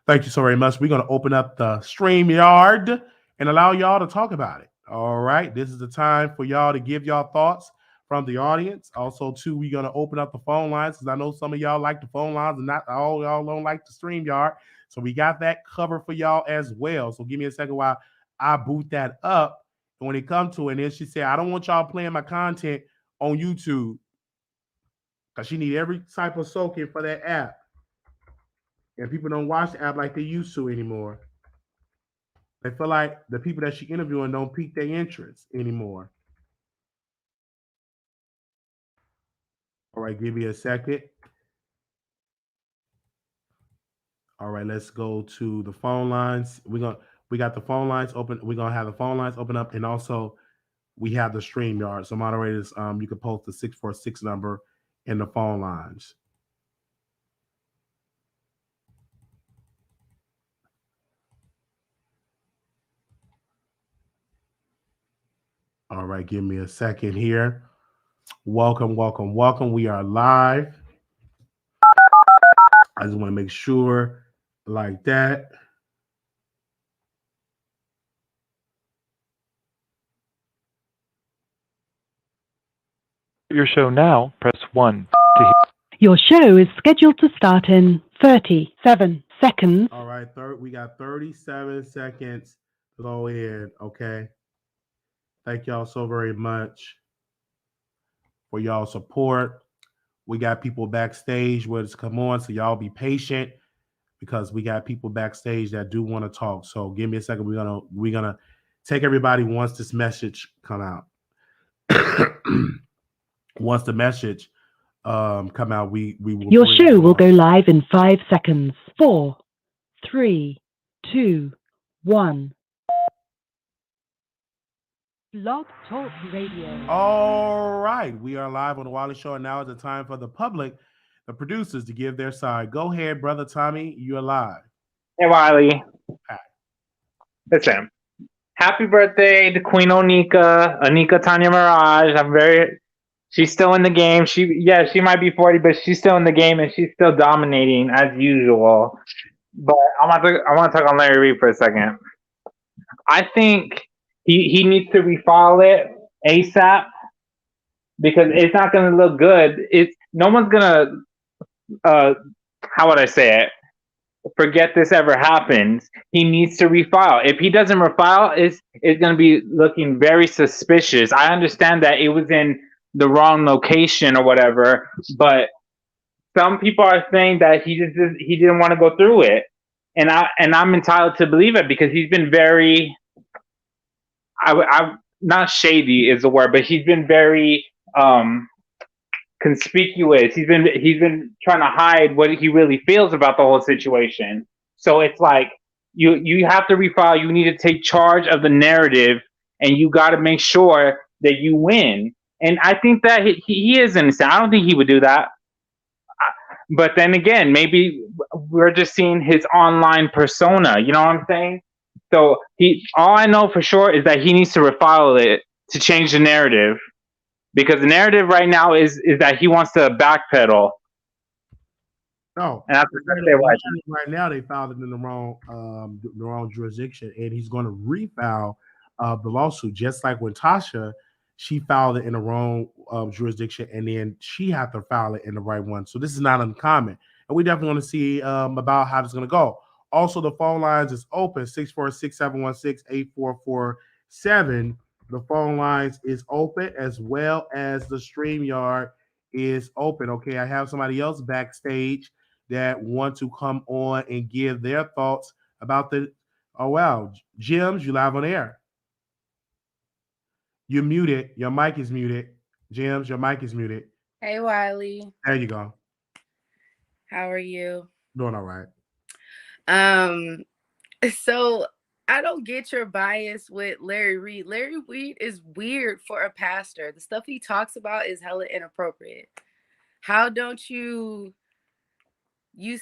Thank you so very much. We're going to open up the StreamYard and allow y'all to talk about it. All right. This is the time for y'all to give y'all thoughts from the audience. Also, too, we're going to open up the phone lines because I know some of y'all like the phone lines and not all y'all don't like the StreamYard. So we got that covered for y'all as well. So give me a second while I boot that up. And when it comes to it, and then she said, I don't want y'all playing my content on YouTube because she need every type of soaking for that app. And people don't watch the app like they used to anymore. They feel like the people that she interviewing don't pique their interest anymore. All right, give me a second. All right, let's go to the phone lines. We got the phone lines open. We're gonna have the phone lines open up, and also we have the StreamYard. So moderators, you can post the 646 number in the phone lines. All right, give me a second here. Welcome, welcome, welcome. We are live. I just want to make sure like that. Your show now, press 1. Your show is scheduled to start in 37 seconds. All right, we got 37 seconds to go in, okay? Thank y'all so very much for y'all support. We got people backstage where it's come on, so y'all be patient because we got people backstage that do want to talk. So give me a second. We're gonna take everybody once this message come out. Once the message come out, we will. Your show will go live in 5 seconds. 4, 3, 2, 1. Blog Talk Radio. All right, we are live on the Wiley Show, and now is the time for the public, the producers, to give their side. Go ahead, brother Tommy. You're live. Hey, Wiley. Hi. Listen, happy birthday to Queen Anika Tanya Mirage. She's still in the game. She might be 40, but she's still in the game and she's still dominating as usual. But I want to talk on Larry Reid for a second. I think he needs to refile it ASAP because it's not going to look good. No one's going to, how would I say it? Forget this ever happens. He needs to refile. If he doesn't refile, it's going to be looking very suspicious. I understand that it was in the wrong location or whatever, but some people are saying that he didn't want to go through it, and I'm entitled to believe it because he's been very, I not shady is the word, but he's been very conspicuous. He's been trying to hide what he really feels about the whole situation. So it's like you have to refile. You need to take charge of the narrative, and you got to make sure that you win. And I think that he is innocent. I don't think he would do that. But then again, maybe we're just seeing his online persona. You know what I'm saying? So all I know for sure is that he needs to refile it to change the narrative. Because the narrative right now is that he wants to backpedal. No, and right now they filed it in the wrong jurisdiction, and he's going to refile the lawsuit, just like when Tasha, she filed it in the wrong jurisdiction, and then she had to file it in the right one. So this is not uncommon, and we definitely want to see about how it's going to go. Also, the phone lines is open 646-716-8447. The phone lines is open as well as the StreamYard is open. Okay, I have somebody else backstage that want to come on and give their thoughts about the. Oh wow, Jims, you live on air. You're muted. Your mic is muted. Jims, your mic is muted. Hey, Wiley. There you go. How are you? Doing all right. So I don't get your bias with Larry Reid. Larry Reid is weird for a pastor. The stuff he talks about is hella inappropriate. How don't you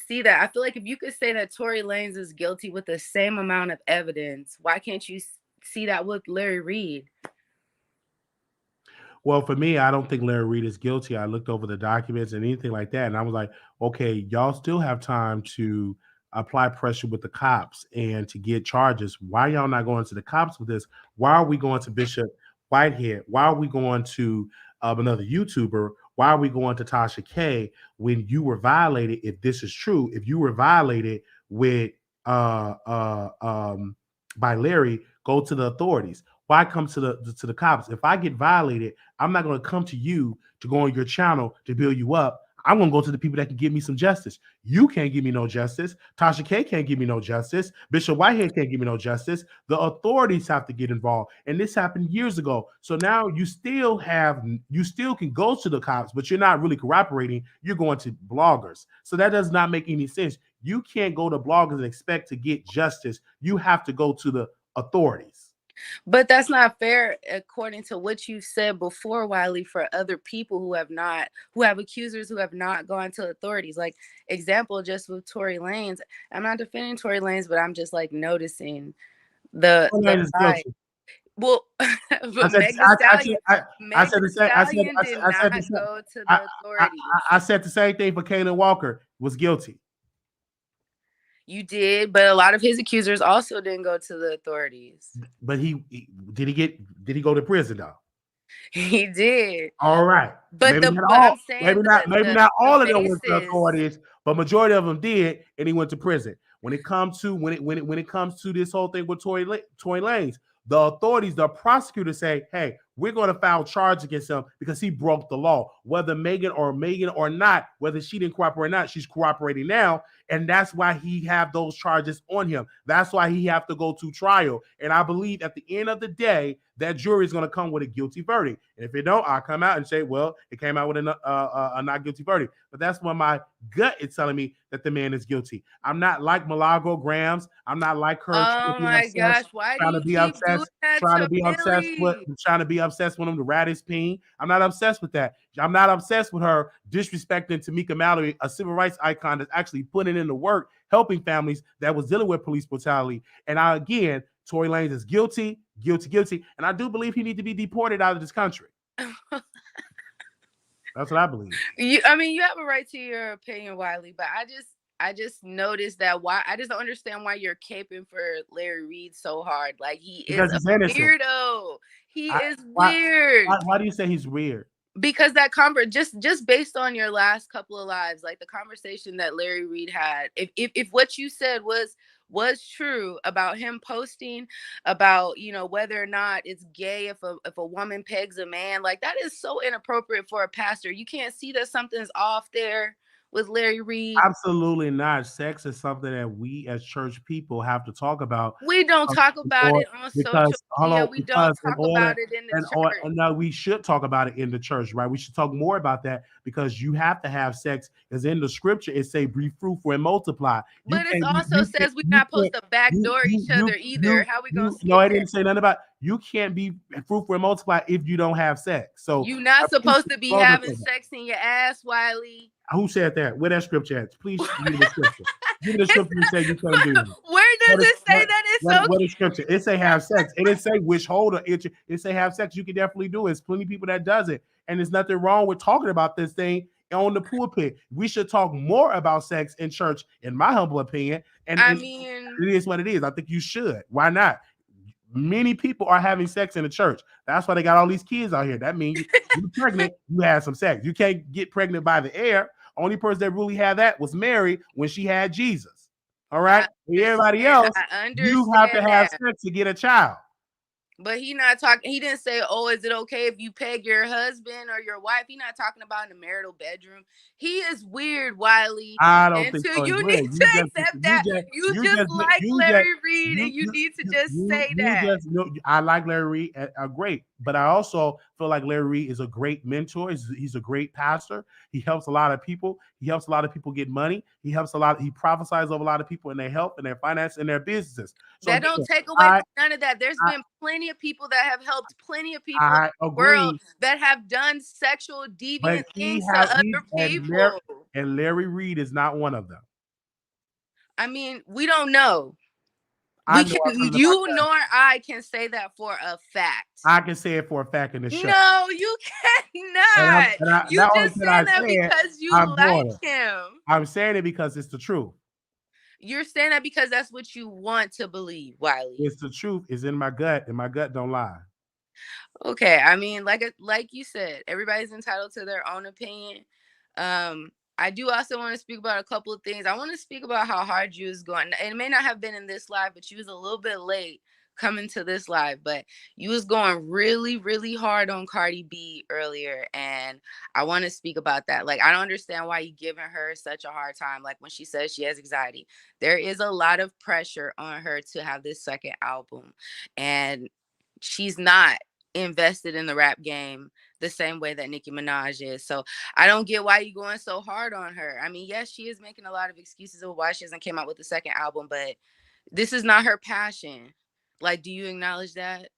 see that? I feel like if you could say that Tory Lanez is guilty with the same amount of evidence, why can't you see that with Larry Reid? Well, for me, I don't think Larry Reid is guilty. I looked over the documents and anything like that, and I was like, okay, y'all still have time to apply pressure with the cops and to get charges. Why y'all not going to the cops with this? Why are we going to Bishop Whitehead? Why are we going to another YouTuber? Why are we going to Tasha K when you were violated? If this is true, if you were violated with by Larry, go to the authorities. Why come to the cops? If I get violated, I'm not going to come to you to go on your channel to build you up. I'm going to go to the people that can give me some justice. You can't give me no justice. Tasha K can't give me no justice. Bishop Whitehead can't give me no justice. The authorities have to get involved. And this happened years ago. So now you still can go to the cops, but you're not really cooperating. You're going to bloggers. So that does not make any sense. You can't go to bloggers and expect to get justice. You have to go to the authorities. But that's not fair, according to what you said before, Wiley, for other people who have accusers who have not gone to authorities. Like, example, just with Tory Lanez. I'm not defending Tory Lanez, but I'm just like noticing the side. Well, but Meg Thee Stallion did not go to the authorities. I said the same thing for Kayla Walker, was guilty. You did, but a lot of his accusers also didn't go to the authorities. But did he go to prison though? He did. All right. But maybe not all of them went to authorities, but majority of them did, and he went to prison. When it comes to this whole thing with Tory Lanez, the authorities, the prosecutors say, hey, we're going to file charge against him because he broke the law. Whether Megan or not, whether she didn't cooperate or not, she's cooperating now. And that's why he have those charges on him. That's why he have to go to trial. And I believe at the end of the day, that jury is going to come with a guilty verdict. And if it don't, I'll come out and say, well, it came out with a not guilty verdict. But that's when my gut is telling me that the man is guilty. I'm not like Milagro Grams. I'm not like her. Oh my gosh, why do you keep doing that to Billy? Trying to be obsessed with him, the raddest peen. I'm not obsessed with that. I'm not obsessed with her disrespecting Tamika Mallory, a civil rights icon that's actually putting in the work, helping families that was dealing with police brutality. And again, Tory Lanez is guilty. And I do believe he needs to be deported out of this country. That's what I believe. You have a right to your opinion, Wiley, but I just noticed that I just don't understand why you're caping for Larry Reid so hard. Like, he is a weirdo. He is weird. Why do you say he's weird? Because that just based on your last couple of lives, like the conversation that Larry Reid had, if what you said was true about him posting about, whether or not it's gay if a woman pegs a man, like, that is so inappropriate for a pastor. You can't see that something's off there with Larry Reid. Absolutely not. Sex is something that we as church people have to talk about. We don't talk about it on social media. We don't talk about it in the church. No, we should talk about it in the church, right? We should talk more about that because you have to have sex. Because in the scripture, it say, be fruitful and multiply. But it also says we're not supposed to backdoor each other either. How we going to skip No, I didn't say nothing about you can't be fruitful and multiply if you don't have sex. So you're not supposed to be having sex in your ass, Wiley. Who said that? Where that scripture at? Please give me the scripture. Give me the scripture and say you can't do that. Where does it say that it's okay? What is scripture? It say have sex. It didn't say which holder. It say have sex. You can definitely do it. There's plenty of people that does it. And there's nothing wrong with talking about this thing on the pulpit. We should talk more about sex in church, in my humble opinion. And it is what it is. I think you should. Why not? Many people are having sex in the church. That's why they got all these kids out here. That means you're pregnant, you had some sex. You can't get pregnant by the air. Only person that really had that was Mary when she had Jesus. All right. Everybody else, I you have to understand have that. sex to get a child. But he not talking. He didn't say, "Oh, is it okay if you peg your husband or your wife?" He not talking about in the marital bedroom. He is weird, Wiley. I don't think Until so. you Weird. need to accept that you just like Larry Reid, and you need to just say that. I like Larry Reid, great, but I also feel like Larry Reid is a great mentor. He's a great pastor. He helps a lot of people. He helps a lot of people get money. He helps a lot. He prophesies over a lot of people in their health and their finance and their businesses. So That again, don't take away from none of that. There's been plenty of people that have helped plenty of people I in the agree, world that have done sexual deviant but things to other people. and Larry Reid is not one of them. I mean, we don't know. I We know. can, you nor I can say that for a fact. I can say it for a fact in the show. No, you cannot. You just saying that because you like him. I'm saying it because it's the truth. You're saying that because that's what you want to believe, Wiley. It's the truth. It's in my gut, and my gut don't lie. Okay, I mean, like you said, everybody's entitled to their own opinion. I do also want to speak about a couple of things. I want to speak about how hard you was going. It may not have been in this live, but you was a little bit late coming to this live, but you was going really, really hard on Cardi B earlier. And I want to speak about that. Like, I don't understand why you giving her such a hard time. Like when she says she has anxiety, there is a lot of pressure on her to have this second album. And she's not invested in the rap game the same way that Nicki Minaj is. So I don't get why you're going so hard on her. I mean, yes, she is making a lot of excuses of why she hasn't came out with the second album, but this is not her passion. Like, do you acknowledge that?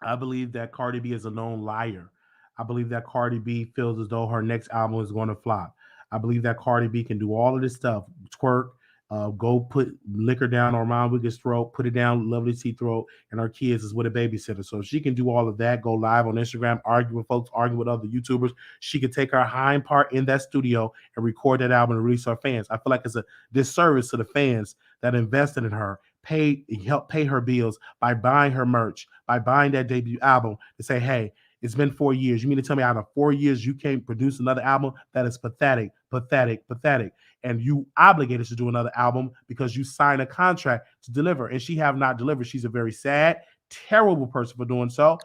I believe that Cardi B is a known liar. I believe that Cardi B feels as though her next album is going to flop. I believe that Cardi B can do all of this stuff, twerk, go put liquor down on Ron Wiggins' throat, put it down Lovely T's throat, and her kids is with a babysitter. So she can do all of that, go live on Instagram, argue with folks, argue with other YouTubers. She can take her hind part in that studio and record that album and release her fans. I feel like it's a disservice to the fans that invested in her, help pay her bills by buying her merch, by buying that debut album to say, hey, it's been 4 years. You mean to tell me out of 4 years you can't produce another album? That is pathetic, pathetic, pathetic. And you obligated to do another album because you signed a contract to deliver, and she have not delivered. She's a very sad, terrible person for doing so.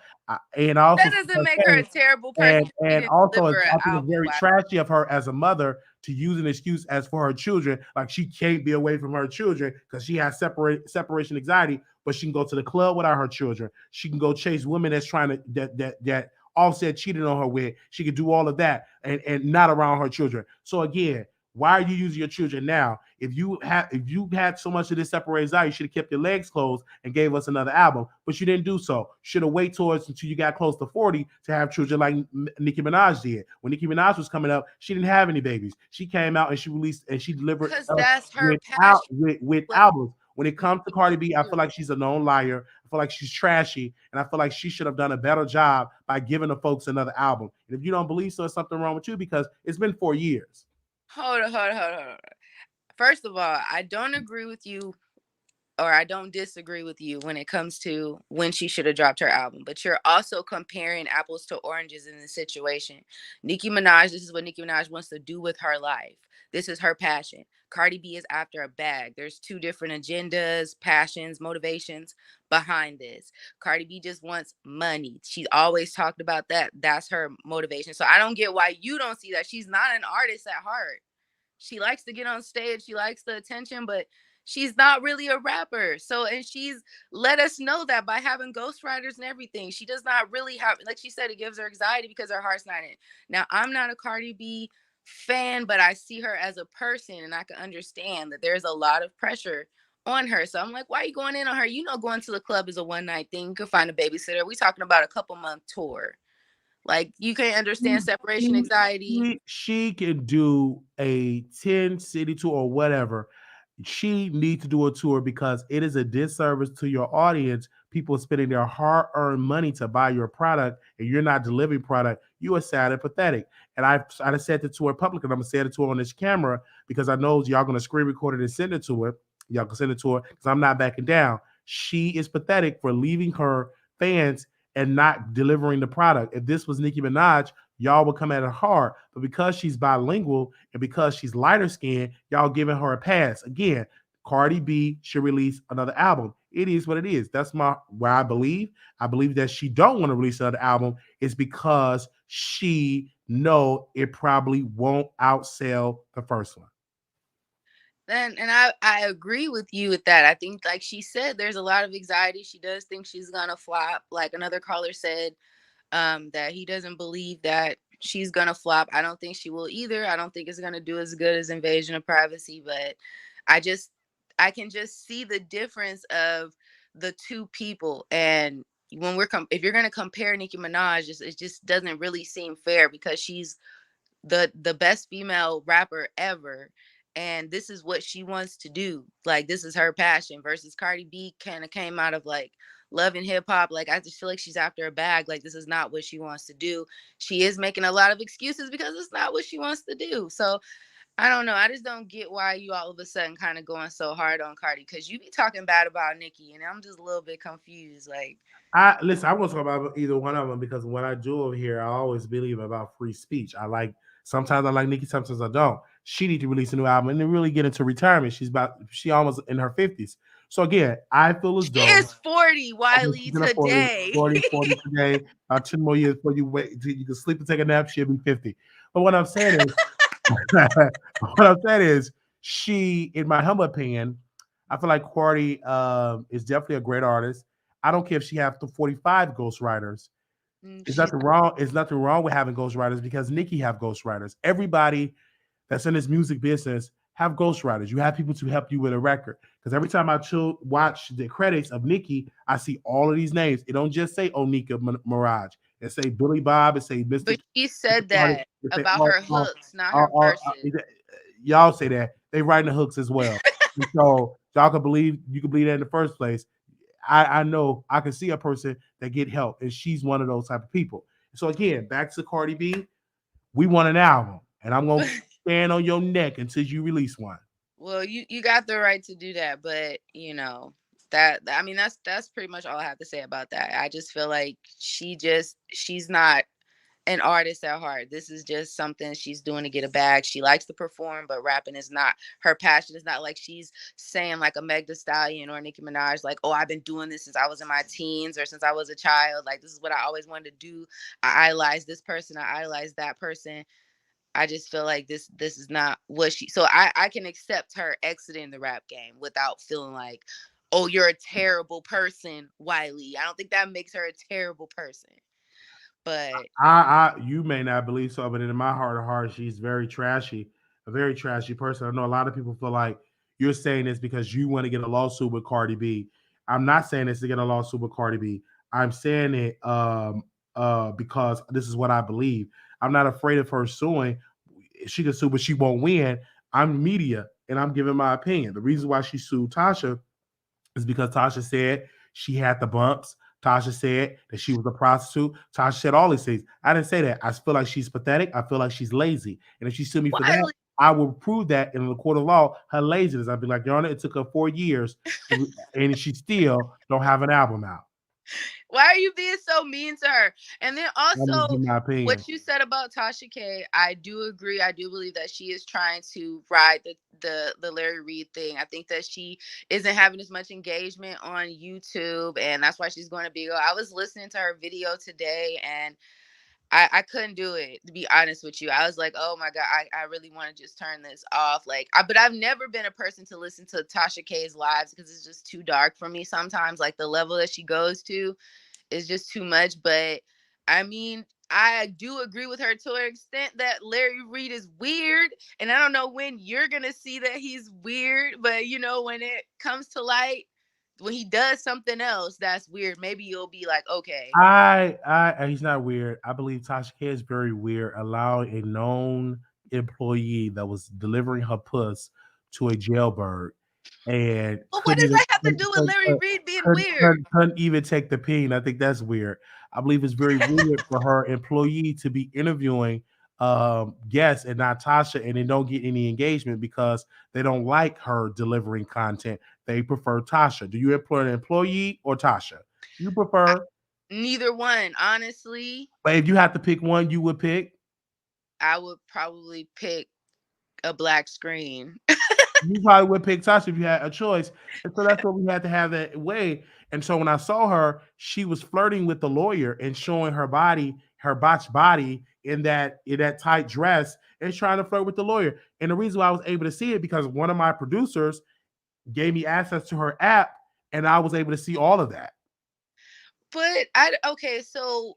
And also that doesn't make her a terrible person. And also, I think it's very trashy of her as a mother to use an excuse as for her children, like she can't be away from her children because she has separation anxiety, but she can go to the club without her children. She can go chase women that's trying to that Offset cheated on her with. She could do all of that and not around her children. So again, why are you using your children now? If you had so much of this separation anxiety, you should have kept your legs closed and gave us another album, but you didn't do so. Should have waited until you got close to 40 to have children like Nicki Minaj did. When Nicki Minaj was coming up, she didn't have any babies. She came out and she released and she delivered that's her passion. with albums. When it comes to Cardi B, I feel like she's a known liar. I feel like she's trashy, and I feel like she should have done a better job by giving the folks another album. And if you don't believe so, there's something wrong with you because it's been 4 years. Hold on. First of all, I don't agree with you, or I don't disagree with you when it comes to when she should have dropped her album. But you're also comparing apples to oranges in this situation. Nicki Minaj, this is what Nicki Minaj wants to do with her life. This is her passion. Cardi B is after a bag. There's two different agendas, passions, motivations behind this. Cardi B just wants money. She's always talked about that. That's her motivation. So I don't get why you don't see that. She's not an artist at heart. She likes to get on stage. She likes the attention, but she's not really a rapper. So, and she's let us know that by having ghostwriters and everything. She does not really have, like she said, it gives her anxiety because her heart's not in it. Now, I'm not a Cardi B fan, but I see her as a person, and I can understand that there's a lot of pressure on her. So I'm like, why are you going in on her? You know, going to the club is a one-night thing. You can find a babysitter. We're talking about a couple-month tour. Like, you can't understand separation anxiety. She can do a 10-city tour or whatever. She needs to do a tour because it is a disservice to your audience. People spending their hard-earned money to buy your product, and you're not delivering product. You are sad and pathetic. And I said it to her publicly, and I'm going to say it to her on this camera because I know y'all going to screen record it and send it to her. Y'all can send it to her because I'm not backing down. She is pathetic for leaving her fans and not delivering the product. If this was Nicki Minaj, y'all would come at her hard. But because she's bilingual and because she's lighter skinned, y'all giving her a pass. Again, Cardi B should release another album. It is what it is. That's where I believe. I believe that she don't want to release another album is because she know it probably won't outsell the first one. And I agree with you with that. I think, like she said, there's a lot of anxiety. She does think she's gonna flop. Like another caller said, that he doesn't believe that she's gonna flop. I don't think she will either. I don't think it's gonna do as good as Invasion of Privacy, but I can just see the difference of the two people. And when if you're gonna compare Nicki Minaj, it just doesn't really seem fair because she's the best female rapper ever, and this is what she wants to do. Like, this is her passion, versus Cardi B kind of came out of like love and hip hop. Like, I just feel like she's after a bag. Like, this is not what she wants to do. She is making a lot of excuses because it's not what she wants to do. So I don't know. I just don't get why you all of a sudden kind of going so hard on Cardi, because you be talking bad about Nicki, and I'm just a little bit confused. Like, I listen, I won't talk about either one of them because what I do over here, I always believe about free speech. Sometimes I like Nicki, sometimes I don't. She need to release a new album and then really get into retirement. She almost in her 50s. So again, I feel as she though is 40, Wiley, she's gonna today. 40 today. 10 more years before you wait until you can sleep and take a nap, she'll be 50. But what I'm saying is she, in my humble opinion, I feel like Cardi is definitely a great artist. I don't care if she has 45 ghostwriters. It's nothing wrong. It's nothing wrong with having ghostwriters because Nicki have ghostwriters. Everybody that's in this music business have ghostwriters. You have people to help you with a record. Because every time I watch the credits of Nicki, I see all of these names. It don't just say Onika Mirage. It say Billy Bob. It say Mr. But she said that about her hooks, not her verses. Y'all say that they writing the hooks as well. And so y'all can believe that in the first place. I know I can see a person that get help, and she's one of those type of people. So again, back to Cardi B, we want an album, and I'm gonna stand on your neck until you release one. Well, you got the right to do that, but that's pretty much all I have to say about that. I just feel like she's not an artist at heart. This is just something she's doing to get a bag. She likes to perform, but rapping is not her passion. It's not like she's saying like a Meg Thee Stallion or Nicki Minaj, like, oh, I've been doing this since I was in my teens or since I was a child. Like, this is what I always wanted to do. I idolize this person. I idolize that person. I just feel like this is not what she. So I can accept her exiting the rap game without feeling like, oh, you're a terrible person, Wiley. I don't think that makes her a terrible person. But you may not believe so, but in my heart of hearts, she's very trashy, a very trashy person. I know a lot of people feel like you're saying this because you want to get a lawsuit with Cardi B. I'm not saying this to get a lawsuit with Cardi B. I'm saying it because this is what I believe. I'm not afraid of her suing. She can sue, but she won't win. I'm media, and I'm giving my opinion. The reason why she sued Tasha is because Tasha said she had the bumps. Tasha said that she was a prostitute. Tasha said all these things. I didn't say that. I feel like she's pathetic. I feel like she's lazy. And if she sued me for that, I will prove that in the court of law, her laziness. I'd be like, Your Honor, it took her 4 years, and she still don't have an album out. Why are you being so mean to her? And then also, what you said about Tasha K, I do agree. I do believe that she is trying to ride the Larry Reid thing. I think that she isn't having as much engagement on YouTube, and that's why she's going to be. I was listening to her video today, and I couldn't do it, to be honest with you. I was like, oh my God, I really want to just turn this off. But I've never been a person to listen to Tasha K's lives because it's just too dark for me sometimes. Like, the level that she goes to is just too much. But I mean, I do agree with her to an extent that Larry Reid is weird. And I don't know when you're going to see that he's weird, but when it comes to light, when he does something else that's weird, maybe you'll be like, okay. He's not weird. I believe Tasha K is very weird, allowing a known employee that was delivering her puss to a jailbird. And what does that have to do with Larry Reid being weird? Couldn't even take the peen. I think that's weird. I believe it's very weird for her employee to be interviewing guests and not Tasha, and they don't get any engagement because they don't like her delivering content. They prefer Tasha. Do you employ an employee or Tasha? You prefer neither one, honestly. But if you had to pick one, you would pick? I would probably pick a black screen. You probably would pick Tasha if you had a choice. And so that's what we had to have that way. And so when I saw her, she was flirting with the lawyer and showing her body, her botched body in that tight dress, and trying to flirt with the lawyer. And the reason why I was able to see it because one of my producers gave me access to her app, and I was able to see all of that. But okay, so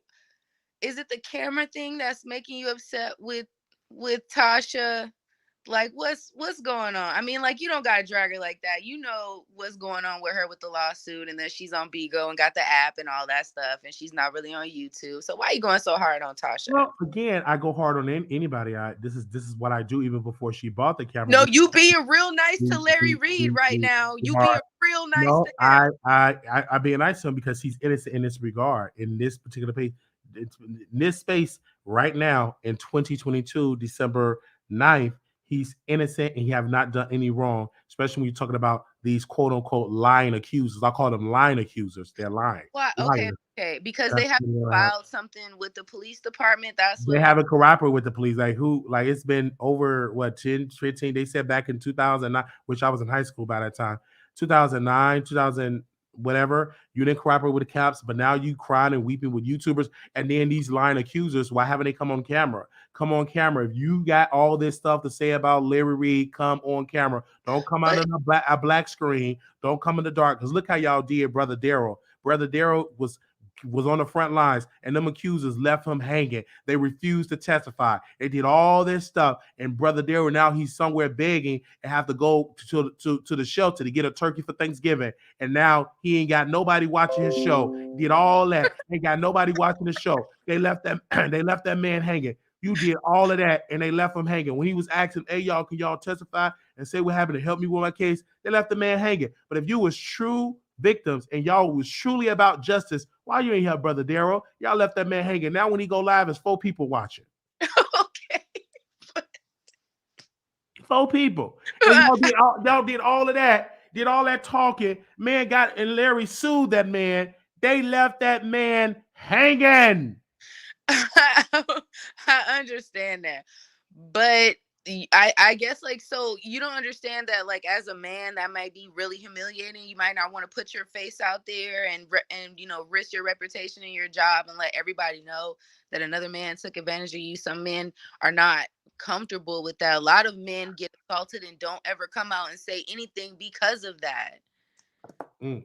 is it the camera thing that's making you upset with Tasha? Like, what's going on? I mean, like, you don't gotta drag her like that. You know what's going on with her with the lawsuit, and that she's on Bigo and got the app and all that stuff, and she's not really on YouTube. So why are you going so hard on Tasha? Well, again, I go hard on anybody. This is what I do even before she bought the camera. No, you being real nice to Larry Reid right now. You being real nice to him. I being nice to him because he's innocent in this regard, in this particular place, in this space right now in 2022, December 9th. He's innocent and he have not done any wrong, especially when you're talking about these quote unquote lying accusers. I call them lying accusers. They're lying. Well, okay. Because they have filed something with the police department. They haven't cooperated with the police. Like it's been over 10, 15. They said back in 2009, which I was in high school by that time, 2009, 2000, whatever, you didn't cooperate with the cops, but now you crying and weeping with YouTubers, and then these lying accusers, why haven't they come on camera? Come on camera. If you got all this stuff to say about Larry Reid, come on camera. Don't come out on a black screen. Don't come in the dark. Because look how y'all did Brother Daryl. Brother Daryl was on the front lines, and them accusers left him hanging. They refused to testify. They did all this stuff, and Brother Daryl, now he's somewhere begging and have to go to the shelter to get a turkey for Thanksgiving, and now he ain't got nobody watching his show. Did all that, ain't got nobody watching the show. They left that man hanging. You did all of that, and they left him hanging. When he was asking, hey, y'all, can y'all testify and say what happened to help me with my case? They left the man hanging. But if you was true victims and y'all was truly about justice, why you ain't here, Brother Daryl? Y'all left that man hanging. Now when he go live, it's 4 people watching. Okay. 4 people. And y'all did all of that, did all that talking. Man and Larry sued that man. They left that man hanging. I understand that, but I guess, like, so you don't understand that, like, as a man, that might be really humiliating. You might not want to put your face out there and risk your reputation in your job and let everybody know that another man took advantage of you. Some men are not comfortable with that. A lot of men get assaulted and don't ever come out and say anything because of that. I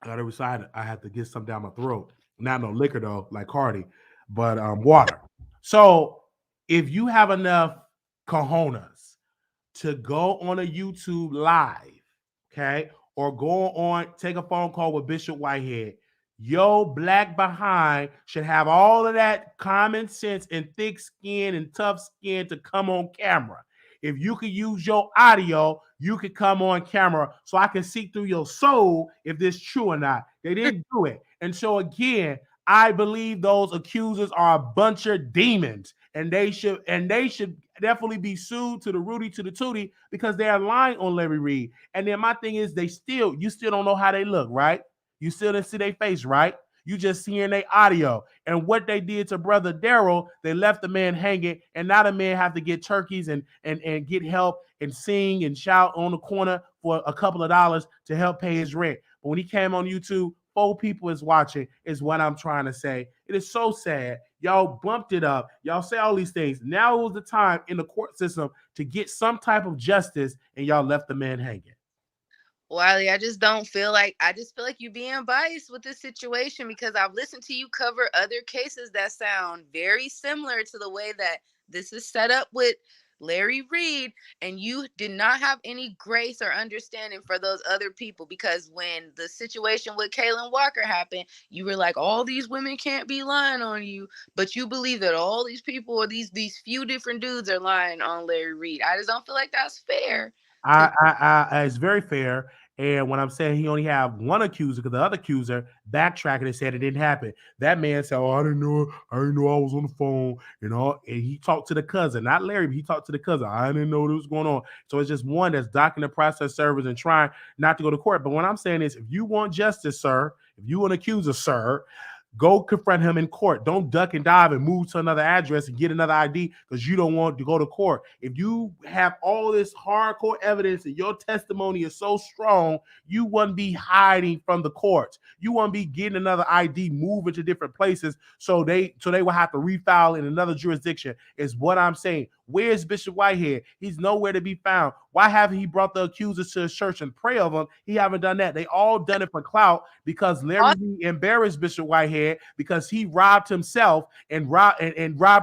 gotta recite it. I have to get something down my throat. Not no liquor though, like Cardi, but water. So if you have enough cojones to go on a YouTube live, okay, or go on, take a phone call with Bishop Whitehead, yo black behind should have all of that common sense and thick skin and tough skin to come on camera. If you could use your audio, you could come on camera so I can see through your soul if this is true or not. They didn't do it. And so again, I believe those accusers are a bunch of demons, and they should definitely be sued to the Rudy to the Tootie because they are lying on Larry Reid. And then my thing is, you still don't know how they look, right? You still didn't see their face, right? You just hearing their audio. And what they did to Brother Daryl, they left the man hanging, and now the man have to get turkeys and get help and sing and shout on the corner for a couple of dollars to help pay his rent. But when he came on YouTube, 4 people is watching, is what I'm trying to say. It is so sad. Y'all bumped it up. Y'all say all these things. Now it was the time in the court system to get some type of justice, and y'all left the man hanging. Wiley, I just feel like you're being biased with this situation, because I've listened to you cover other cases that sound very similar to the way that this is set up with Larry Reid, and you did not have any grace or understanding for those other people, because when the situation with Kaylin Walker happened, you were like, all these women can't be lying on you, but you believe that all these people or these few different dudes are lying on Larry Reid. I just don't feel like that's fair. It's very fair. And when I'm saying he only have one accuser, because the other accuser backtracked and said it didn't happen. That man said, "Oh, I didn't know I was on the phone," and he talked to the cousin, not Larry, but he talked to the cousin. I didn't know what was going on. So it's just one that's docking the process servers and trying not to go to court. But what I'm saying is, if you want justice, sir, if you want an accuser, sir, Go confront him in court. Don't duck and dive and move to another address and get another ID because you don't want to go to court. If you have all this hardcore evidence and your testimony is so strong, you wouldn't be hiding from the courts. You won't be getting another ID, moving to different places so they will have to refile in another jurisdiction, is what I'm saying. Where's Bishop Whitehead? He's nowhere to be found. Why haven't he brought the accusers to his church and pray of them? He haven't done that. They all done it for clout because Larry Reid embarrassed Bishop Whitehead because he robbed himself and robbed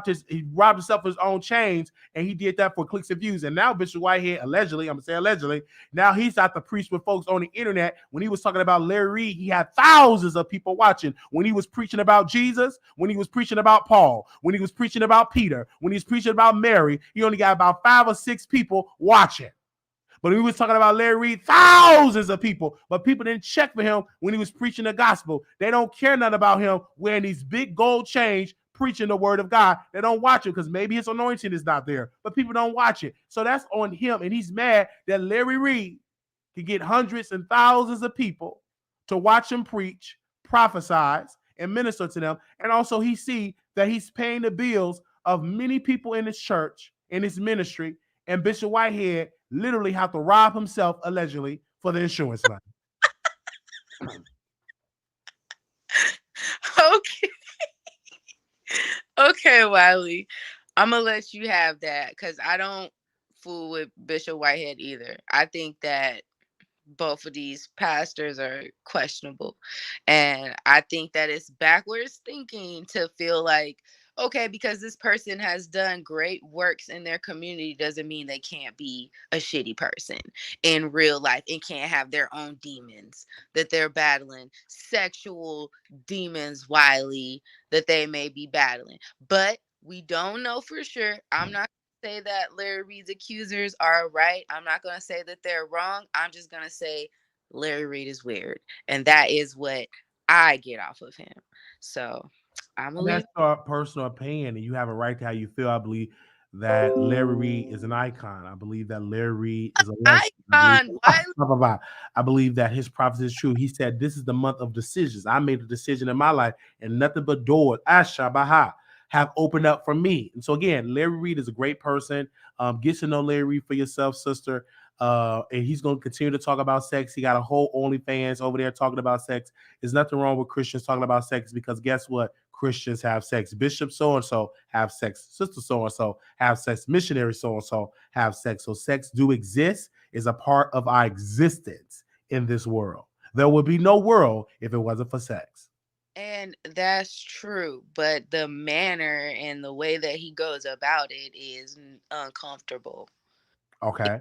himself of his own chains, and he did that for clicks and views. And now Bishop Whitehead, allegedly, I'm gonna say allegedly, now he's out to preach with folks on the internet. When he was talking about Larry Reid, he had thousands of people watching. When he was preaching about Jesus, when he was preaching about Paul, when he was preaching about Peter, when he was preaching about Mary, he only got about 5 or 6 people watching. But when he was talking about Larry Reid, thousands of people. But people didn't check for him when he was preaching the gospel. They don't care nothing about him wearing these big gold chains, preaching the word of God. They don't watch it because maybe his anointing is not there. But people don't watch it. So that's on him. And he's mad that Larry Reid can get hundreds and thousands of people to watch him preach, prophesize, and minister to them. And also he see that he's paying the bills of many people in his church, in his ministry, and Bishop Whitehead literally have to rob himself, allegedly, for the insurance money. Okay. Okay, Wiley. I'm going to let you have that because I don't fool with Bishop Whitehead either. I think that both of these pastors are questionable. And I think that it's backwards thinking to feel like, okay, because this person has done great works in their community doesn't mean they can't be a shitty person in real life and can't have their own demons that they're battling, sexual demons, Wiley, that they may be battling. But we don't know for sure. I'm not say that Larry Reid's accusers are right. I'm not going to say that they're wrong. I'm just going to say Larry Reid is weird. And that is what I get off of him. So I'm going to leave. That's our personal opinion, and you have a right to how you feel. I believe that Larry Reid is an icon. I believe that Larry Reid is a legend. Icon. I believe that his prophecy is true. He said, "This is the month of decisions. I made a decision in my life, and nothing but doors, Ashabaha, have opened up for me." And so again, Larry Reid is a great person. Get to know Larry Reid for yourself, sister. And he's going to continue to talk about sex. He got a whole OnlyFans over there talking about sex. There's nothing wrong with Christians talking about sex because guess what? Christians have sex. Bishop so-and-so have sex. Sister so-and-so have sex. Missionary so-and-so have sex. So sex do exist, is a part of our existence in this world. There would be no world if it wasn't for sex. And that's true. But the manner and the way that he goes about it is uncomfortable. Okay.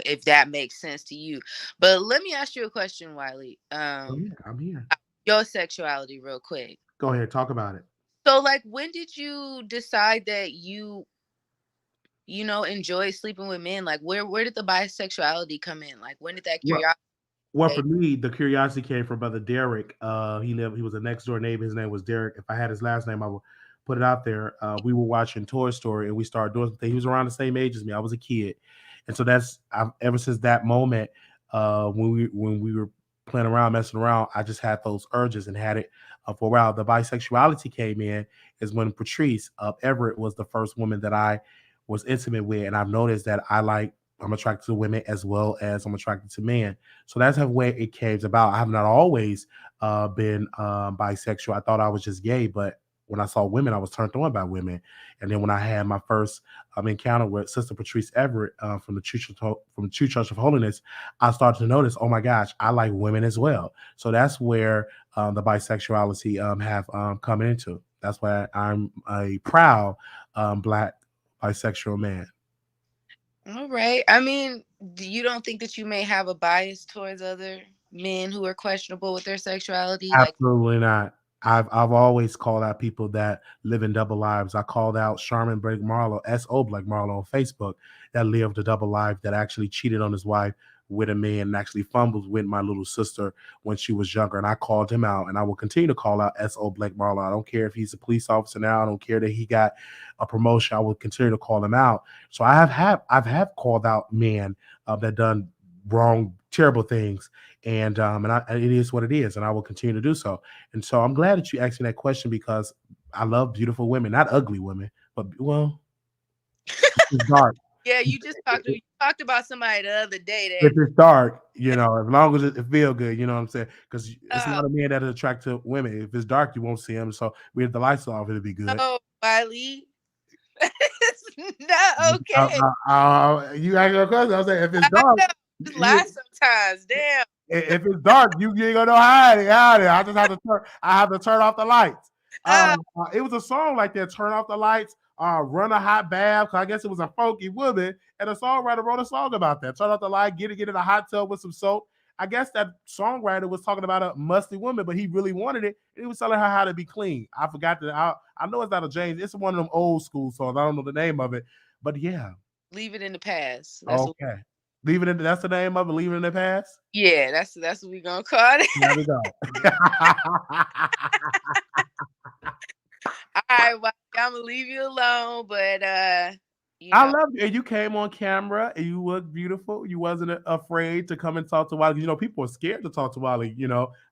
If that makes sense to you. But let me ask you a question, Wiley. Yeah, I'm here. Your sexuality real quick. Go ahead, talk about it. So like when did you decide that you enjoy sleeping with men? Like where did the bisexuality come in? Like when did that curiosity? Well, for me, the curiosity came from Brother Derek. He was a next door neighbor. His name was Derek. If I had his last name, I would put it out there. We were watching Toy Story and we started doing something. He was around the same age as me. I was a kid. And so ever since that moment, when we were playing around, messing around, I just had those urges and had it for a while. The bisexuality came in is when Patrice Everett was the first woman that I was intimate with. And I've noticed that I'm attracted to women as well as I'm attracted to men. So that's the way it came about. I have not always been bisexual. I thought I was just gay, but when I saw women, I was turned on by women. And then when I had my first encounter with Sister Patrice Everett from the True Church of Holiness, I started to notice, oh my gosh, I like women as well. So that's where the bisexuality have come into. That's why I'm a proud Black bisexual man. All right. I mean, you don't think that you may have a bias towards other men who are questionable with their sexuality? Absolutely not. I've always called out people that live in double lives. I called out Sharman Blake Marlowe, S.O. Blake Marlowe on Facebook, that lived a double life, that actually cheated on his wife with a man and actually fumbled with my little sister when she was younger. And I called him out, and I will continue to call out S.O. Blake Marlowe. I don't care if he's a police officer now. I don't care that he got a promotion. I will continue to call him out. So I've called out men that done wrong terrible things, and it is what it is, and I will continue to do so. And so I'm glad that you asked me that question because I love beautiful women, not ugly women, but well, it's dark. Yeah, you just talked about somebody the other day If that it's dark, as long as it feel good, you know what I'm saying? Because it's a oh lot of men that are attracted to women. If it's dark, you won't see them. So we have the lights off, it'll be good. no, Wiley. It's not okay. You ask a question. I was saying, if it's I dark, know. Just you, lie sometimes. Damn. if it's dark, you ain't gonna know how it. I just have to turn. I have to turn off the lights. Oh, It was a song like that. Turn off the lights. Run a hot bath. Cause I guess it was a funky woman, and the songwriter wrote a song about that. Turn off the light. Get in a hot tub with some soap. I guess that songwriter was talking about a musty woman, but he really wanted it. And he was telling her how to be clean. I forgot that. I know it's not a James. It's one of them old school songs. I don't know the name of it, but yeah. leave it in the past. Okay. Leave it in. That's the name of it. Leave it in the past. Yeah, that's what we gonna call it. There we go. All right, well, I'm gonna leave you alone, but I love you. And you came on camera and you looked beautiful. You wasn't afraid to come and talk to Wiley. People are scared to talk to Wiley.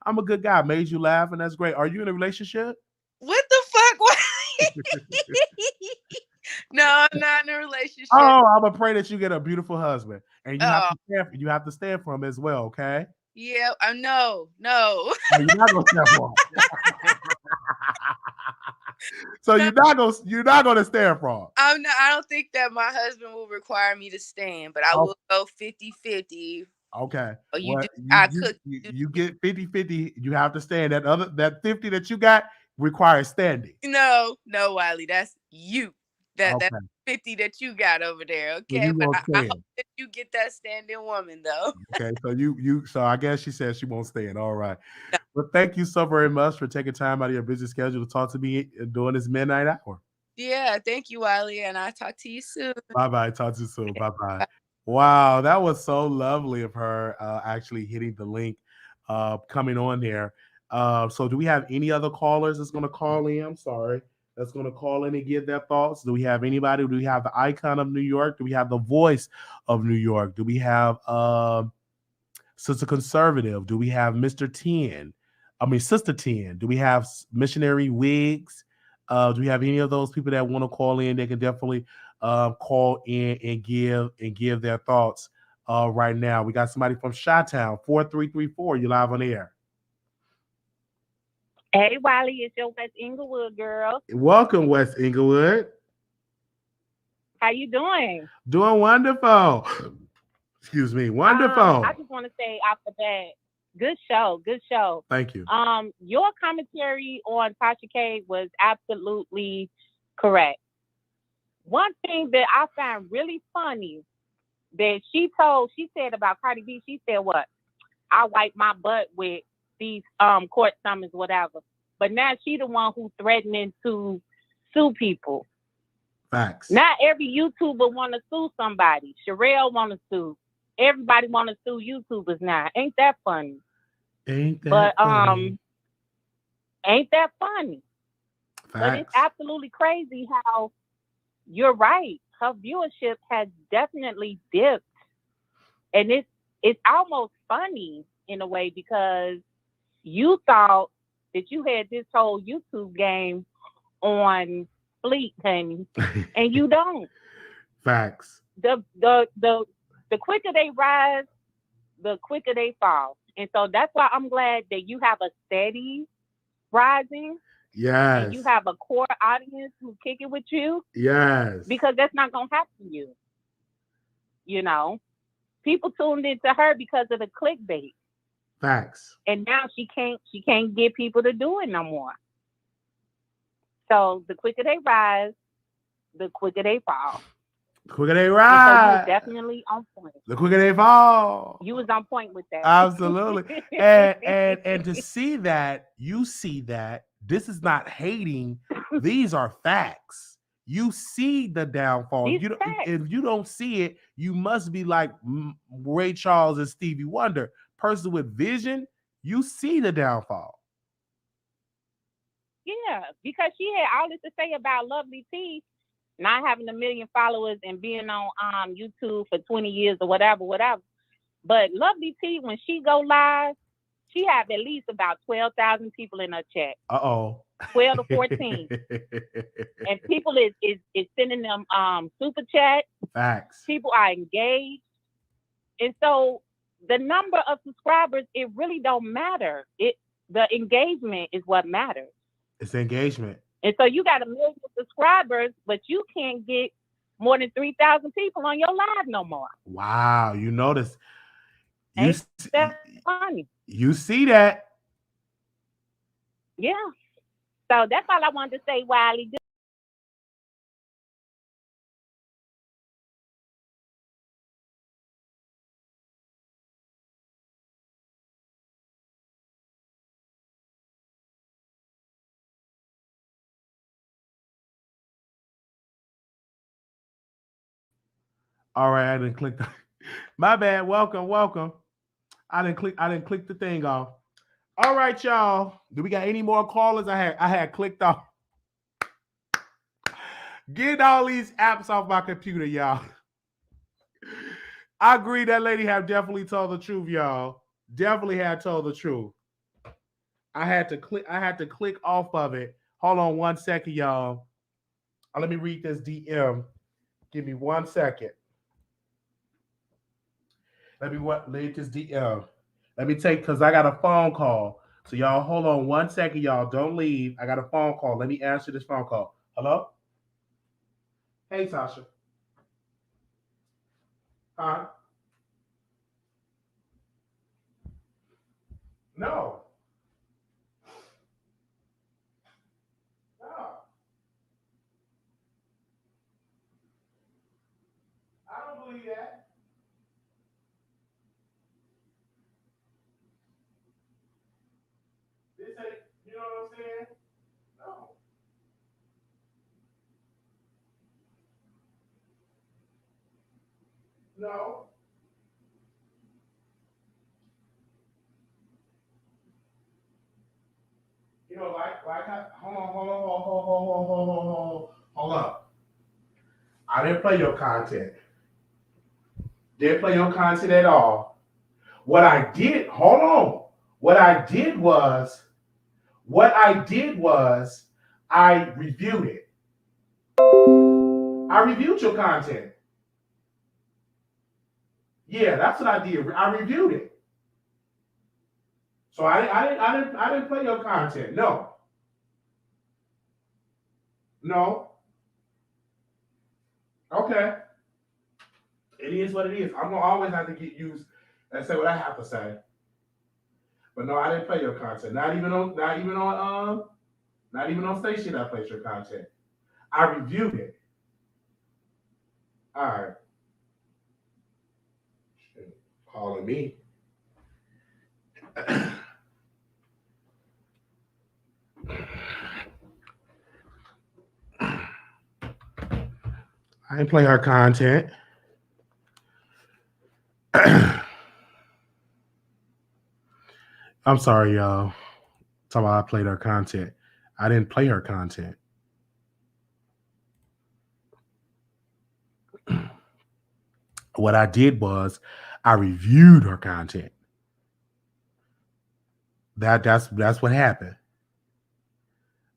I'm a good guy. Made you laugh, and that's great. Are you in a relationship? what the fuck? No, I'm not in a relationship. Oh, I'm gonna pray that you get a beautiful husband, and you Oh. have to stand for him as well. Okay. Yeah, no. Oh, you're not gonna stand for him. So you're not gonna stand for him. I don't think that my husband will require me to stand, but I will go 50-50. Okay. You get 50-50. You have to stand. That 50 that you got requires standing. No, Wiley, that's you. That's 50 that you got over there. Okay. So but I hope that you get that standing woman though. Okay, so I guess she said she won't stand. All right. No. Well, thank you so very much for taking time out of your busy schedule to talk to me during this midnight hour. Yeah, thank you, Wiley, and I'll talk to you soon. Bye-bye. Talk to you soon. Bye-bye. Wow, that was so lovely of her actually hitting the link coming on there. So do we have any other callers that's going to call in? I'm sorry. That's going to call in and give their thoughts. Do we have anybody? Do we have the icon of New York? Do we have the voice of New York? Do we have Sister Conservative? Do we have Mr. 10? Sister 10. Do we have Missionary Wigs? Do we have any of those people that want to call in? They can definitely call in and give their thoughts right now. We got somebody from Chi-Town, 4334. You're live on the air. Hey, Wiley, it's your West Inglewood girl. Welcome, West Inglewood. How you doing? Doing wonderful. Excuse me, wonderful. I just want to say off the bat, good show. Thank you. Your commentary on Tasha K was absolutely correct. One thing that I found really funny that she said about Cardi B, she said what? I wipe my butt with these court summons, whatever. But now she the one who's threatening to sue people. Facts. Not every YouTuber want to sue somebody. Sherelle want to sue. Everybody want to sue YouTubers now. Ain't that funny? Ain't that funny? Facts. But it's absolutely crazy how you're right. Her viewership has definitely dipped. And it's almost funny in a way because you thought that you had this whole YouTube game on fleet, honey, and you don't. Facts. The quicker they rise, the quicker they fall. And so that's why I'm glad that you have a steady rising. Yes. And you have a core audience who kick it with you. Yes. Because that's not gonna happen to you. People tuned into her because of the clickbait. Facts. And now she can't get people to do it no more. So the quicker they rise, the quicker they fall. The quicker they rise. You was definitely on point. The quicker they fall. You was on point with that. Absolutely. and to see that, you see that this is not hating. These are facts. You see the downfall. If you don't see it, you must be like Ray Charles and Stevie Wonder. Person with vision, you see the downfall. Yeah, because she had all this to say about Lovely T not having 1 million followers and being on YouTube for 20 years or whatever. But Lovely T, when she go live, she have at least about 12,000 people in her chat. 12 to 14. And people is sending them super chat. Facts. People are engaged. And so the number of subscribers, it really don't matter. The engagement is what matters. It's engagement. And so you got 1 million subscribers, but you can't get more than 3,000 people on your live no more. Wow, you notice. That's funny. You see that? Yeah. So that's all I wanted to say, Wiley. All right, I didn't click. My bad. Welcome. I didn't click the thing off. All right, y'all. Do we got any more callers? I had clicked off. Get all these apps off my computer, y'all. I agree that lady have definitely told the truth, y'all. Definitely had told the truth. I had to click off of it. Hold on 1 second, y'all. Let me read this DM. Give me 1 second. Let me read this DM. Let me take, because I got a phone call. So y'all hold on 1 second, y'all. Don't leave. I got a phone call. Let me answer this phone call. Hello? Hey, Tasha. Huh? No. No. I don't believe that. This ain't, you know what I'm saying? No. No. You know, hold on. I didn't play your content. Didn't play your content at all. What I did was I reviewed it. I reviewed your content. Yeah, that's what I did. I reviewed it. So I didn't play your content. No. Okay. It is what it is. I'm gonna always have to get used and say what I have to say. But no, I didn't play your content. Not even on station I played your content. I reviewed it. All right. Calling me. I didn't play her content. I'm sorry, y'all. Talking about I played her content. I didn't play her content. What I did was I reviewed her content. That's what happened.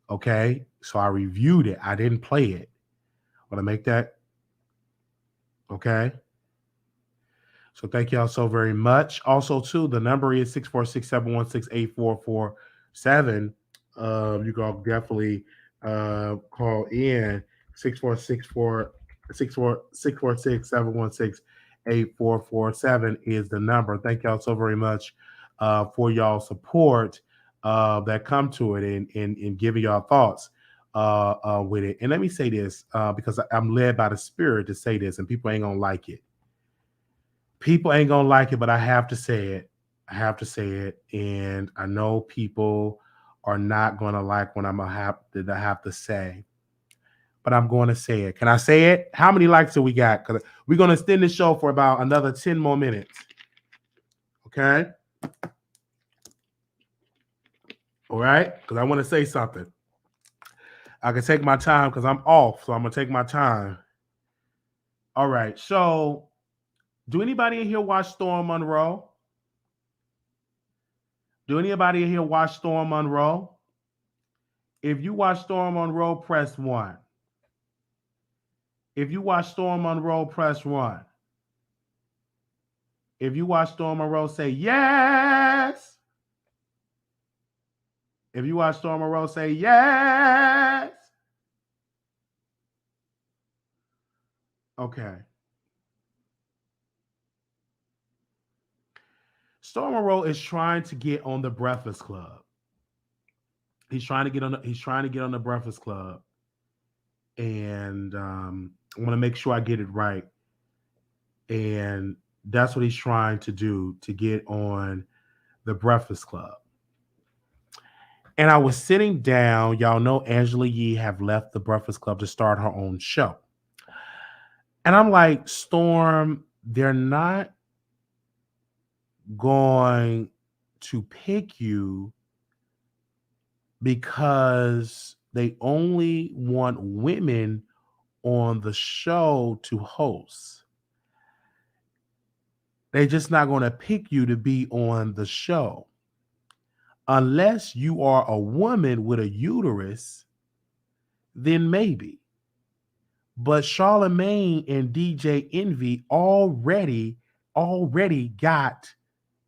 Okay, so I reviewed it. I didn't play it. Want to make that okay? So thank y'all so very much. Also, too, the number is 646-716-8447. You can definitely call in 646-716-8447 is the number. Thank y'all so very much for y'all support that come to it and giving y'all thoughts with it. And let me say this because I'm led by the Spirit to say this, and people ain't gonna like it. People ain't gonna like it, but I have to say it. And I know people are not gonna like what I have to say, but I'm going to say it. Can I say it? How many likes do we got? Because we're gonna extend the show for about another 10 more minutes. Okay. All right. Because I want to say something. I can take my time because I'm off, so I'm gonna take my time. All right. So Do anybody in here watch Storm Monroe? Do anybody in here watch Storm Monroe? If you watch Storm Monroe, press 1. If you watch Storm Monroe, press 1. If you watch Storm Monroe, say yes. If you watch Storm Monroe, say yes. Okay. Storm Monroe is trying to get on the Breakfast Club. He's trying to get on the Breakfast Club. And I want to make sure I get it right. And that's what he's trying to do, to get on the Breakfast Club. And I was sitting down. Y'all know Angela Yee have left the Breakfast Club to start her own show. And I'm like, Storm, they're not going to pick you because they only want women on the show to host. They're just not going to pick you to be on the show. Unless you are a woman with a uterus, then maybe. But Charlamagne and DJ Envy already got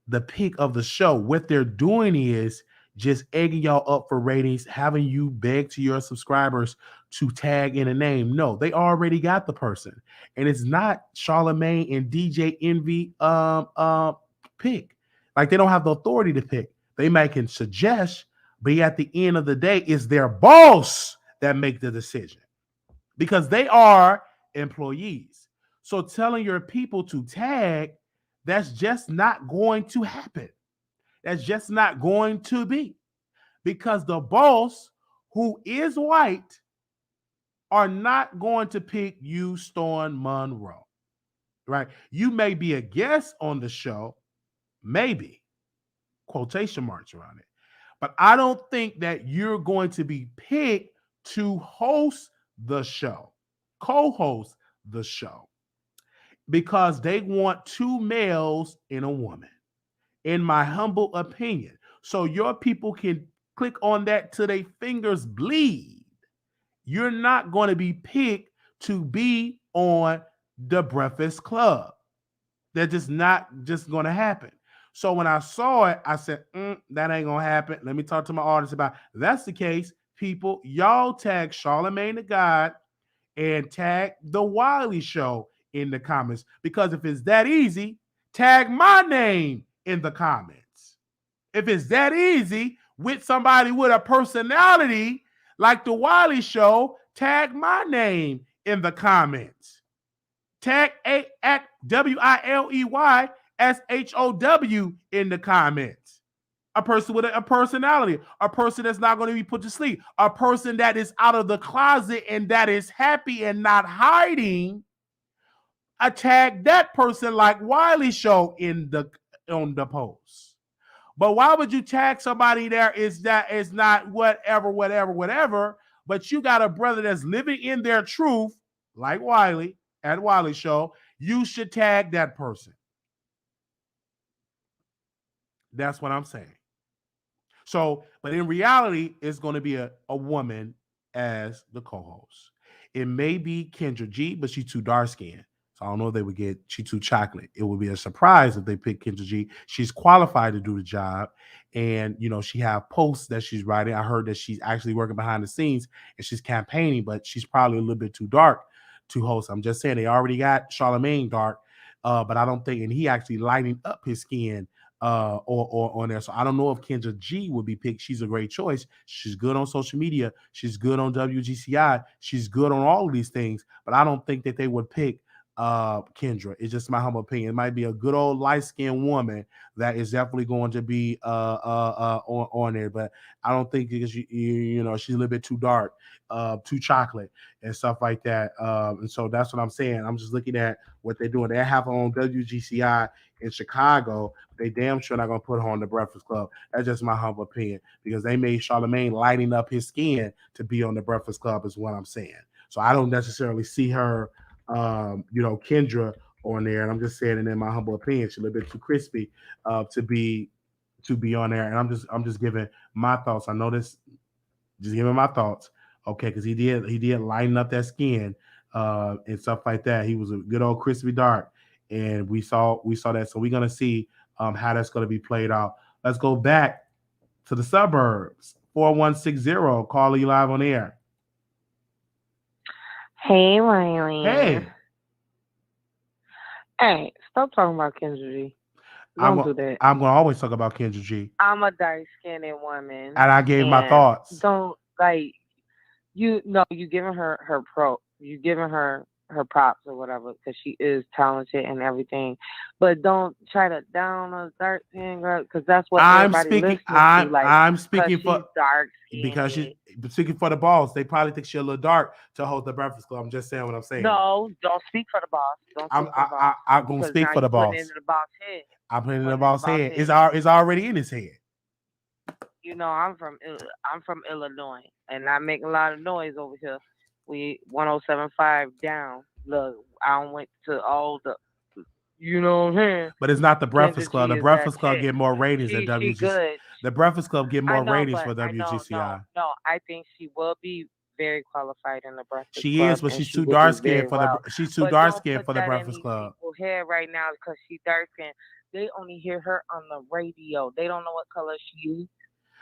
the pick of the show. What they're doing is just egging y'all up for ratings, having you beg to your subscribers to tag in a name. No, they already got the person. And it's not Charlamagne and DJ Envy pick. Like, they don't have the authority to pick. They might can suggest, but at the end of the day, it's their boss that make the decision because they are employees. So telling your people to tag, that's just not going to happen. That's just not going to be, because the boss, who is white, are not going to pick you, Storm Monroe, right? You may be a guest on the show, maybe, quotation marks around it, but I don't think that you're going to be picked to host the show, co-host the show, because they want 2 males and a woman, in my humble opinion. So your people can click on that till their fingers bleed. You're not going to be picked to be on the Breakfast Club. That's just not just going to happen. So when I saw it, I said, that ain't going to happen. Let me talk to my audience about it. If that's the case, people, y'all tag Charlamagne the God and tag the Wiley Show in the comments. Because if it's that easy, tag my name in the comments. If it's that easy, with somebody with a personality like the Wiley Show, tag my name in the comments. Tag WILEY SHOW in the comments. A person with a personality, a person that's not going to be put to sleep, a person that is out of the closet and that is happy and not hiding. I tag that person like Wiley Show on the post. But why would you tag somebody there is not whatever, but you got a brother that's living in their truth, like Wiley at Wiley Show, you should tag that person. That's what I'm saying. So, but in reality, it's going to be a woman as the co-host. It may be Kendra G, but she's too dark-skinned. So I don't know if they would get, she too chocolate. It would be a surprise if they pick Kendra G. She's qualified to do the job. And, you know, she have posts that she's writing. I heard that she's actually working behind the scenes and she's campaigning, but she's probably a little bit too dark to host. I'm just saying they already got Charlamagne dark, but I don't think, and he actually lighting up his skin or on there. So I don't know if Kendra G would be picked. She's a great choice. She's good on social media. She's good on WGCI. She's good on all of these things, but I don't think that they would pick Kendra. It's just my humble opinion. It might be a good old light-skinned woman that is definitely going to be on there, but I don't think, because you know, she's a little bit too dark, too chocolate and stuff like that. And so that's what I'm saying. I'm just looking at what they're doing. They have her on WGCI in Chicago. They damn sure not gonna put her on the Breakfast Club. That's just my humble opinion, because they made Charlamagne lighting up his skin to be on the Breakfast Club, is what I'm saying. So I don't necessarily see her, you know, Kendra on there, and I'm just saying it in my humble opinion. She's a little bit too crispy to be on there, and I'm just giving my thoughts. I know this, just giving my thoughts, okay? Because he did lighten up that skin and stuff like that. He was a good old crispy dark, and we saw that. So we're gonna see how that's gonna be played out. Let's go back to the suburbs. 4160, call you live on air. Hey, Wiley. Hey. Hey, stop talking about Kendra G. Don't do that. I'm gonna always talk about Kendra G. I'm a dark-skinned woman, and I gave my thoughts. Don't you giving her you giving her props or whatever because she is talented and everything, but don't try to down a dark skin girl because that's what everybody listening to. Like, I'm speaking for dark because she's speaking for the boss. They probably think she's a little dark to hold the Breakfast Club. I'm just saying what I'm saying. No, don't speak for the boss. I'm gonna speak for the boss. Into the boss head. I'm putting it in the boss head. It's already in his head. You know, I'm from Illinois, and I make a lot of noise over here. We 107.5 down. Look, I went to all the, you know what I'm saying? But it's not the Breakfast Club. The Breakfast Club get more ratings than WGCI. The Breakfast Club get more ratings for WGCI. No, I think she will be very qualified in the Breakfast Club. She is, but she's too dark skinned for the. She's too dark skinned for the Breakfast Club. People head right now because she's dark skinned. They only hear her on the radio. They don't know what color she is.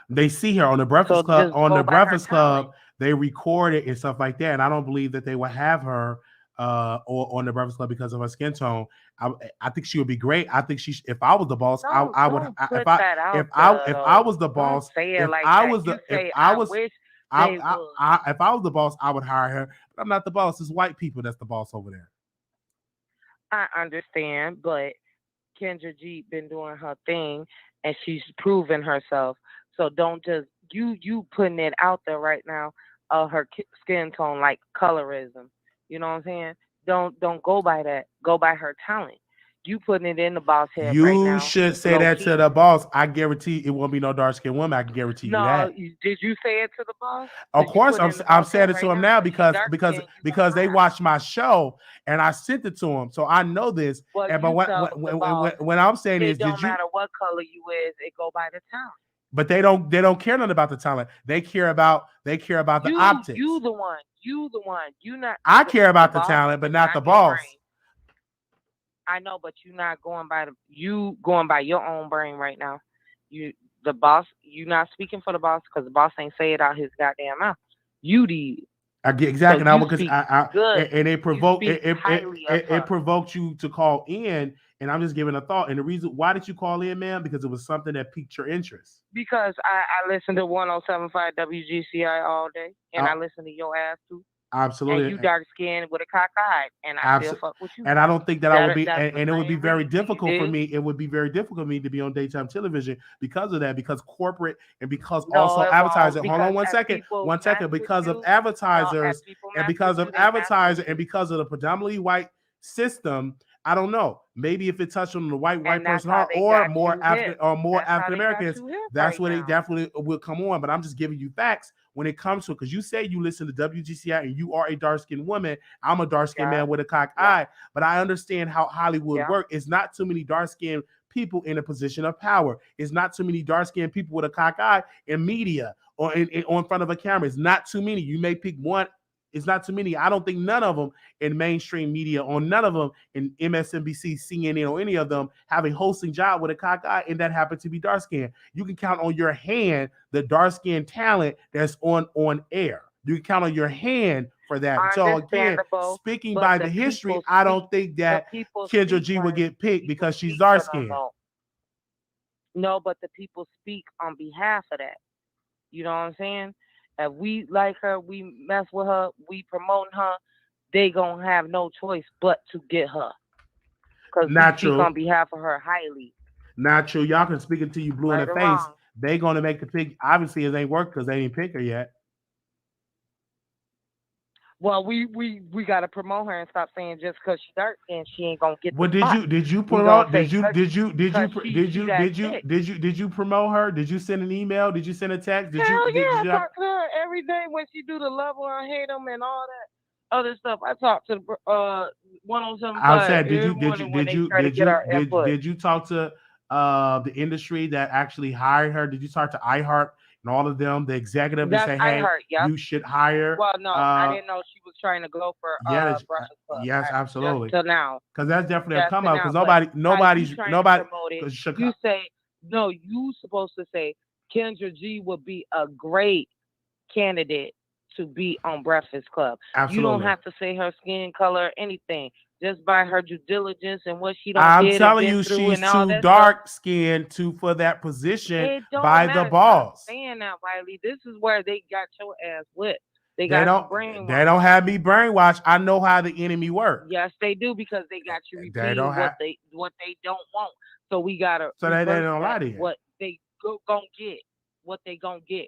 They see her on the Breakfast Club. On the Breakfast Club, they record it and stuff like that. And I don't believe that they would have her on the Breakfast Club because of her skin tone. I think she would be great. I think if I was the boss, I would. If I was the boss, if I was the boss, I would hire her. But I'm not the boss. It's white people that's the boss over there. I understand, but Kendra G been doing her thing and she's proven herself. So don't just you putting it out there right now. Her skin tone like colorism. You know what I'm saying? Don't go by that. Go by her talent. You putting it in the boss head right now. You should say that to the boss. I guarantee it won't be no dark skinned woman. I can guarantee you that. Did you say it to the boss? Of course, I'm saying it to him now because they watched my show and I sent it to him, so I know this. But when I'm saying is, it don't matter what color you is, it go by the talent. But they don't care nothing about the talent. They care about the optics. You the one. You not. I care about the talent, but not the boss. I know, but you're not going by going by your own brain right now. The boss. You're not speaking for the boss because the boss ain't say it out his goddamn mouth. You did. I get exactly so now because it provoked it provoked you to call in, and I'm just giving a thought. And the reason why did you call in, ma'am? Because it was something that piqued your interest. Because I listen to 107.5 WGCI all day, and I listen to your ass too. Absolutely. And you dark skinned with a cock eye, and I still fuck with you. And I don't think that I would be, and it would be very difficult for me. It would be very difficult for me to be on daytime television because of that, because corporate and because also advertising. Hold on one second. Because of advertisers and because of advertisers and because of the predominantly white system. I don't know. Maybe if it touched on the white person heart or more African Americans, that's where they definitely will come on. But I'm just giving you facts when it comes to it, because you say you listen to WGCI and you are a dark-skinned woman. I'm a dark-skinned man with a cocked eye, but I understand how Hollywood works. It's not too many dark-skinned people in a position of power. It's not too many dark-skinned people with a cocked eye in media or in front of a camera. It's not too many. You may pick one. It's not too many. I don't think none of them in mainstream media or none of them in MSNBC, CNN, or any of them have a hosting job with a cock eye and that happen to be dark skinned. You can count on your hand the dark skinned talent that's on air. You can count on your hand for that. So again, speaking by the history, I don't think that Kendra G would get picked because she's dark skinned. No, but the people speak on behalf of that. You know what I'm saying? If we like her, we mess with her, we promote her, they gonna have no choice but to get her. Because we speak on behalf of her highly. Not true. Y'all can speak it to you blue in the face. Wrong. They gonna make the pick. Obviously, it ain't work because they didn't pick her yet. Well, we gotta promote her and stop saying just because she's dark and she ain't gonna get. Well, did you promote? Did you promote her? Did you send an email? Did you send a text? I talk to her every day when she do the level on hate them and all that other stuff. I talk to 107.5. I'm saying, every morning when they try to get our input. did you talk to the industry that actually hired her? Did you talk to iHeart and all of them, the executive, and That's say, hey, iHeart, yep. you should hire? Well, no, I didn't know she was trying to go for Breakfast Club. Yes, absolutely. Just to now. Because that's definitely a Just come to up. now, Because but nobody's how you trying nobody. to promote it, 'cause Chicago, you say no. You supposed to say Kendra G would be a great candidate to be on Breakfast Club. absolutely. You don't have to say her skin color or anything. Just by her due diligence and what she done I'm did and telling been you, through she's and all too that dark skinned for that position It don't by matter. the boss. Stop saying that, Wiley. This is where they got your ass whipped. They They got don't. you brainwashed. They don't have me brainwashed. I know how the enemy works. Yes, they do because they got you They repeating don't have. what they don't want. So we gotta So they reverse don't lie that, to you. what they gonna get. What they gonna get.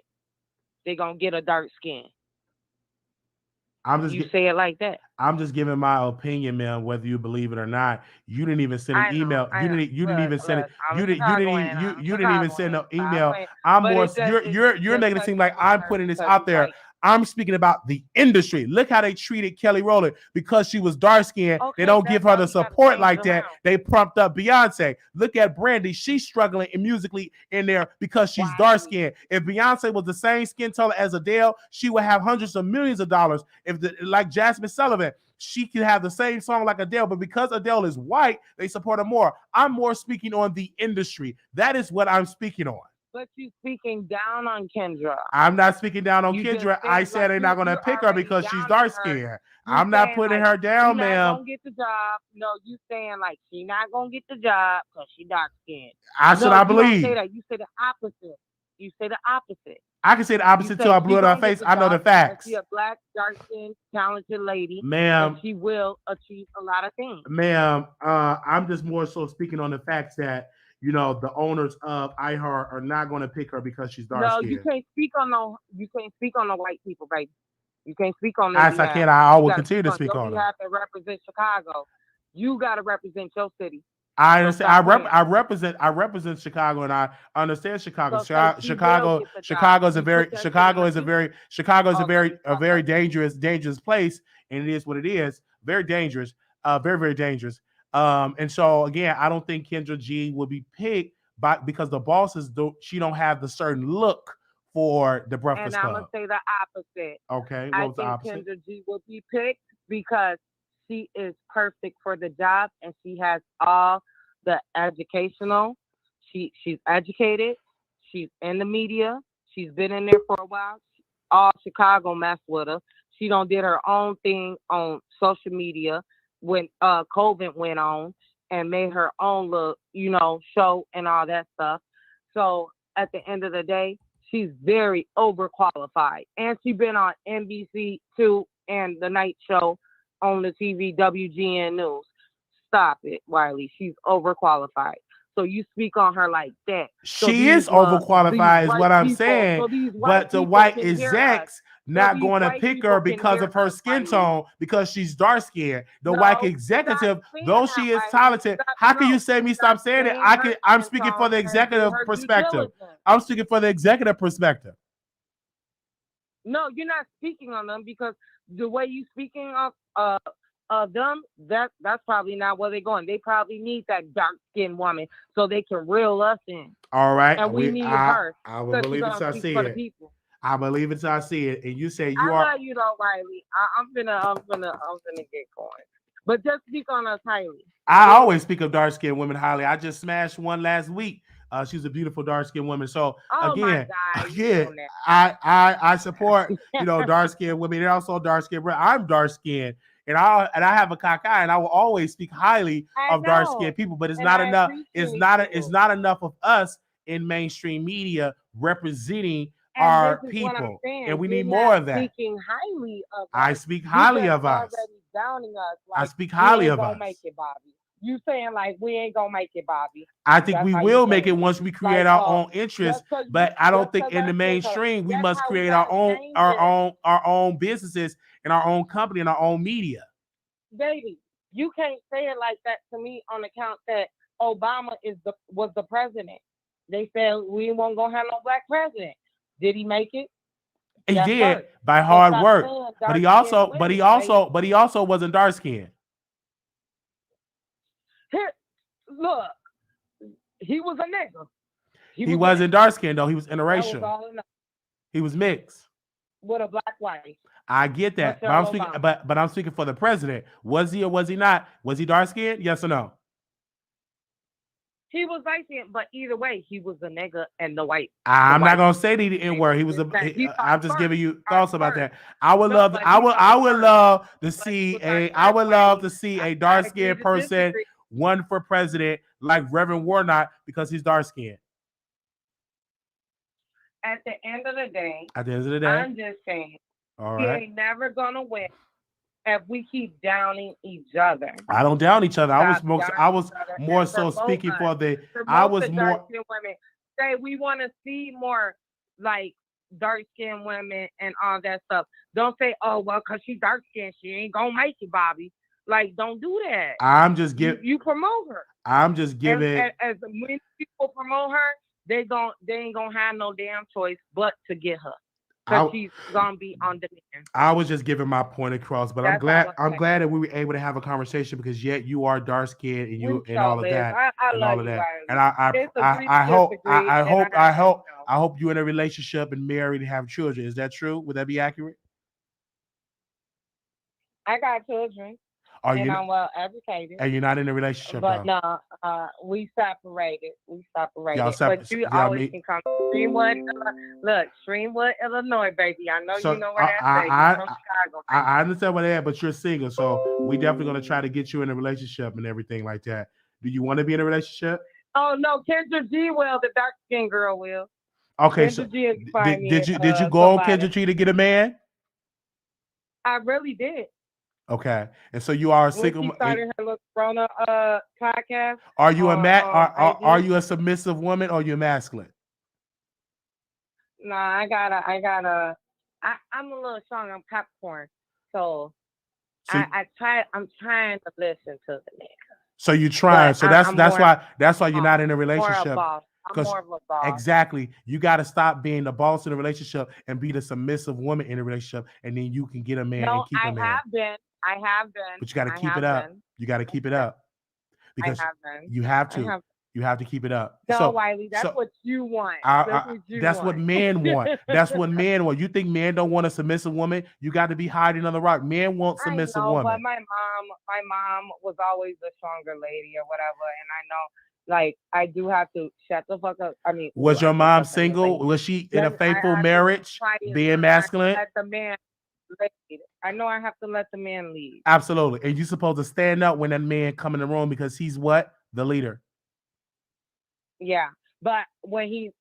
They gonna get a dark skin. I'm just. You say it like that. I'm just giving my opinion, man. Whether you believe it or not, you didn't even send I an know, email. I You know. didn't even send it. Look, I'm You a didn't. You didn't. Chicagoan, You I'm a you didn't even send no Chicagoan. Stop email. playing. I'm But more. it just- You're just making it because seem you like want I'm her putting this because out you there. like- I'm speaking about the industry. Look how they treated Kelly Rowland because she was dark skinned. Okay, They don't that's give her why the we gotta support change like it that. around. They pumped up Beyonce. Look at Brandy. She's struggling musically in there because she's Why? dark skinned. If Beyonce was the same skin color as Adele, she would have hundreds of millions of dollars. Like Jasmine Sullivan, she can have the same song like Adele, but because Adele is white, they support her more. I'm more speaking on the industry. That is what I'm speaking on. But you speaking down on Kendra. I'm not speaking down on You just Kendra. I said like they're not going to you pick her already because she's downing dark her. skinned. You I'm not saying, putting like, her down, she not ma'am. gonna get the job. No, you saying like she not gonna get the job because she dark skinned. That's what No, I you don't believe. say that. You say the opposite. You say the opposite. I can say the You opposite say till I she blew it in her gonna get face. the I know the job because facts. she a black, dark skinned, talented lady, Ma'am, and she will achieve a lot of things. ma'am, I'm just more so speaking on the facts that, you know, the owners of iHeart are not going to pick her because she's dark No, skinned. you can't speak on the white people, baby. You can't speak on their As I behalf. can, I will You gotta continue to speak your on them. behalf and represent Chicago. You gotta represent your city. I understand. stop playing. I represent Chicago, and I understand Chicago. So say she will get the job. Chicago is a You very put that Chicago shit is a in very the Chicago is a Oh, very let me stop that. dangerous place, and it is what it is. Very dangerous. Very dangerous. And so again, I don't think Kendra G will be picked because the bosses she don't have the certain look for the And Breakfast I'm Club. gonna say the opposite. Okay, I what was the think opposite? Kendra G will be picked because she is perfect for the job and she has all the educational. She's educated. She's in the media. She's been in there for a while. All Chicago messed with her. She done did her own thing on social media when COVID went on and made her own little, show and all that stuff. So at the end of the day, she's very overqualified. And she's been on NBC too and the night show on the TV, WGN News. Stop it, Wiley. She's overqualified. So you speak on her like that. So She is overqualified, is what I'm saying. But the white execs not going to pick her because of her skin tone, because she's dark skinned. The white executive, though she is talented, how can you say me stop saying it? I'm speaking for the executive perspective. I'm speaking for the executive perspective. No, you're not speaking on them because the way you speaking of them, that's probably not where they're going. They probably need that dark skinned woman so they can reel us in. All right, and we need her. I will believe it till I see it. I believe it till I see it. And you say I love you though, Wiley. I'm gonna get going. But just speak on us highly. I always speak of dark skinned women highly. I just smashed one last week. She's a beautiful dark skinned woman. So again, I support dark skinned women and also dark skinned. I'm dark skinned, and I have a cock eye, and I will always speak highly of dark skinned people. But it's not enough. It's not enough of us in mainstream media representing our people, and we need more of that. Speaking highly of us. I speak highly of us. Downing us. Like, I speak highly of us. Make it, Bobby. You saying like we ain't gonna make it, Bobby? I think we will make it once we create our own interests, but I don't think in the mainstream we must create our own businesses and our own company and our own media. Baby, you can't say it like that to me on account that Obama was the president. They said we weren't gonna have no black president. Did he make it? He did by hard work, but he also wasn't dark skinned. Look, he was a nigga. He wasn't dark skinned though. He was That was interracial. all enough. He was mixed. With a black wife. I get that, but Michelle I'm speaking. Obama. But I'm speaking for the president. Was he or was he not? Was he dark skinned? Yes or no? He was light skinned, but either way, he was a nigga and the white. I'm the not white gonna say the N word. He was a. He I'm just first. giving you Our thoughts about first. that. I would No, love. but I he would. I would first. love to But see he was a. our I would first love lady. to see I a dark agree skinned to person disagree. run for president like Reverend Warnock because he's dark skinned. At the end of the day, At the end of the day, I'm just saying, all he right. ain't never gonna win if we keep downing each other. I don't down each other. I was Stop more. downing I was each other more and so promote speaking us. for the. Promote I was the more. dark-skinned women. Say we want to see more like dark-skinned women and all that stuff. Don't say, oh well, cause she's dark-skinned, she ain't gonna make it, Bobby. Like, don't do that. I'm just giving. You promote her. I'm just giving. As many people promote her, they ain't gonna have no damn choice but to get her. Because she's gonna be on demand. I was just giving my point across, but That's I'm glad that we were able to have a conversation because yet you are dark skinned and you and all of that I and love all of you, that. Wiley. And It's I hope I hope you're in a relationship and married and have children. Is that true? Would that be accurate? got children. Are And you I'm well educated. and you're not in a relationship? But though? no, we separated. Y'all But you y'all always meet- can come to Streamwood. Look, Streamwood, Illinois, baby. I know So, you know where that's from Chicago. I understand what they are, but you're single, so we definitely gonna try to get you in a relationship and everything like that. Do you want to be in a relationship? Oh no, Kendra G will, the dark skinned girl will. Okay, Kendra so G will find did me, you go on somebody. Kendra Tree to get a man? I really did. Okay, and so you are a When single. she started her little Corona podcast. Are you are IG. you a submissive woman or you masculine? Nah, I'm a little strong. I'm Capricorn, so I'm trying to listen to the nigga. So you trying. So that's why you're not in a More relationship. a boss. I'm more of a boss. Exactly. You got to stop being the boss in a relationship and be the submissive woman in a relationship, and then you can get a man and keep a man. I have been. But you got to keep it up. You got to keep it up because you have to. You have to keep it up. No, so, Wiley, that's what you want. That's what men want. That's what men want. You think men don't want a submissive woman? You got to be hiding on the rock. Men want submissive woman. But my mom was always a stronger lady or whatever, and I know, like, I do have to shut the fuck up. I mean, was your mom single? Was she in a faithful marriage, being masculine? Let the man lead. I know I have to let the man lead. Absolutely, and you're supposed to stand up when that man come in the room because he's what? The leader. Yeah, but when he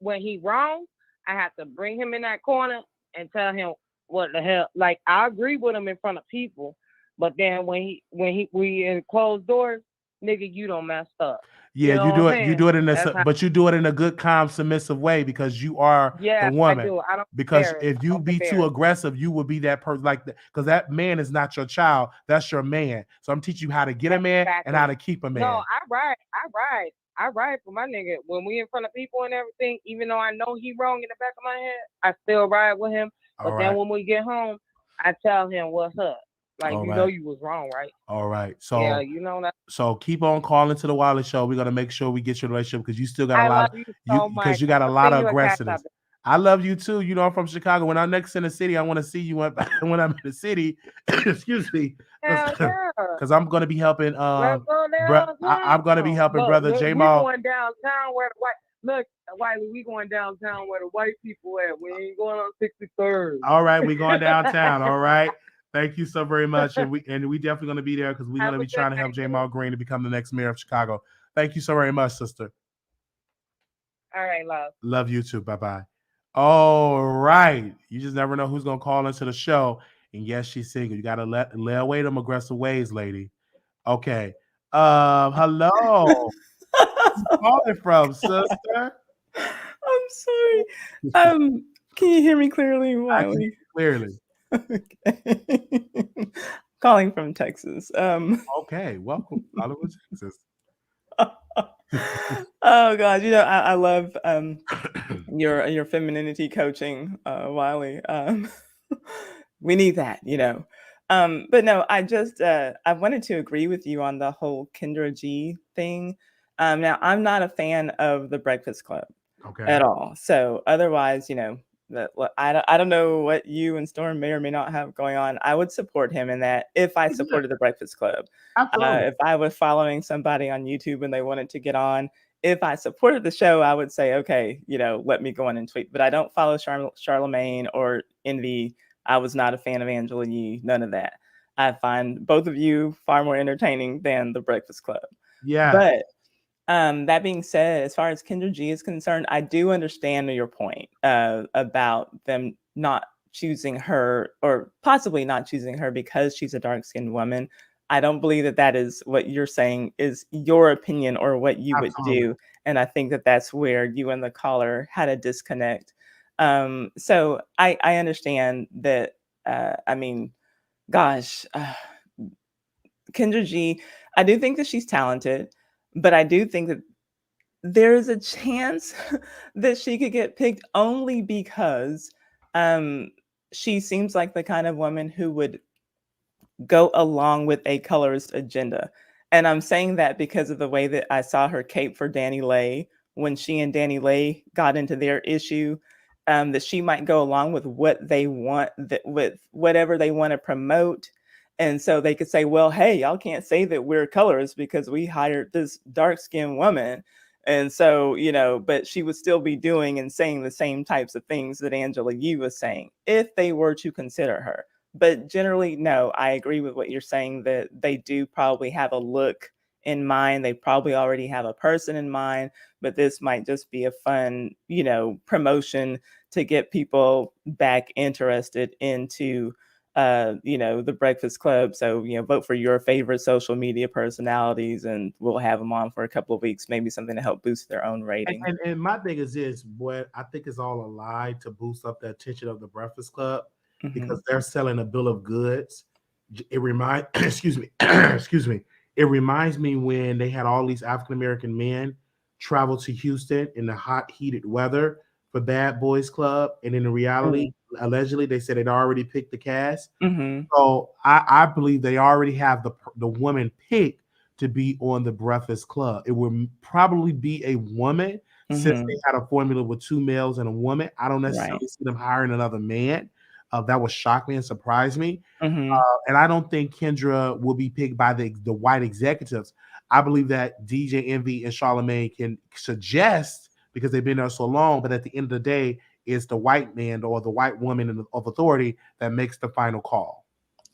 wrong, I have to bring him in that corner and tell him what the hell. Like, I agree with him in front of people, but then we in closed doors, nigga, you don't messed up. Yeah, you do it. You do it but you do it in a good, calm, submissive way because you are the woman. I do. I don't because if you be too aggressive, you will be that person like that. Because that man is not your child. That's your man. So I'm teaching you how to get a man and how to keep a man. No, I ride for my nigga. When we in front of people and everything, even though I know he wrong in the back of my head, I still ride with him. But then when we get home, I tell him what's up. Like, know you was wrong, right? All right. So yeah, you know that. So keep on calling to the Wiley Show. We're gonna make sure we get your relationship because you still got a lot. Because you got a lot of aggressiveness. I love you too. You know, I'm from Chicago. When I'm next in the city, I want to see you when I'm in the city. Excuse me. Because I'm gonna be helping. I'm gonna be helping brother Jamal. We going downtown where the white Wiley, we going downtown where the white people at. We ain't going on 63rd. All right, we going downtown. All right. Thank you so very much, and we definitely gonna be there because we're gonna be trying to help Jamal Green to become the next mayor of Chicago. Thank you so very much, sister. All right, love. Love you too. Bye bye. All right, you just never know who's gonna call into the show, and yes, she's single. You gotta lay away them aggressive ways, lady. Okay. Hello. Who's calling from, sister? I'm sorry. Can you hear me clearly, Wiley? Clearly. Okay. Calling from Texas. Okay, welcome, Hollywood, Texas. Oh God, you know I love your femininity coaching, Wiley. We need that, you know. But no, I wanted to agree with you on the whole Kendra G thing. Now I'm not a fan of the Breakfast Club Okay. at all. So otherwise, I don't know what you and Storm may or may not have going on. I would support him in that if I supported the Breakfast Club. Absolutely. If I was following somebody on YouTube and they wanted to get on, if I supported the show, I would say, okay, let me go on and tweet. But I don't follow Charlemagne or Envy. I was not a fan of Angela Yee, none of that. I find both of you far more entertaining than the Breakfast Club. Yeah. But that being said, as far as Kendra G is concerned, I do understand your point about them not choosing her or possibly not choosing her because she's a dark-skinned woman. I don't believe that is what you're saying is your opinion or what you would do. And I think that that's where you and the caller had a disconnect. So I understand that. Gosh, Kendra G, I do think that she's talented, but I do think that there is a chance that she could get picked only because she seems like the kind of woman who would go along with a colorist agenda. And I'm saying that because of the way that I saw her cape for Danny Lay when she and Danny Lay got into their issue, that she might go along with what they want, with whatever they want to promote. And so they could say, well, hey, y'all can't say that we're colorists because we hired this dark-skinned woman. And so, but she would still be doing and saying the same types of things that Angela Yee was saying if they were to consider her. But generally, no, I agree with what you're saying that they do probably have a look in mind. They probably already have a person in mind, but this might just be a fun, promotion to get people back interested into, the Breakfast Club. So, vote for your favorite social media personalities and we'll have them on for a couple of weeks, maybe something to help boost their own rating. And my thing is this, what I think is all a lie to boost up the attention of the Breakfast Club. Because they're selling a bill of goods. It reminds excuse me. It reminds me when they had all these African American men travel to Houston in the hot, heated weather for Bad Boys Club, and in reality, allegedly, they said they'd already picked the cast. So I believe they already have the woman picked to be on the Breakfast Club. It would probably be a woman since they had a formula with two males and a woman. I don't necessarily see them hiring another man. That would shock me and surprise me. And I don't think Kendra will be picked by the white executives. I believe that DJ Envy and Charlemagne can suggest because they've been there so long, but at the end of the day, it's the white man or the white woman of authority that makes the final call.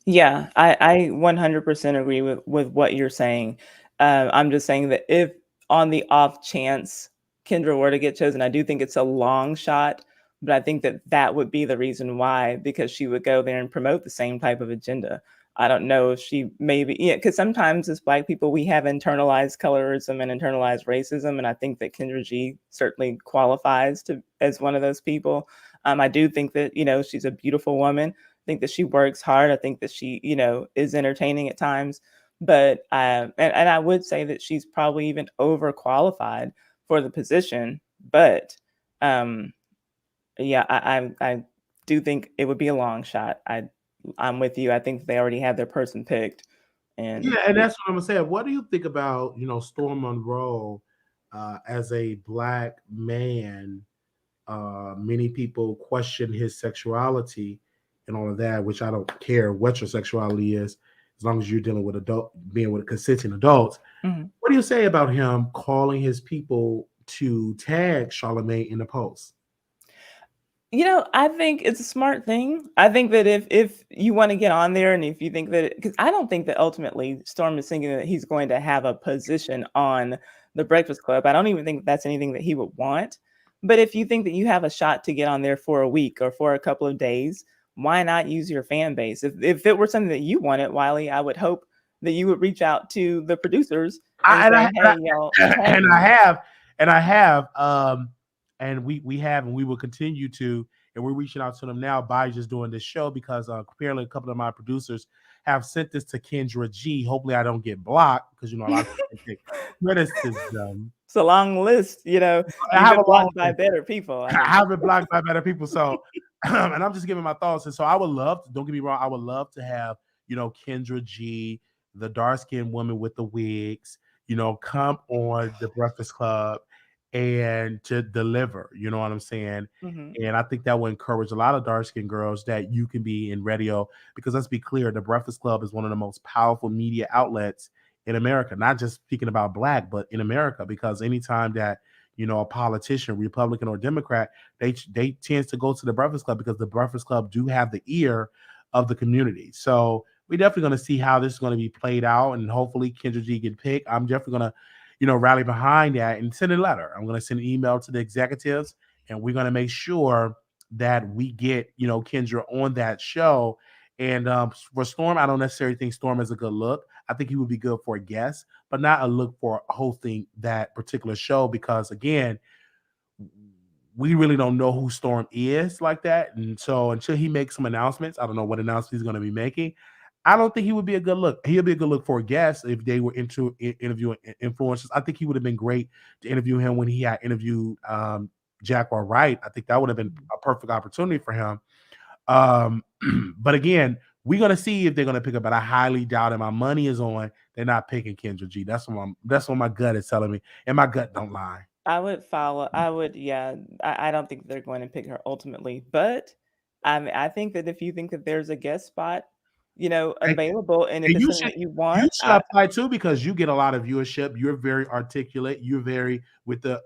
Yeah, I 100% agree with what you're saying. I'm just saying that if on the off chance Kendra were to get chosen, I do think it's a long shot. But I think that would be the reason why, because she would go there and promote the same type of agenda. I don't know if she because sometimes as Black people, we have internalized colorism and internalized racism. And I think that Kendra G certainly qualifies as one of those people. I do think that, she's a beautiful woman. I think that she works hard. I think that she, is entertaining at times. But and I would say that she's probably even overqualified for the position. But yeah, I do think it would be a long shot. I'm with you. I think they already have their person picked. And that's what I'm gonna say. What do you think about Storm Monroe as a Black man? Many people question his sexuality and all of that, which I don't care what your sexuality is, as long as you're dealing with being with consenting adults. What do you say about him calling his people to tag Charlemagne in the post? I think it's a smart thing. I think that if you want to get on there and if you think that, because I don't think that ultimately Storm is thinking that he's going to have a position on the Breakfast Club. I don't even think that's anything that he would want. But if you think that you have a shot to get on there for a week or for a couple of days, why not use your fan base? If it were something that you wanted, Wiley, I would hope that you would reach out to the producers and say, hey, y'all. I have. And we have, and we will continue to, and we're reaching out to them now by just doing this show because apparently a couple of my producers have sent this to Kendra G. Hopefully I don't get blocked because a lot of people take criticism. It's a long list, I have it blocked by better people. I have it blocked by better people. So, and I'm just giving my thoughts. And so I would love to, don't get me wrong, I would love to have Kendra G, the dark skinned woman with the wigs, come on the Breakfast Club and to deliver. You know what I'm saying? Mhm. And I think that will encourage a lot of dark skinned girls that you can be in radio, because let's be clear, the Breakfast Club is one of the most powerful media outlets in America, not just speaking about Black, but in America, because anytime that a politician, Republican or Democrat, they tend to go to the Breakfast Club because the Breakfast Club do have the ear of the community. So we're definitely going to see how this is going to be played out, and hopefully Kendra G get picked. I'm definitely going to rally behind that and send a letter. I'm going to send an email to the executives, and we're going to make sure that we get Kendra on that show. And for Storm, I don't necessarily think Storm is a good look. I think he would be good for a guest, but not a look for hosting that particular show, because again, we really don't know who Storm is like that. And so until he makes some announcements, I don't know what announcements he's going to be making. I don't think he would be a good look. He'll be a good look for a guest if they were interviewing influencers. I think he would have been great to interview him when he had interviewed Jack or Wright. I think that would have been a perfect opportunity for him. But again, we're gonna see if they're gonna pick up, but I highly doubt it. My money is on they're not picking Kendra G. That's what my gut is telling me, and my gut don't lie. Yeah. I don't think they're going to pick her ultimately, but I think that if you think that there's a guest spot, available, and if And it's you something should that you want, apply too, because you get a lot of viewership. You're very articulate. You're very with the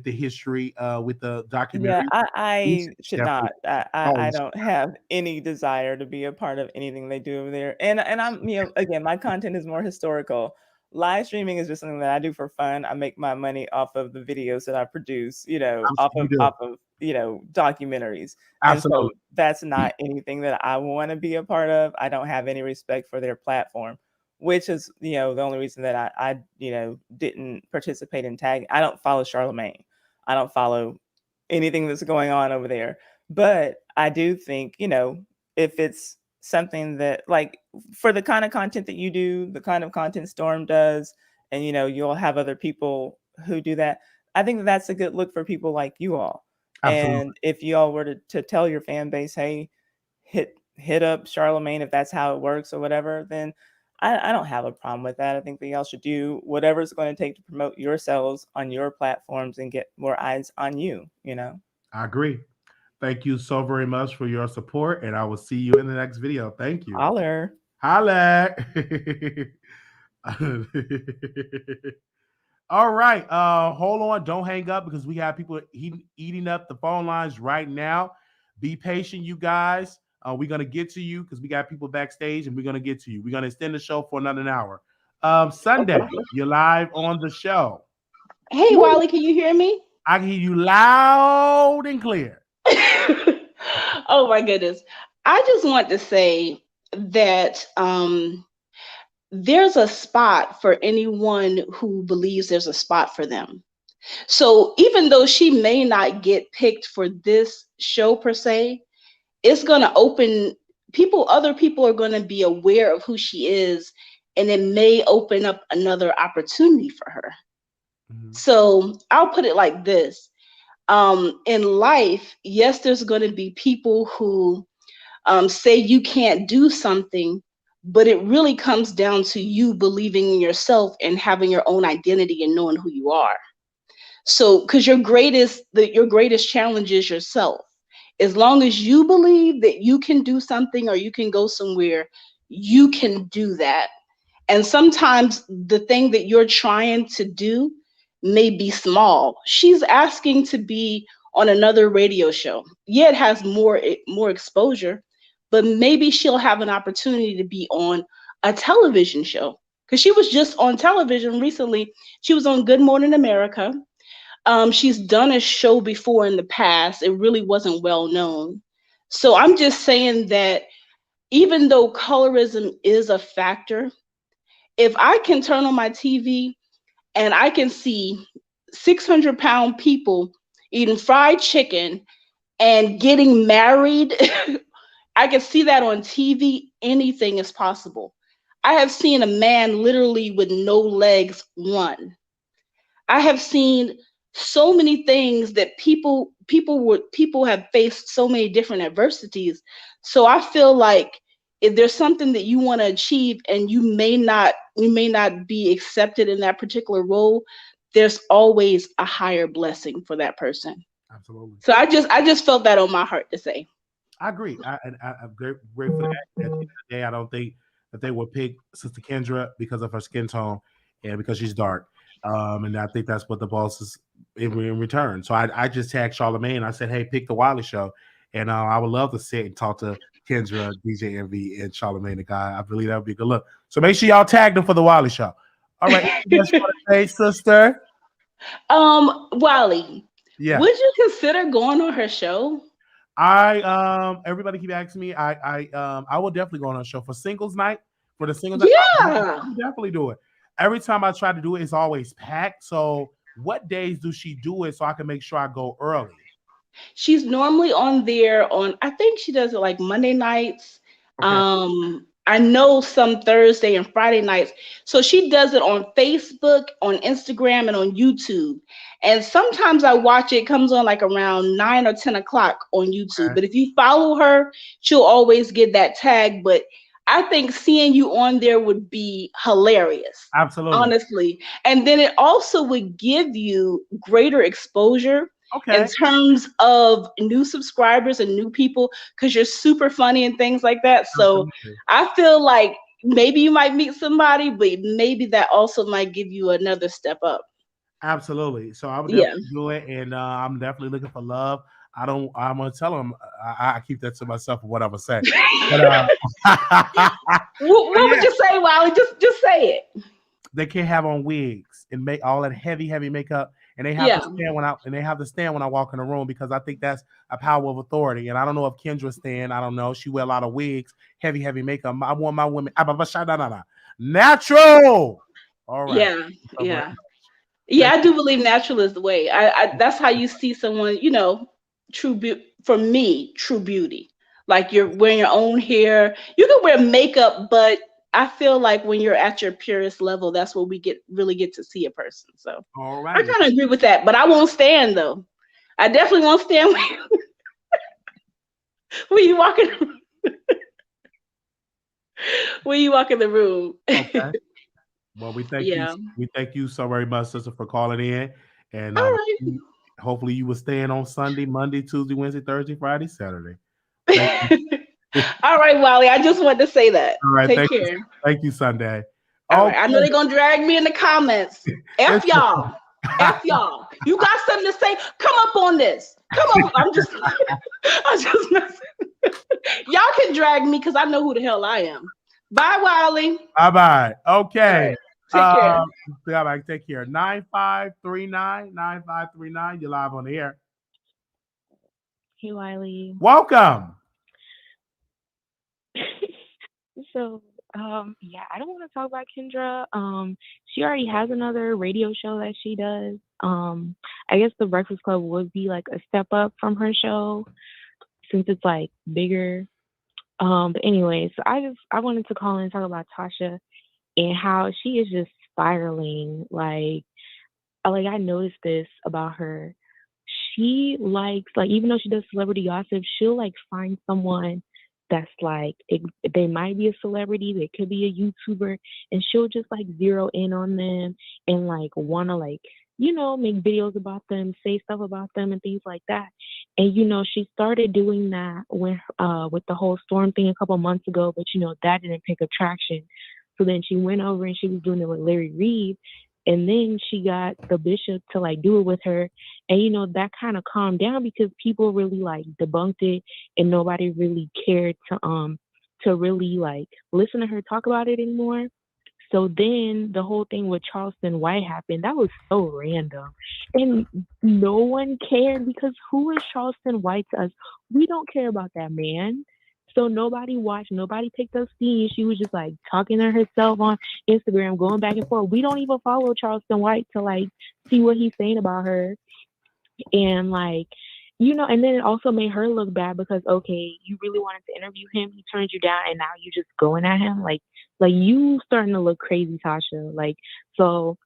history, with the yeah, documentary. You I should should definitely. not. I Oh, don't have any desire to be a part of anything they do over there. And I'm, again, my content is more historical. Live streaming is just something that I do for fun. I make my money off of the videos that I produce, you do. off of, documentaries. And so Absolutely. that's not anything that I want to be a part of. I don't have any respect for their platform, which is, the only reason that I didn't participate in tag. I don't follow Charlemagne. I don't follow anything that's going on over there. But I do think, if it's something that, like, for the kind of content that you do, the kind of content Storm does, and you'll have other people who do that, I think that's a good look for people like you all. Absolutely. And if you all were to tell your fan base, hey, hit up Charlemagne if that's how it works or whatever, then I don't have a problem with that. I think that y'all should do whatever it's going to take to promote yourselves on your platforms and get more eyes on you, I agree. Thank you so very much for your support, and I will see you in the next video. Thank you. Holler. Holla. All right. Hold on. Don't hang up, because we have people eating up the phone lines right now. Be patient, you guys. We're gonna get to you because we got people backstage, and we're gonna get to you. We're gonna extend the show for another hour. Sunday, you're live on the show. Hey, Wiley, can you hear me? I can hear you loud and clear. Oh my goodness. I just want to say that there's a spot for anyone who believes there's a spot for them. So even though she may not get picked for this show per se, it's going to open other people are going to be aware of who she is, and it may open up another opportunity for her. Mm-hmm. So I'll put it like this. In life, yes, there's going to be people who say you can't do something, but it really comes down to you believing in yourself and having your own identity and knowing who you are. So, because your greatest challenge is yourself. As long as you believe that you can do something or you can go somewhere, you can do that. And sometimes the thing that you're trying to do may be small. She's asking to be on another radio show. Yeah, it has more exposure, but maybe she'll have an opportunity to be on a television show, because she was just on television recently. She was on Good Morning America. She's done a show before in the past. It really wasn't well known. So I'm just saying that even though colorism is a factor, if I can turn on my TV and I can see 600-pound people eating fried chicken and getting married, I can see that on TV. Anything is possible. I have seen a man literally with no legs run. I have seen so many things that people have faced so many different adversities. So I feel like if there's something that you want to achieve and you may not be accepted in that particular role, there's always a higher blessing for that person. Absolutely. So I just felt that on my heart to say. I agree. I'm grateful for that. At the end of the day, I don't think that they would pick Sister Kendra because of her skin tone and because she's dark. And I think that's what the boss is in return. So I just tagged Charlamagne. I said, hey, pick the Wiley Show. And I would love to sit and talk to Kendra, DJ Envy, and Charlamagne the guy. I believe that would be a good look. So make sure y'all tag them for the Wiley Show. All right. What you want to say, sister? Wiley. Yeah. Would you consider going on her show? Everybody keep asking me. I will definitely go on a show for singles night. For the singles night, Yeah. I'll definitely do it. Every time I try to do it, it's always packed. So what days do she do it so I can make sure I go early? She's normally on there I think she does it like Monday nights. Okay. I know some Thursday and Friday nights. So she does it on Facebook, on Instagram, and on YouTube. And sometimes I watch it. It comes on like around 9 or 10 o'clock on YouTube. Okay. But if you follow her, she'll always get that tag. But I think seeing you on there would be hilarious. Absolutely. Honestly. And then it also would give you greater exposure. Okay. In terms of new subscribers and new people, because you're super funny and things like that. So I feel like maybe you might meet somebody, but maybe that also might give you another step up. Absolutely. So I would definitely do it, and I'm definitely looking for love. I'm gonna tell them. I keep that to myself for what I'm gonna say. But, what would you say, Wiley? Just say it. They can't have on wigs and make all that heavy makeup. And they have to stand when I walk in the room because I think that's a power of authority. And I don't know if Kendra stand. I don't know. She wear a lot of wigs, heavy makeup. I want my women natural. All right. Yeah. I do believe natural is the way. That's how you see someone. True beauty. For me, true beauty. Like you're wearing your own hair. You can wear makeup, but I feel like when you're at your purest level, that's where we really get to see a person. So all right. I kind of agree with that, but I won't stand though. I definitely won't stand when you walk in the room. When you walk in the room. Okay. Well, we thank you so very much, sister, for calling in. And hopefully you will stand on Sunday, Monday, Tuesday, Wednesday, Thursday, Friday, Saturday. All right, Wiley. I just wanted to say that. All right, Take care. Thank you, Sunday. All right. I know they're gonna drag me in the comments. F y'all. F y'all. You got something to say? Come up on this. Come up. I'm just messing. Y'all can drag me because I know who the hell I am. Bye, Wiley. Bye. Okay. Right. Take care. Take care. 9539. You're live on the air. Hey, Wiley. Welcome. So, I don't want to talk about Kendra. She already has another radio show that she does. I guess the Breakfast Club would be like a step up from her show since it's like bigger. But anyway, so I wanted to call in and talk about Tasha and how she is just spiraling. Like I noticed this about her. She likes, like, even though she does celebrity gossip, she'll like find someone that's like, they might be a celebrity, they could be a YouTuber, and she'll just like zero in on them and like want to like, make videos about them, say stuff about them and things like that. And, she started doing that when, with the whole Storm thing a couple months ago, but, that didn't pick up traction. So then she went over and she was doing it with Reid. And then she got the bishop to like do it with her. And, that kind of calmed down because people really like debunked it and nobody really cared to really like listen to her talk about it anymore. So then the whole thing with Charleston White happened. That was so random. And no one cared because who is Charleston White to us? We don't care about that man. So nobody watched, nobody picked up steam. She was just like talking to herself on Instagram, going back and forth. We don't even follow Charleston White to like see what he's saying about her. And like, and then it also made her look bad because, okay, you really wanted to interview him. He turned you down and now you just going at him. Like you starting to look crazy, Tasha. Like, so,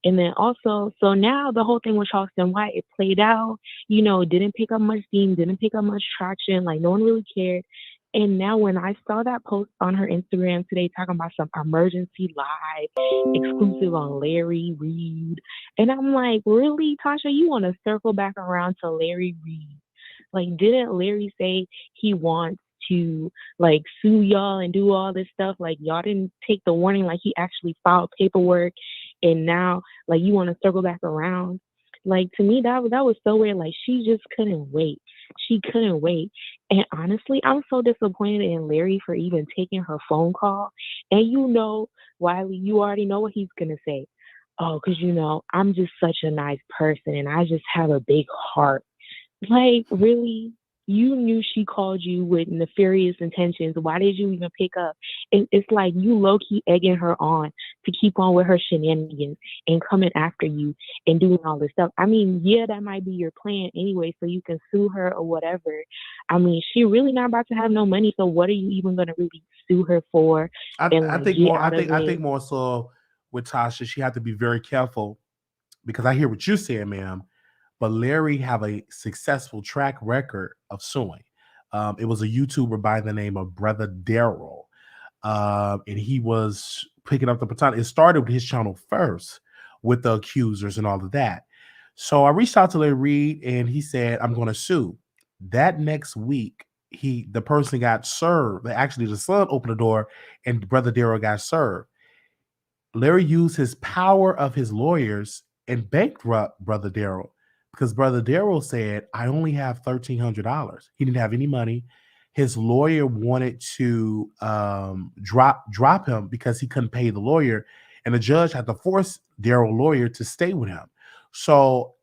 and then also, so now the whole thing with Charleston White, it played out, didn't pick up much steam, didn't pick up much traction. Like no one really cared. And now when I saw that post on her Instagram today talking about some emergency live exclusive on Larry Reid, and I'm like, really, Tasha, you want to circle back around to Larry Reid? Like, didn't Larry say he wants to like sue y'all and do all this stuff? Like, y'all didn't take the warning, like he actually filed paperwork, and now like you want to circle back around? Like, to me, that was so weird. Like, she just couldn't wait. She couldn't wait. And honestly, I'm so disappointed in Larry for even taking her phone call. And you know, Wiley, you already know what he's gonna say. Oh, because you know, I'm just such a nice person and I just have a big heart. Like, really? You knew she called you with nefarious intentions. Why did you even pick up? It's like you low-key egging her on to keep on with her shenanigans and coming after you and doing all this stuff. I mean, yeah, that might be your plan anyway, so you can sue her or whatever. I mean, she really not about to have no money, so what are you even going to really sue her for? I And think get more. out of I it? think more so with Tasha, she had to be very careful because I hear what you're saying, ma'am. But Larry have a successful track record of suing. It was a YouTuber by the name of Brother Daryl, and he was picking up the baton. It started with his channel first with the accusers and all of that. So I reached out to Larry Reid, and he said, "I'm going to sue." That next week, the person got served. Actually, the son opened the door, and Brother Daryl got served. Larry used his power of his lawyers and bankrupt Brother Daryl because Brother Daryl said, I only have $1,300. He didn't have any money. His lawyer wanted to drop him because he couldn't pay the lawyer, and the judge had to force Daryl's lawyer to stay with him. So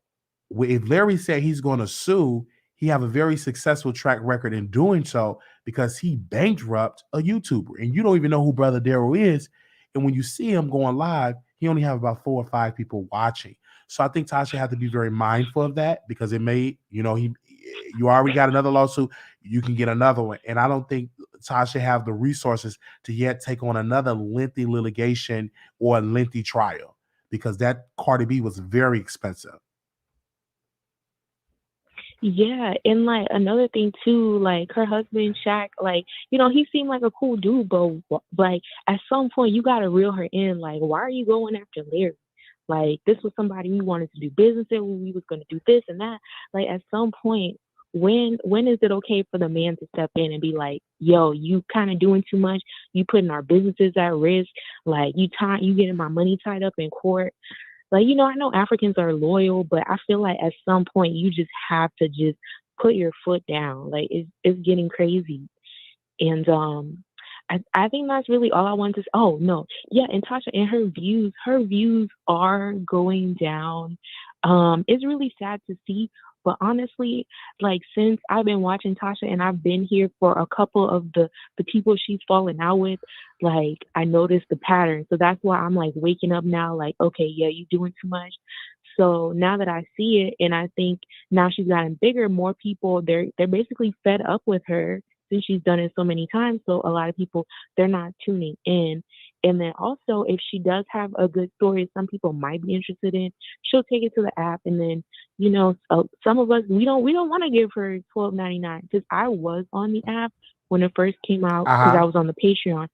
if Larry said he's going to sue, he have a very successful track record in doing so because he bankrupt a YouTuber, and you don't even know who Brother Daryl is. And when you see him going live, he only have about 4 or 5 people watching. So I think Tasha had to be very mindful of that because it may, you already got another lawsuit, you can get another one. And I don't think Tasha have the resources to yet take on another lengthy litigation or a lengthy trial because that Cardi B was very expensive. Yeah, and like another thing too, like her husband Shaq, like, you know, he seemed like a cool dude, but like at some point you gotta reel her in. Like, why are you going after Larry? Like, this was somebody we wanted to do business with, we was gonna do this and that. Like, at some point, when is it okay for the man to step in and be like, yo, you kind of doing too much, you putting our businesses at risk, like you getting my money tied up in court. Like, you know, I know Africans are loyal, but I feel like at some point you just have to just put your foot down. Like, it's getting crazy. And I think that's really all I wanted to say. Oh no. Yeah, and Tasha and her views are going down. It's really sad to see. But honestly, like, since I've been watching Tasha and I've been here for a couple of the people she's fallen out with, like, I noticed the pattern. So that's why I'm like waking up now, like, okay, yeah, you doing too much. So now that I see it, and I think now she's gotten bigger, more people, they're basically fed up with her since she's done it so many times. So a lot of people, they're not tuning in. And then also, if she does have a good story some people might be interested in, she'll take it to the app. And then, you know, some of us, we don't want to give her $12.99 because I was on the app when it first came out because I was on the Patreon,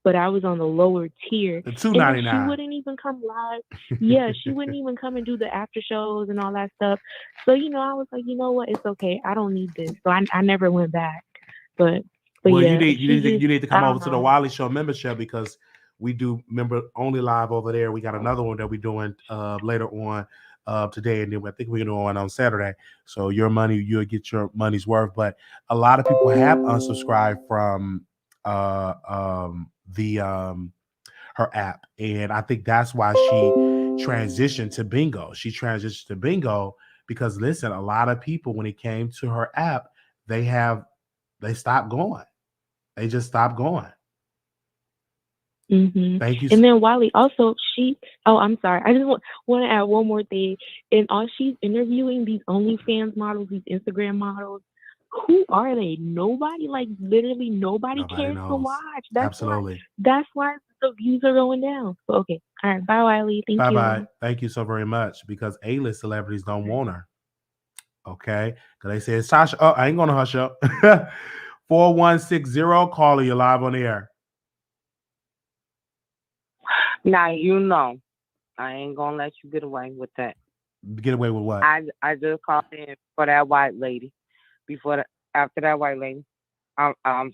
but I was on the lower tier. The And $2.99. then she wouldn't even come live. Yeah, she wouldn't even come and do the after shows and all that stuff. So, you know, I was like, you know what? It's okay. I don't need this. So I never went back. But well, yeah, you need to come over to the know. Wiley Show membership because we do member only live over there. We got another one that we're doing later on today, and then I think we're gonna do one on Saturday. So you'll get your money's worth. But a lot of people have unsubscribed from her app, and I think that's why she transitioned to Bingo. She transitioned to Bingo because listen, a lot of people when it came to her app, they stopped going. They just stopped going. Mm-hmm. Thank you. And then Wiley also, I'm sorry. I just want to add one more thing. And all she's interviewing these OnlyFans models, these Instagram models. Who are they? Nobody, like literally nobody cares knows. to watch. Absolutely. That's why the views are going down. So, okay. All right. Bye, Wiley. Thank you. Bye. Thank you so very much because A-list celebrities don't want her. Okay. Because they say, Sasha, I ain't going to hush up. 4160, caller, you're live on the air. Now you know I ain't gonna let you get away with that. Get away with what? I just called in for that white lady. After that white lady, I'm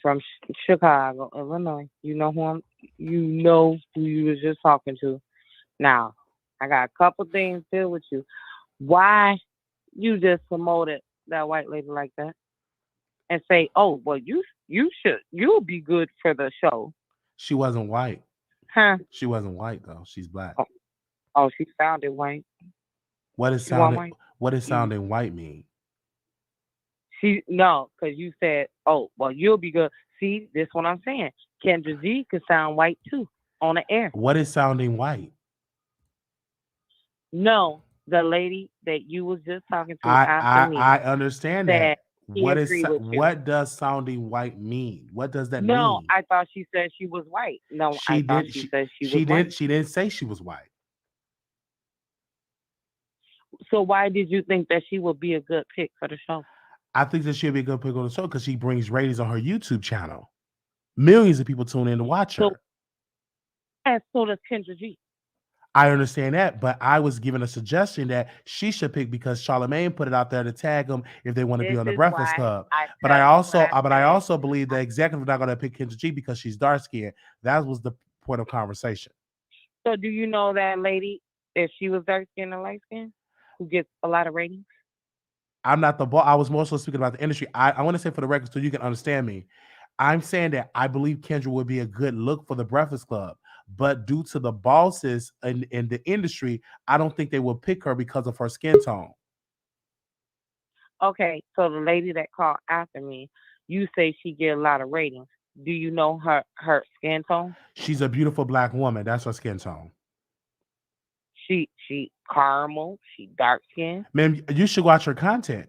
from Chicago, Illinois. You know who you was just talking to. Now I got a couple things to deal with you. Why you just promoted that white lady like that and say, oh well, you'll be good for the show. She wasn't white. Huh? She wasn't white though. She's black. Oh, she sounded white. What is sounding white mean? Because you said, oh, well, you'll be good. See, this is what I'm saying. Kendra G could sound white too on the air. What is sounding white? No, the lady that you was just talking to after me. I understand that. What does sounding white mean? What does that mean? No, I thought she said she was white. No, I thought she said she was white. She didn't say she was white. So why did you think that she would be a good pick for the show? I think that she'll be a good pick on the show because she brings ratings on her YouTube channel. Millions of people tune in to watch her. And so does Kendra G. I understand that, but I was given a suggestion that she should pick because Charlamagne put it out there to tag them if they want to be on the Breakfast Club. But I also believe the executive not going to pick Kendra G because she's dark skinned. That was the point of conversation. So do you know that lady, if she was dark skinned or light skinned, who gets a lot of ratings? I'm not the boss. I was more so speaking about the industry. I want to say for the record so you can understand me. I'm saying that I believe Kendra would be a good look for the Breakfast Club. But due to the bosses in the industry, I don't think they will pick her because of her skin tone. Okay, so the lady that called after me, you say she get a lot of ratings. Do you know her skin tone? She's a beautiful black woman. That's her skin tone. She caramel. She dark skin. Ma'am, you should watch her content.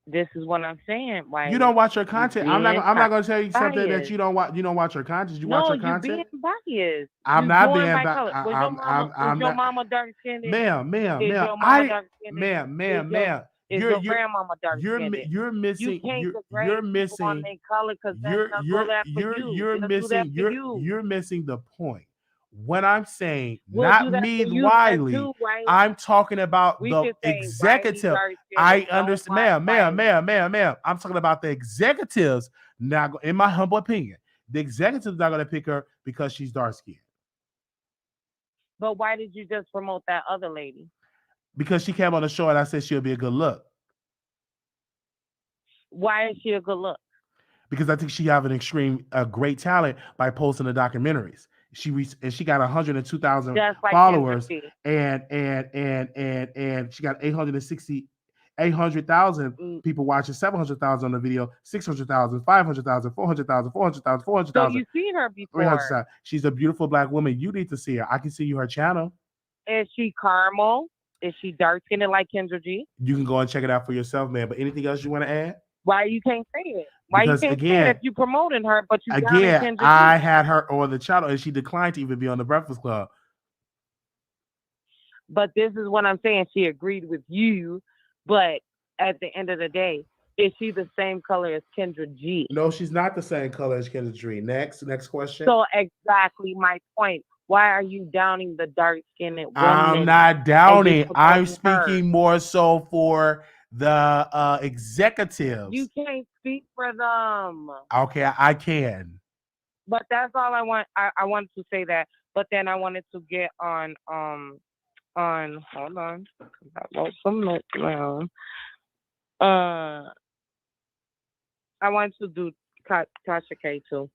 This is what I'm saying. Why you don't watch her content? I'm not going to tell you something that you don't watch. You don't watch her content. You watch her content. No, you're being biased. I'm not being biased. Was your mama dark skinned? Ma'am. Is your grandmama dark skinned? You're missing. You're missing the point. When I'm saying not me, Wiley, I'm talking about the executive. I understand, ma'am. I'm talking about the executives. Now, in my humble opinion, the executives not going to pick her because she's dark skinned. But why did you just promote that other lady? Because she came on the show and I said she'll be a good look. Why is she a good look? Because I think she have a great talent by posting the documentaries. She got 102,000 followers, and she got 800,000 people watching, 700,000 on the video, 600,000, 500,000, 400,000, 400,000, 400,000. So you seen her before? She's a beautiful black woman. You need to see her. I can see you her channel. Is she caramel? Is she dark skinned like Kendra G? You can go and check it out for yourself, man. But anything else you want to add? Why you can't say it? Why because, you can't say it if you promoting her, but you again, I had her on the channel and she declined to even be on the Breakfast Club. But this is what I'm saying. She agreed with you, but at the end of the day, is she the same color as Kendra G? No, she's not the same color as Kendra G. Next question. So exactly my point. Why are you downing the dark-skinned woman? I'm not downing. I'm speaking more so for the executives. You can't speak for them. Okay, I can. But that's all I want. I wanted to say that, but then I wanted to get on hold on. I wrote some notes down. I wanted to do Tasha K too.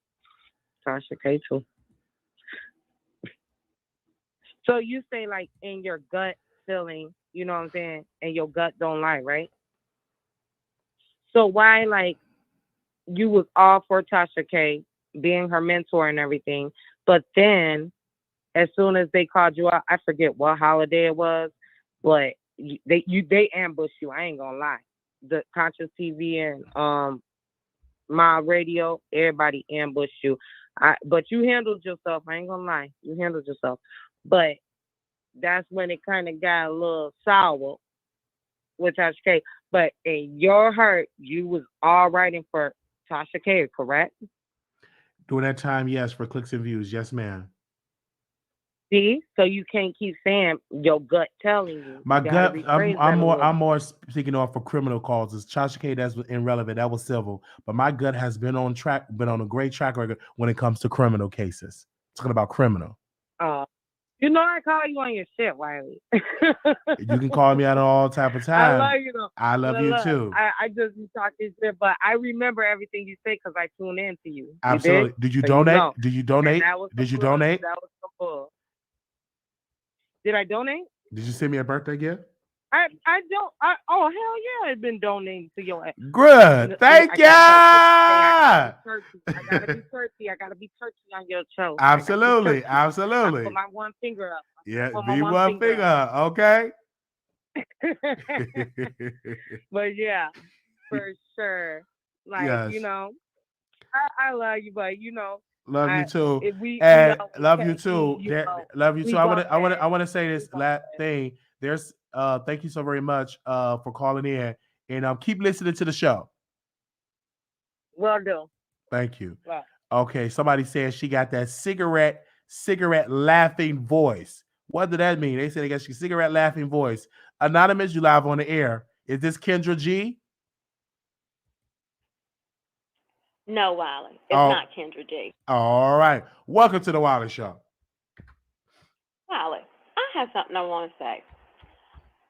So you say like in your gut feeling, you know what I'm saying, and your gut don't lie, right? So why, like, you was all for Tasha K being her mentor and everything, but then as soon as they called you out, I forget what holiday it was, but they ambushed you. I ain't gonna lie. The Conscious TV and my radio, everybody ambushed you. But you handled yourself. I ain't gonna lie. You handled yourself. But that's when it kind of got a little sour with Tasha K. But in your heart, you was all writing for Tasha K, correct? During that time, yes, for clicks and views. Yes, ma'am. See? So you can't keep saying your gut telling you. My You gotta gut, I'm, rephrase that I'm a more, little. I'm more speaking off for criminal causes. Tasha K, that's irrelevant. That was civil. But my gut has been on track, been on a great track record when it comes to criminal cases. Talking about criminal. You know I call you on your shit, Wiley. You can call me out all type of I time. love you though. I love you too. I just be talking shit, but I remember everything you say because I tune in to you. Absolutely. Did you donate? Did you donate? Did you donate? That was some bull. Did I donate? Did you send me a birthday gift? I don't. Oh hell yeah! I've been donating to your ass. Good. Thank you. I gotta be turkey. I gotta be turkey on your show. Absolutely. I Absolutely. put my one finger up. Yeah, be one finger up. Okay. But yeah, for sure. Like, Yes. you know, I love you, but you know, Love you too. if we, And you know, love you can't too. be, you know, Love you we too. I bump want to say this last thing. There's thank you so very much for calling in, and keep listening to the show. Will do. Thank you. Well, Okay, somebody says she got that cigarette laughing voice. What did that mean? They said they got she cigarette laughing voice. Anonymous, you live on the air. Is this Kendra G? No, Wiley. It's not Kendra G. All right. Welcome to the Wiley Show. Wiley, I have something I want to say.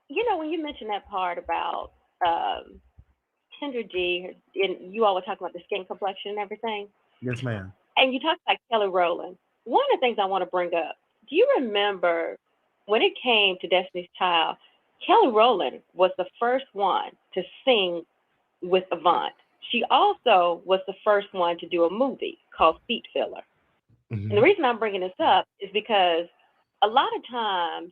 You know, when you mentioned that part about Kendra G, and you all were talking about the skin complexion and everything, Yes, ma'am. and you talked about Kelly Rowland. One of the things I want to bring up, do you remember when it came to Destiny's Child, Kelly Rowland was the first one to sing with Avant. She also was the first one to do a movie called Feet Filler. Mm-hmm. And the reason I'm bringing this up is because a lot of times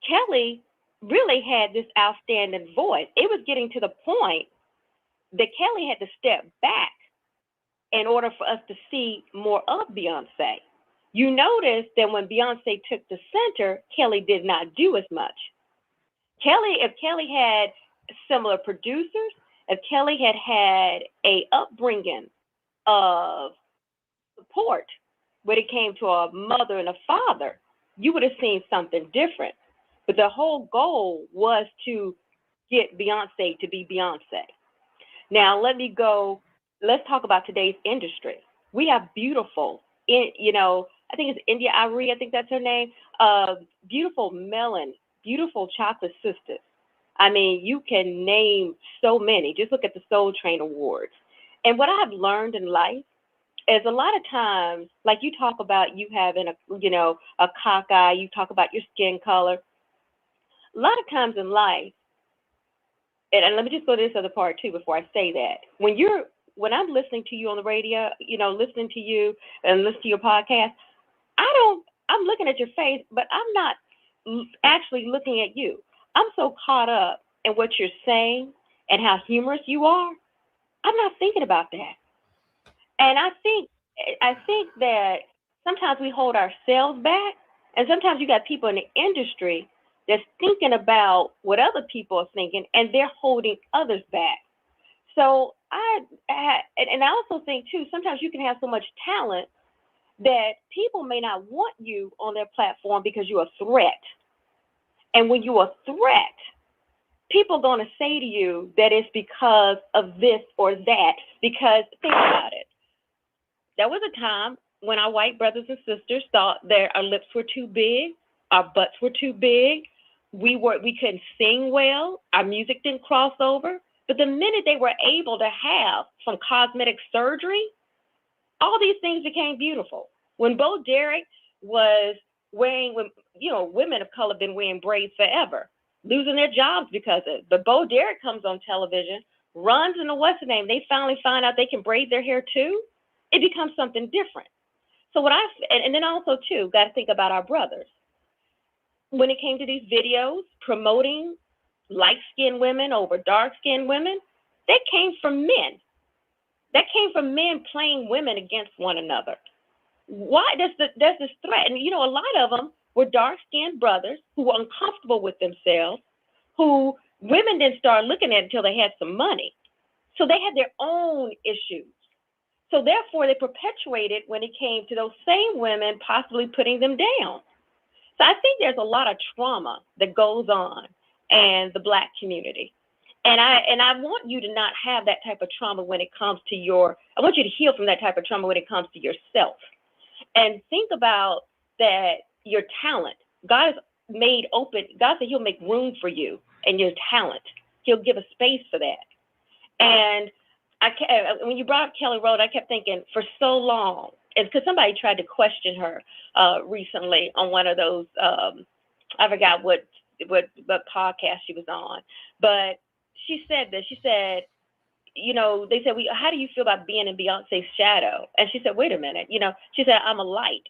Kelly really had this outstanding voice. It was getting to the point that Kelly had to step back in order for us to see more of Beyonce. You notice that when Beyonce took the center, Kelly did not do as much. If Kelly had similar producers, if Kelly had had a upbringing of support when it came to a mother and a father, you would have seen something different. But the whole goal was to get Beyonce to be Beyonce. Now, let's talk about today's industry. We have beautiful, I think it's India Arie, I think that's her name, beautiful melon, beautiful chocolate sisters. I mean, you can name so many. Just look at the Soul Train Awards. And what I've learned in life is a lot of times, like you talk about you having a cockeye, you talk about your skin color. A lot of times in life, and let me just go to this other part too before I say that. When I'm listening to you on the radio, listening to you and listening to your podcast, I'm looking at your face, but I'm not actually looking at you. I'm so caught up in what you're saying and how humorous you are. I'm not thinking about that. And I think that sometimes we hold ourselves back, and sometimes you got people in the industry that's thinking about what other people are thinking, and they're holding others back. So I also think too, sometimes you can have so much talent that people may not want you on their platform because you're a threat. And when you're a threat, people are going to say to you that it's because of this or that, because think about it. There was a time when our white brothers and sisters thought that our lips were too big, our butts were too big, we couldn't sing well, our music didn't cross over. But the minute they were able to have some cosmetic surgery, all these things became beautiful. When Bo Derek was women of color been wearing braids forever, losing their jobs because of it. But Bo Derek comes on television, runs into what's the name, they finally find out they can braid their hair too. It becomes something different. So and then also too, got to think about our brothers. When it came to these videos promoting light-skinned women over dark-skinned women, that came from men. That came from men playing women against one another. Why does this threat? And a lot of them were dark-skinned brothers who were uncomfortable with themselves, who Women didn't start looking at it until they had some money. So they had their own issues. So therefore, they perpetuated when it came to those same women possibly putting them down. So I think there's a lot of trauma that goes on in the Black community. And I want you to not have that type of trauma when it comes to I want you to heal from that type of trauma when it comes to yourself. And think about that, your talent. God has made open, God said he'll make room for you and your talent. He'll give a space for that. And when you brought up Kelly Rowland, I kept thinking for so long, it's because somebody tried to question her recently on one of those, I forgot what podcast she was on, but she said this. She said, you know, they said, how do you feel about being in Beyonce's shadow? And she said, wait a minute, you know, she said, I'm a light.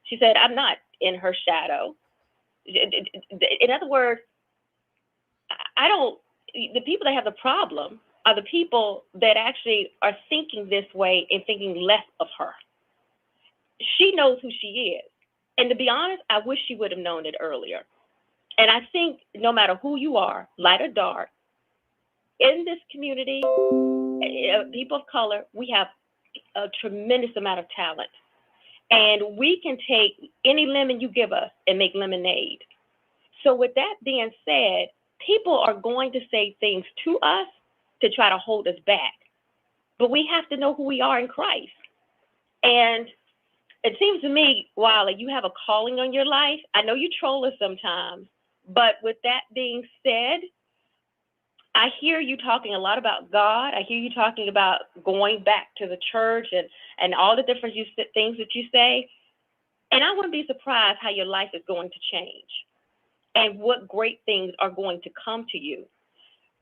She said, I'm not in her shadow. In other words, the people that have the problem are the people that actually are thinking this way and thinking less of her. She knows who she is. And to be honest, I wish she would have known it earlier. And I think no matter who you are, light or dark, in this community, people of color, we have a tremendous amount of talent. And we can take any lemon you give us and make lemonade. So with that being said, people are going to say things to us to try to hold us back. But we have to know who we are in Christ. And it seems to me, Wiley, you have a calling on your life. I know you troll us sometimes, but with that being said, I hear you talking a lot about God. I hear you talking about going back to the church and all the different things that you say. And I wouldn't be surprised how your life is going to change and what great things are going to come to you.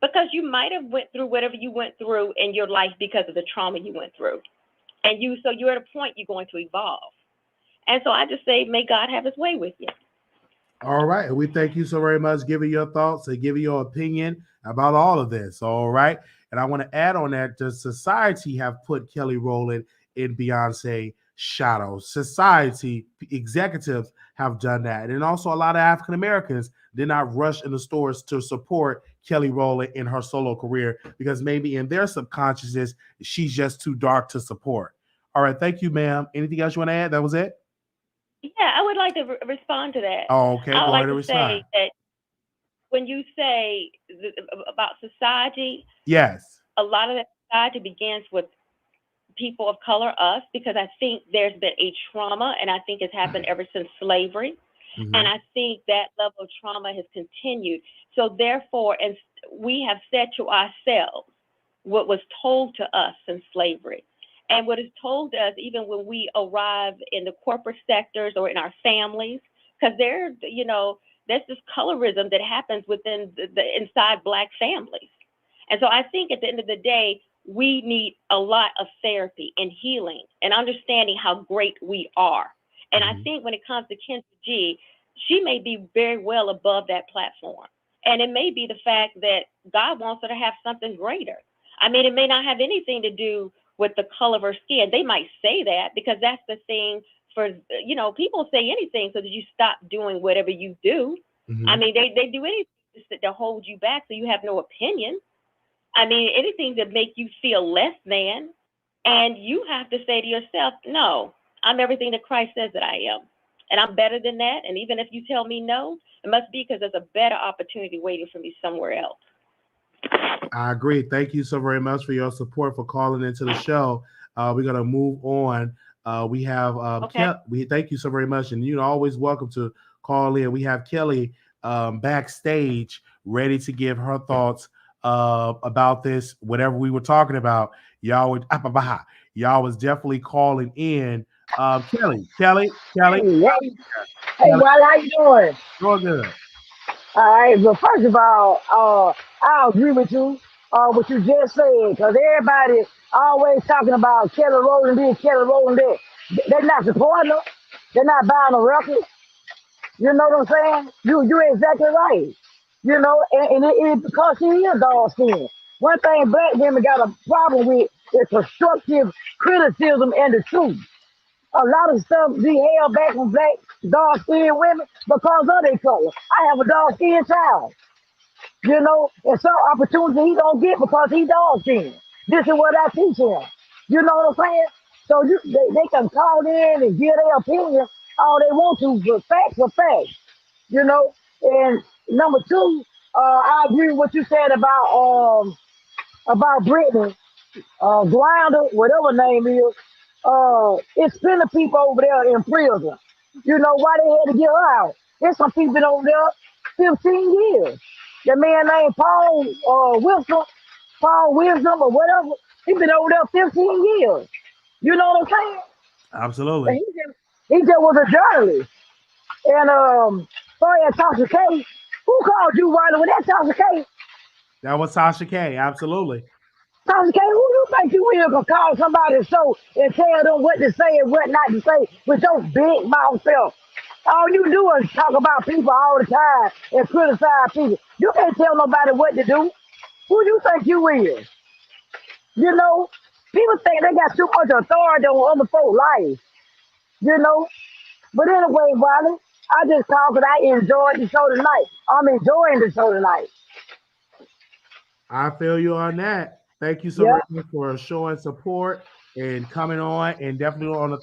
Because you might have went through whatever you went through in your life because of the trauma you went through. And so you're at a point you're going to evolve. And so I just say, may God have his way with you. All right. And we thank you so very much giving your thoughts and giving your opinion about all of this. All right. And I want to add on that the society have put Kelly Rowland in Beyonce shadow. Society executives have done that. And also a lot of African Americans did not rush in the stores to support Kelly Rowland in her solo career because maybe in their subconsciousness, she's just too dark to support. All right. Thank you, ma'am. Anything else you want to add? That was it? Yeah, I would like to respond to that. Oh, okay. I would Go like ahead and to respond. say that when you say about society, Yes. a lot of that society begins with people of color, us, because I think there's been a trauma, and I think it's happened ever since slavery. Mm-hmm. And I think that level of trauma has continued. So therefore, and we have said to ourselves what was told to us in slavery. And what is told to us, even when we arrive in the corporate sectors or in our families, because there's this colorism that happens within the inside Black families. And so I think at the end of the day, we need a lot of therapy and healing and understanding how great we are. And I think when it comes to Kendra G, she may be very well above that platform. And it may be the fact that God wants her to have something greater. I mean, it may not have anything to do with the color of her skin. They might say that because that's the thing for, people say anything so that you stop doing whatever you do. Mm-hmm. I mean, they do anything to hold you back so you have no opinion. I mean, anything to make you feel less than. And you have to say to yourself, no, I'm everything that Christ says that I am. And I'm better than that. And even if you tell me no, it must be because there's a better opportunity waiting for me somewhere else. I agree. Thank you so very much for your support, for calling into the show. We're going to move on. We have thank you so very much. And you're always welcome to call in. We have Kelly backstage ready to give her thoughts about this, whatever we were talking about. Y'all was definitely calling in. Kelly. Hey, Wiley, how you doing? Doing good. All right, well, first of all, I agree with you, what you just said, because everybody always talking about Kelly Rowland this, Kelly Rowland that. They're not supporting her. They're not buying a record. You know what I'm saying? You're exactly right. And it because she is dark skinned. One thing Black women got a problem with is constructive criticism and the truth. A lot of stuff be held back from Black dark skinned women because of their color. I have a dark skinned child. You know, and some opportunity he don't get because he dog skinned. This is what I teach him. You know what I'm saying? So they can call in and give their opinion all they want to, but facts are facts. You know, and number two, I agree with what you said about Brittney. Grinder, whatever her name is, it's plenty of people over there in prison. You know why they had to get her out? There's some people over there 15 years. The man named Paul Wisdom or whatever, he been over there 15 years. You know what I'm saying? Absolutely. And he just was a journalist. And sorry, Tasha K. Who called you, Riley? Was that Tasha K? That was Tasha K. Absolutely. Tasha K, who you think you is gonna call somebody's show and tell them what to say and what not to say with your big mouth self? All you do is talk about people all the time and criticize people. You can't tell nobody what to do. Who you think you is? You know, people think they got too much authority on other folks' lives. You know, but anyway, Wiley, I just called because I enjoyed the show tonight. I'm enjoying the show tonight. I feel you on that. Thank you so Yeah. much for showing support and coming on, and definitely on the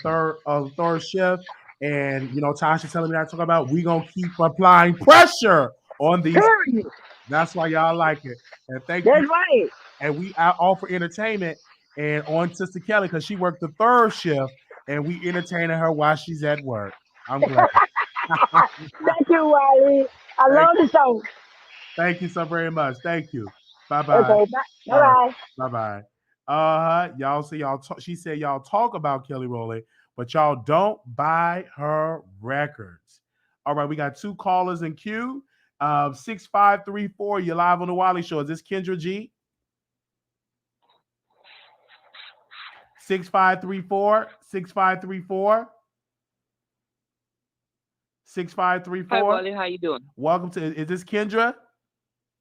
third shift. And you know, Tasha telling me not to talk about. We gonna keep applying pressure on these. Period. That's why y'all like it. And thank That's you. right. And we offer entertainment and on Sister Kelly because she worked the third shift, and we entertaining her while she's at work. I'm glad. Thank you, Wiley. I love the show. Thank you so very much. Thank you. Bye-bye. Okay, bye. Bye-bye. Y'all say she said y'all talk about Kelly Rowland, but y'all don't buy her records. All right, we got two callers in queue. 6534, you're live on the Wiley Show. Is this Kendra G? 6534. 6534. Hi, Wiley. How you doing? Welcome to. Is this Kendra?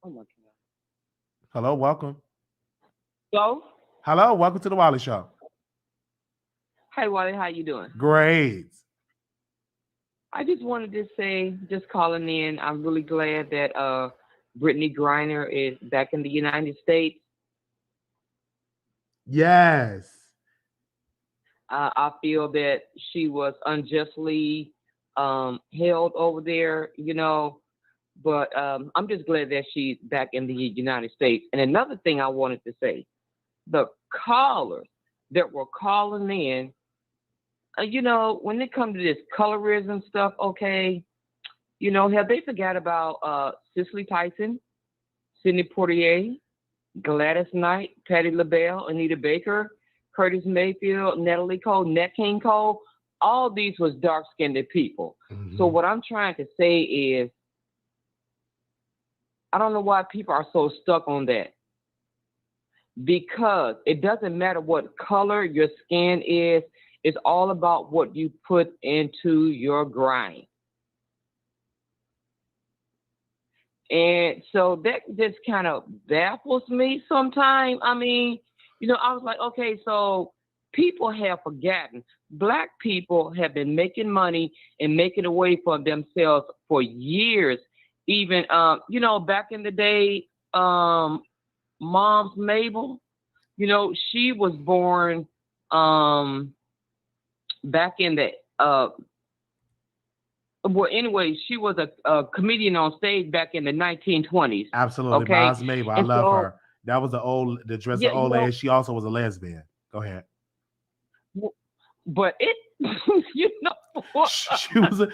Oh my God. Hello, welcome. Hello. Hello, welcome to the Wiley Show. Hi, Wiley. How you doing? Great. I just wanted to say, just calling in, I'm really glad that Brittney Griner is back in the United States. Yes. I feel that she was unjustly held over there, you know, but I'm just glad that she's back in the United States. And another thing I wanted to say, the callers that were calling in, you know, when it comes to this colorism stuff, okay, you know, have they forgot about Cicely Tyson, Sidney Poitier, Gladys Knight, Patti LaBelle, Anita Baker, Curtis Mayfield, Natalie Cole, Nat King Cole? All these was dark-skinned people. Mm-hmm. So what I'm trying to say is, I don't know why people are so stuck on that. Because it doesn't matter what color your skin is, it's all about what you put into your grind. And so that just kind of baffles me sometimes. I mean, you know, I was like, okay, so people have forgotten. Black people have been making money and making a way for themselves for years. Even, you know, back in the day, Mom's Mabel, you know, she was born back in the, well, anyway, she was a comedian on stage back in the 1920s. Absolutely. Okay? Mom's Mabel. I love her. That was the dress of old lady. She also was a lesbian. Go ahead. But it, you know, she was a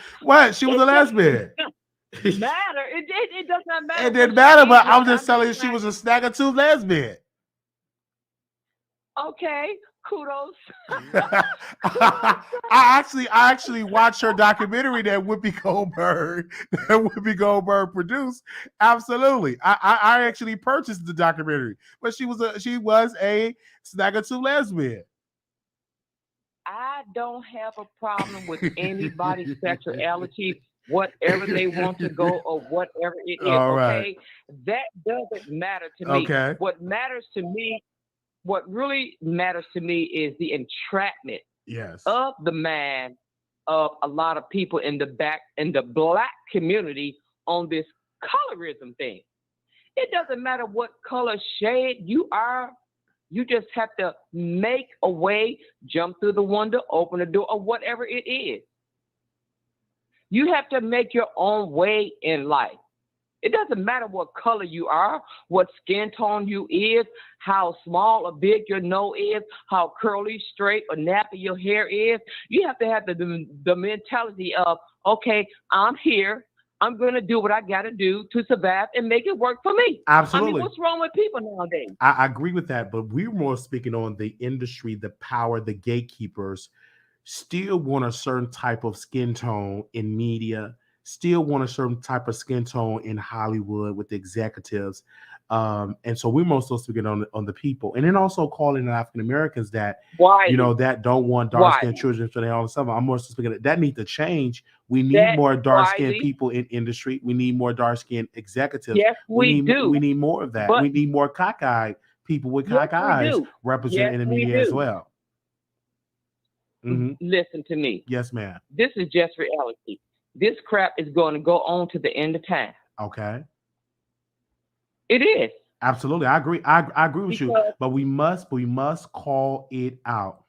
lesbian. Matter. It does not matter. It didn't matter, but I was just telling you she was a snagger-tooth lesbian. Okay, kudos. I actually watched her documentary that Whoopi Goldberg produced. Absolutely, I actually purchased the documentary, but she was a snagger-tooth lesbian. I don't have a problem with anybody's sexuality, whatever they want to go or whatever it is. All okay, right. That doesn't matter to me. Okay. What really matters to me is the entrapment of the man of a lot of people in the black community on this colorism thing. It doesn't matter what color shade you are. You just have to make a way, jump through the window, open the door, or whatever it is. You have to make your own way in life. It doesn't matter what color you are, what skin tone you is, how small or big your nose is, how curly, straight, or nappy your hair is. You have to have the mentality of, okay, I'm here. I'm going to do what I got to do to survive and make it work for me. Absolutely. I mean, what's wrong with people nowadays? I agree with that, but we're more speaking on the industry, the power, the gatekeepers still want a certain type of skin tone in media, still want a certain type of skin tone in Hollywood with the executives. And so we're mostly speaking on the people. And then also calling African Americans that, that don't want dark-skinned children for their own stuff. I'm more speaking that need to change. We need more dark-skinned people in industry. We need more dark-skinned executives. Yes, we do. We need more of that. We need more cockeyed people with cock eyes represented in the media as well. Mm-hmm. Listen to me. Yes, ma'am. This is just reality. This crap is going to go on to the end of time. Okay. It is. Absolutely. I agree. I agree with you. But we must call it out.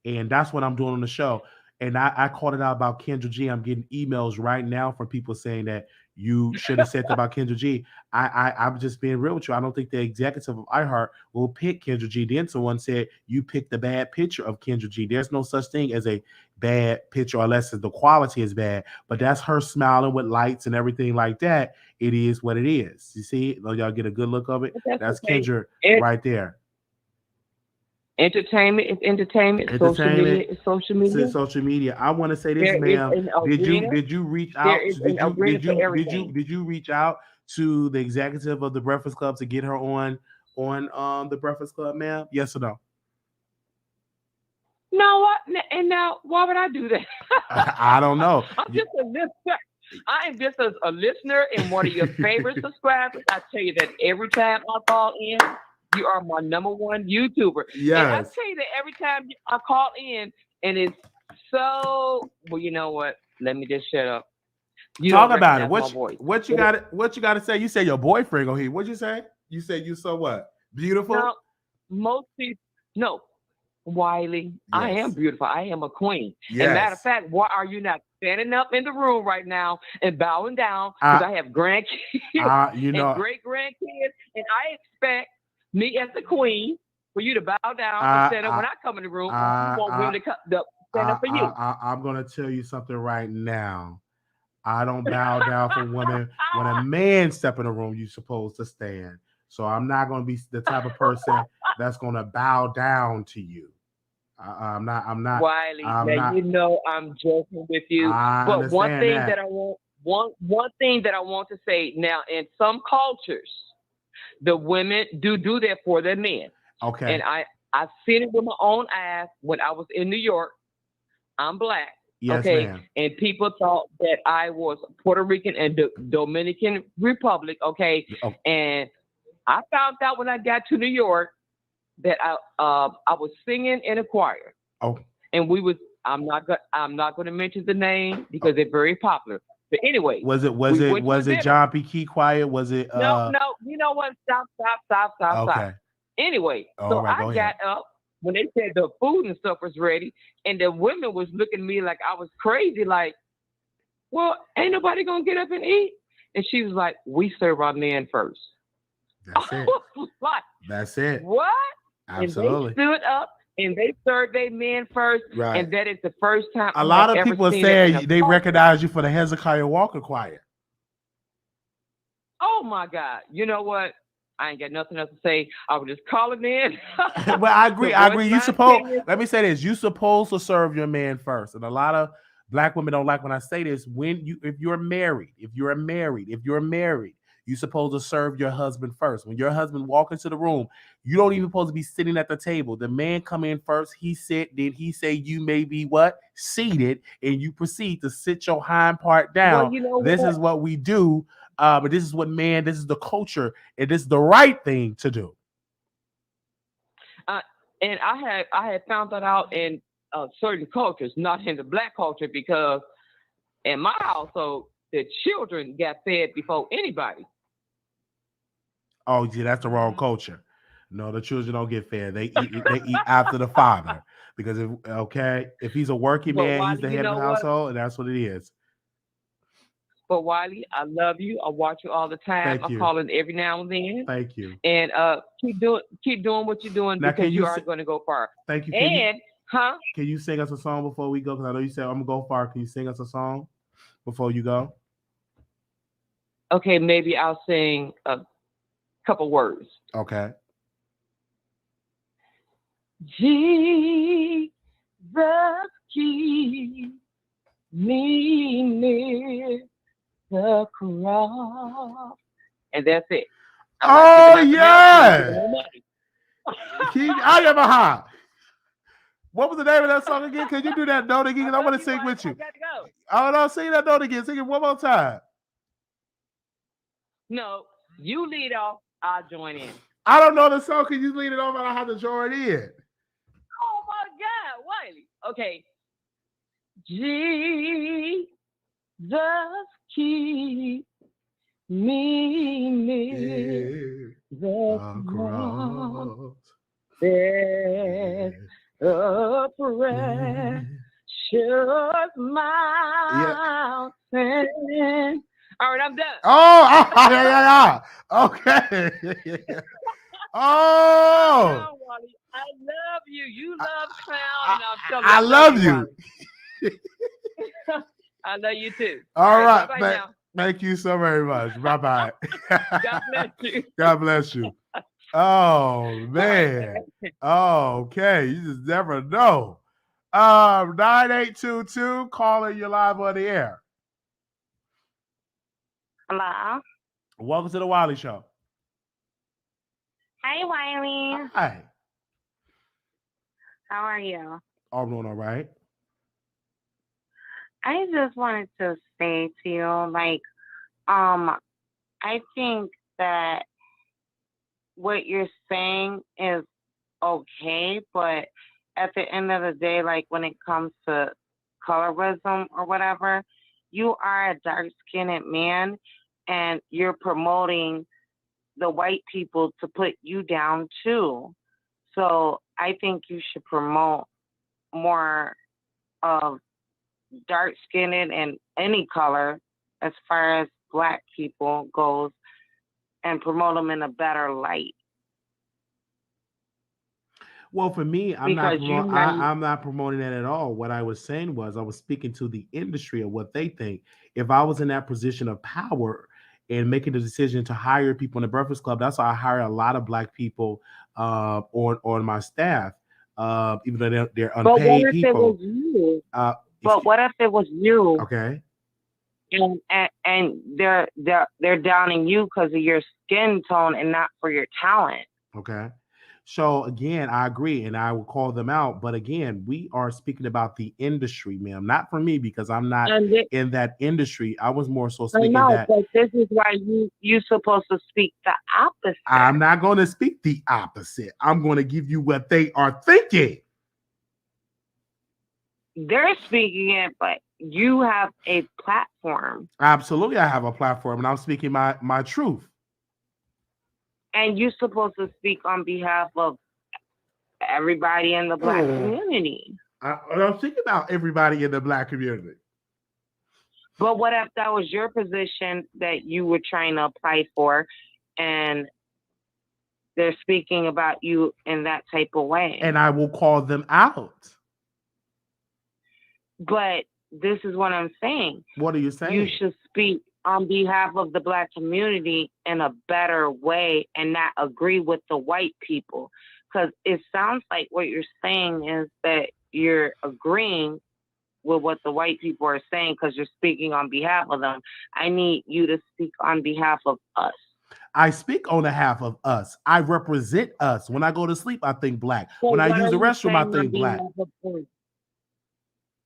And that's what I'm doing on the show. And I called it out about Kendra G. I'm getting emails right now from people saying that you should have said that about Kendra G. I'm just being real with you. I don't think the executive of iHeart will pick Kendra G. Then someone said you picked the bad picture of Kendra G. There's no such thing as a bad picture unless the quality is bad. But that's her smiling with lights and everything like that. It is what it is. You see? Y'all get a good look of it. That's Kendra right there. Entertainment is entertainment. Social media is social media. It's social media. I want to say this, ma'am. Did you reach out? Did you reach out to the executive of the Breakfast Club to get her on the Breakfast Club, ma'am? Yes or no? No, and now why would I do that? I don't know. I'm just a listener. I am just a listener and one of your favorite subscribers. I tell you that every time I call in. You are my number one YouTuber. Yes. And I tell you that every time I call in, and it's so well. You know what? Let me just shut up. You talk about it. What you got? What you got to say? You said your boyfriend go here. What'd you say? You said you so what? Beautiful. No, most people. No, Wiley. Yes. I am beautiful. I am a queen. Yes. And matter of fact, why are you not standing up in the room right now and bowing down? Because I have grandkids and great grandkids, and I expect me as the queen for you to bow down and stand up when I come in the room. You won't really stand up for you. I'm going to tell you something right now. I don't bow down for women. When a man step in the room, you're supposed to stand. So I'm not going to be the type of person that's going to bow down to you. I'm not. Wiley, you know I'm joking with you. But one thing that I want to say now, in some cultures, the women do that for their men. Okay. And I've seen it with my own eyes when I was in New York. I'm black. Yes, okay. Ma'am. And people thought that I was Puerto Rican and the Dominican Republic. Okay. Oh. And I found out when I got to New York that I was singing in a choir. Oh. And I'm not going to mention the name because they're very popular. But anyway, was it John P. Key choir? Was it No, you know what? Stop. Okay. Anyway, so I got up when they said the food and stuff was ready, and the women was looking at me like I was crazy, like, well, ain't nobody gonna get up and eat. And she was like, we serve our men first. That's it. That's it. What? Absolutely. And they stood up and they served their men first. Right. And that is the first time a lot of people are saying they recognize you for the Hezekiah Walker choir. Oh my God. You know what? I ain't got nothing else to say. I was just calling in. Well, I agree. Let me say this. You supposed to serve your man first. And a lot of black women don't like when I say this. If you're married, you're supposed to serve your husband first. When your husband walk into the room, you don't even supposed to be sitting at the table. The man come in first, he sit, then he say you may be what? Seated, and you proceed to sit your hind part down. Well, you know this is what we do, but this is this is the culture, and this is the right thing to do. And I had found that out in certain cultures, not in the black culture, because in my household, the children got fed before anybody. Oh, yeah, that's the wrong culture. No, the children don't get fed. They eat after the father. Because if he's a working But man, he's Wiley, the you head of know the what? household, and that's what it is. But Wiley, I love you. I watch you all the time. Thank I you. call in every now and then. Thank you. And keep doing what you're doing Now, because can you you are si- going to go far. Thank you. And Can you sing us a song before we go? Because I know you said I'm gonna go far. Can you sing us a song before you go? okay, maybe I'll sing a couple words. Okay. Jesus, keep me near the cross. And that's it. Oh yeah. I am a high. What was the name of that song again? Can you do that note again? I want to sing with you. I gotta go. Oh no, sing that note again. Sing it one more time. No, you lead off. I'll join in. I don't know the song. Can you lead it off? I have to join in. Oh my God, Wiley. Okay. Jesus, keep me near the cross. There's a precious mountain. All right, I'm done. Oh, yeah. Okay. Oh. Wally, I love you. You love clown, and I'm telling I love you. I love you too. All right. bye-bye now. Thank you so very much. Bye-bye. God bless you. God bless you. Oh, man. Oh, okay. You just never know. 9822, calling you live on the air. Hello. Welcome to the Wiley Show. Hi, Wiley. Hi. How are you? I'm doing all right. I just wanted to say to you, I think that what you're saying is okay, but at the end of the day, like when it comes to colorism or whatever, you are a dark-skinned man and you're promoting the white people to put you down too. So I think you should promote more of dark-skinned and any color as far as black people goes and promote them in a better light. Well, for me, I'm Because not promoting that at all. What I was saying was I was speaking to the industry of what they think. If I was in that position of power and making the decision to hire people in the Breakfast Club, that's why I hire a lot of black people on my staff, even though they're unpaid but what if people. it was you? But what if it was you? Okay. And they're downing you because of your skin tone and not for your talent. Okay. So again, I agree, and I will call them out. But again, we are speaking about the industry, ma'am, not for me because I'm not in that industry. I was more so speaking that. But this is why you're supposed to speak the opposite. I'm not going to speak the opposite. I'm going to give you what they are thinking. They're speaking it, but you have a platform. Absolutely, I have a platform, and I'm speaking my truth. And you're supposed to speak on behalf of everybody in the black community. I'm thinking about everybody in the black community. But what if that was your position that you were trying to apply for and they're speaking about you in that type of way? And I will call them out. But this is what I'm saying. What are you saying? You should speak on behalf of the black community in a better way and not agree with the white people. Because it sounds like what you're saying is that you're agreeing with what the white people are saying because you're speaking on behalf of them. I need you to speak on behalf of us. I speak on behalf of us. I represent us. When I go to sleep, I think black. So when I what use are the you restroom, I saying think on black. behalf of us?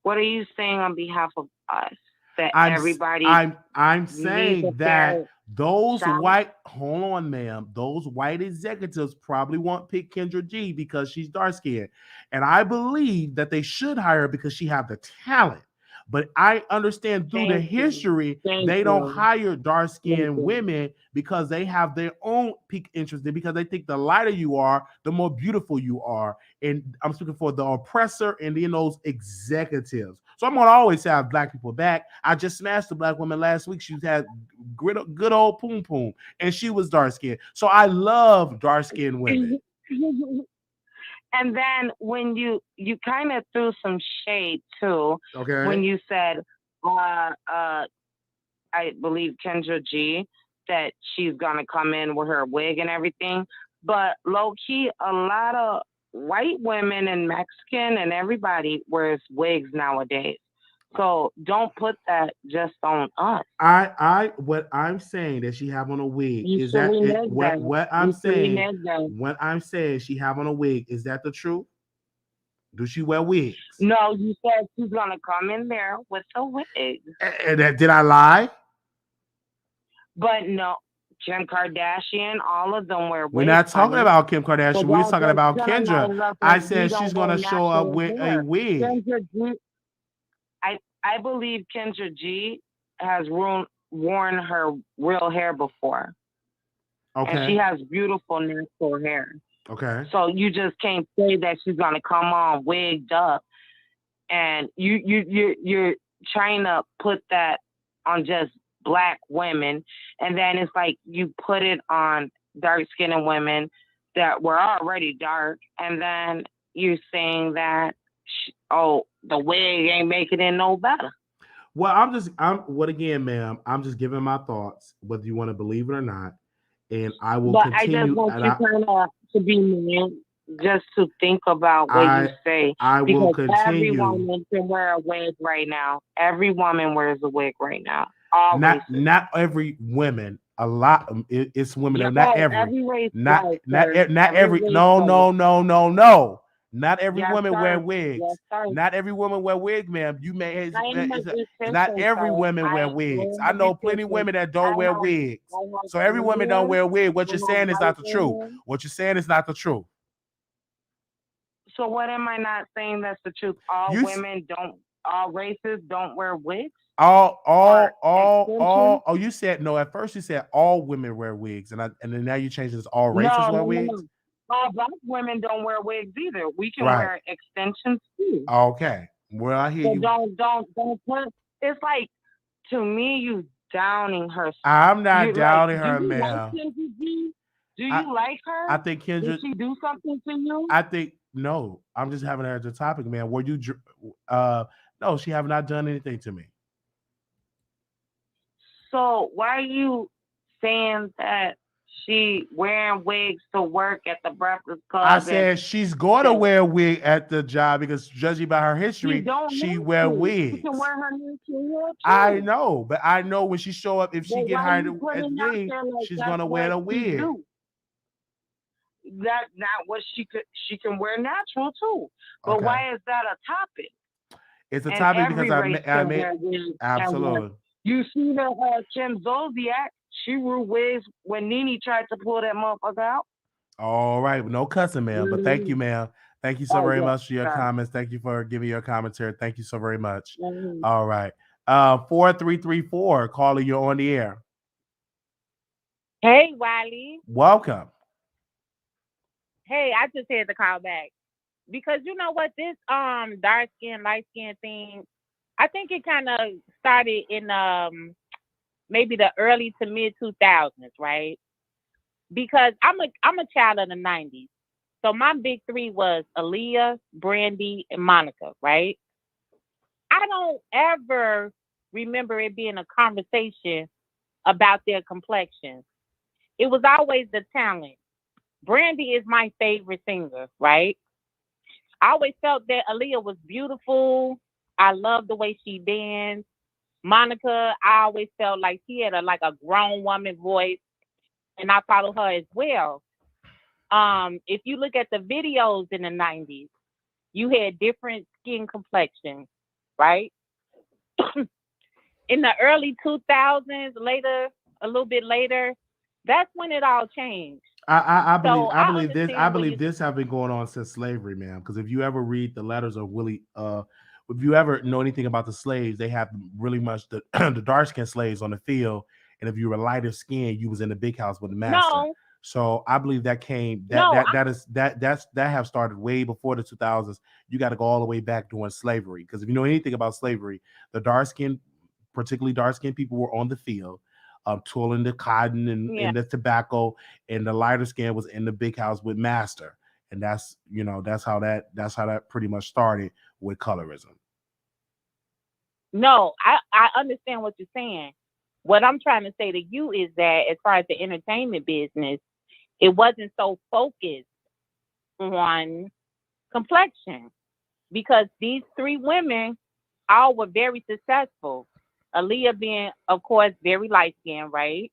What are you saying on behalf of us? That everybody I'm saying that those sound? white, hold on, ma'am, those white executives probably won't pick Kendra G because she's dark skinned. And I believe that they should hire her because she have the talent. But I understand through the Thank you. history, Thank they don't you. hire Thank dark-skinned you. women because they have their own peak interest in, because they think the lighter you are, the more beautiful you are. And I'm speaking for the oppressor and then those executives. So I'm gonna always have black people back. I just smashed a black woman last week. She had good old poom poom, and she was dark skinned. So I love dark skinned women. And then when you kind of threw some shade too, Okay. when you said, I believe Kendra G, that she's gonna come in with her wig and everything, but low key, a lot of white women and Mexican and everybody wears wigs nowadays. So don't put that just on us. What I'm saying that she have on a wig You is that should it, renege what that. what I'm You should saying renege that. what I'm saying she have on a wig, is that the truth? Do she wear wigs? No, you said she's gonna come in there with a wig. And did I lie? But no, Kim Kardashian, all of them wear wigs. We're not talking honey. about Kim Kardashian. So We're don't talking just about generalize Kendra. us I and we said don't she's go gonna show up natural with a hair. wig. Kendra G, I believe Kendra G has worn her real hair before. And she Okay. has beautiful natural hair. Okay. So you just can't say that she's gonna come on wigged up, and you're trying to put that on just black women, and then it's like you put it on dark skinned women that were already dark, and then you're saying that the wig ain't making it no better. Well, what again, ma'am? I'm just giving my thoughts, whether you want to believe it or not, and I will But I just continue. want And you kind of to be man, just to think about what you say. I will Because every continue. woman can wear a wig right now. Every woman wears a wig right now. All races. Not every women. A lot. It's women. Yeah, Not every. every race Not does, not sir. not Every every. race No does. no. Not every Yes, woman wear sir. wigs. Yes, sir. Not every woman wear wig, ma'am. You may. It's, I am a it's not beautician, every sir. woman wear I wigs. am I a know plenty of beautician. women that I don't wear have wigs. So every black woman don't women. wear a wig. What I you're have saying is not white the truth. women. What you're saying is not the truth. So what am I not saying that's the truth? All You s- all races don't wear wigs all or extensions? oh, you said no. At first you said all women wear wigs, and then now you changed it to all races No, wear no, no, wigs. no. All black women don't wear wigs either. We can Right. wear extensions too. Okay. Well, I hear So you. don't put. It's like, to me, you downing her. I'm not You doubting do her, you like ma'am. Kendra G? Do I you like her? I think Did Kendra. she do something to you? I think no. I'm just having her as a topic, man. Were you? No, she have not done anything to me. So why are you saying that she wearing wigs to work at the Breakfast Club? I And said she's going to that wear a wig at the job because judging by her she history, don't she have wear to. She wigs. can wear her natural hair I too. know, but I know when she show up, if she But get why hired you at putting out wig, there like she's that's gonna wear what the she wig. do? That's not what she could. She can wear natural too. But Okay. why is that a topic? It's a And topic because every race I can made wear wigs. And absolutely. you see the Kim Zolciak, she wore wigs when Nene tried to pull that motherfucker out. All right, no cussing, ma'am. But thank you, ma'am. Thank you so Oh very yeah, much for your sorry. comments. Thank you for giving your commentary. Thank you so very much. Mhm. All right. 4334, caller, you're on the air. Hey, Wiley. Welcome. Hey, I just had to call back because you know what, this dark skin, light skin thing, I think it kind of started in maybe the early to mid 2000s, right? Because I'm a child of the 90s. So my big three was Aaliyah, Brandy, and Monica, right? I don't ever remember it being a conversation about their complexion. It was always the talent. Brandy is my favorite singer, right? I always felt that Aaliyah was beautiful. I loved the way she danced. Monica, I always felt like she had like a grown woman voice, and I followed her as well. If you look at the videos in the 90s, you had different skin complexions, right? In the early 2000s, later, a little bit later, that's when it all changed. I believe So I I believe this I understand when believe you this have been going on since slavery, ma'am. Because if you ever read the letters of if you ever know anything about the slaves, they have really much the the dark skinned slaves on the field, and if you were lighter skinned, you was in the big house with the master. No, So I believe that came no, that have started way before the 2000s. You got to go all the way back during slavery, because if you know anything about slavery, the dark skinned, particularly dark skinned people, were on the field, twirling the cotton yeah. and the tobacco, and the lighter skin was in the big house with master. And that's that's how that pretty much started with colorism. No, I understand what you're saying. What I'm trying to say to you is that as far as the entertainment business, it wasn't so focused on complexion, because these three women all were very successful. Aaliyah being, of course, very light skinned, right?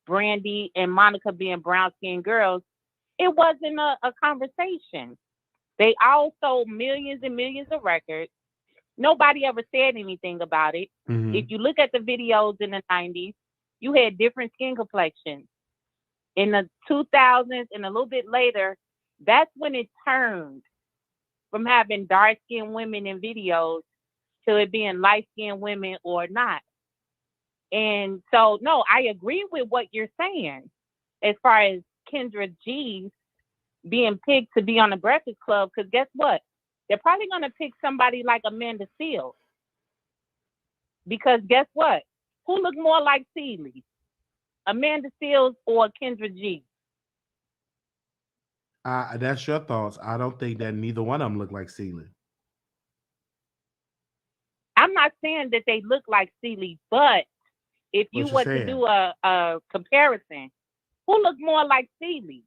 Brandy and Monica being brown skinned girls. It wasn't a conversation. They all sold millions and millions of records. Nobody ever said anything about it. Mhm. If you look at the videos in the 90s, you had different skin complexions. In the 2000s and a little bit later, that's when it turned from having dark-skinned women in videos to it being light-skinned women or not. And so, no, I agree with what you're saying as far as Kendra G being picked to be on the Breakfast Club, because guess what? They're probably going to pick somebody like Amanda Seales. Because guess what? Who looked more like Celie? Amanda Seales or Kendra G? That's your thoughts. I don't think that neither one of them look like Celie. I'm not saying that they look like Celie, but if you What you were to saying? do a comparison, who looked more like Celie?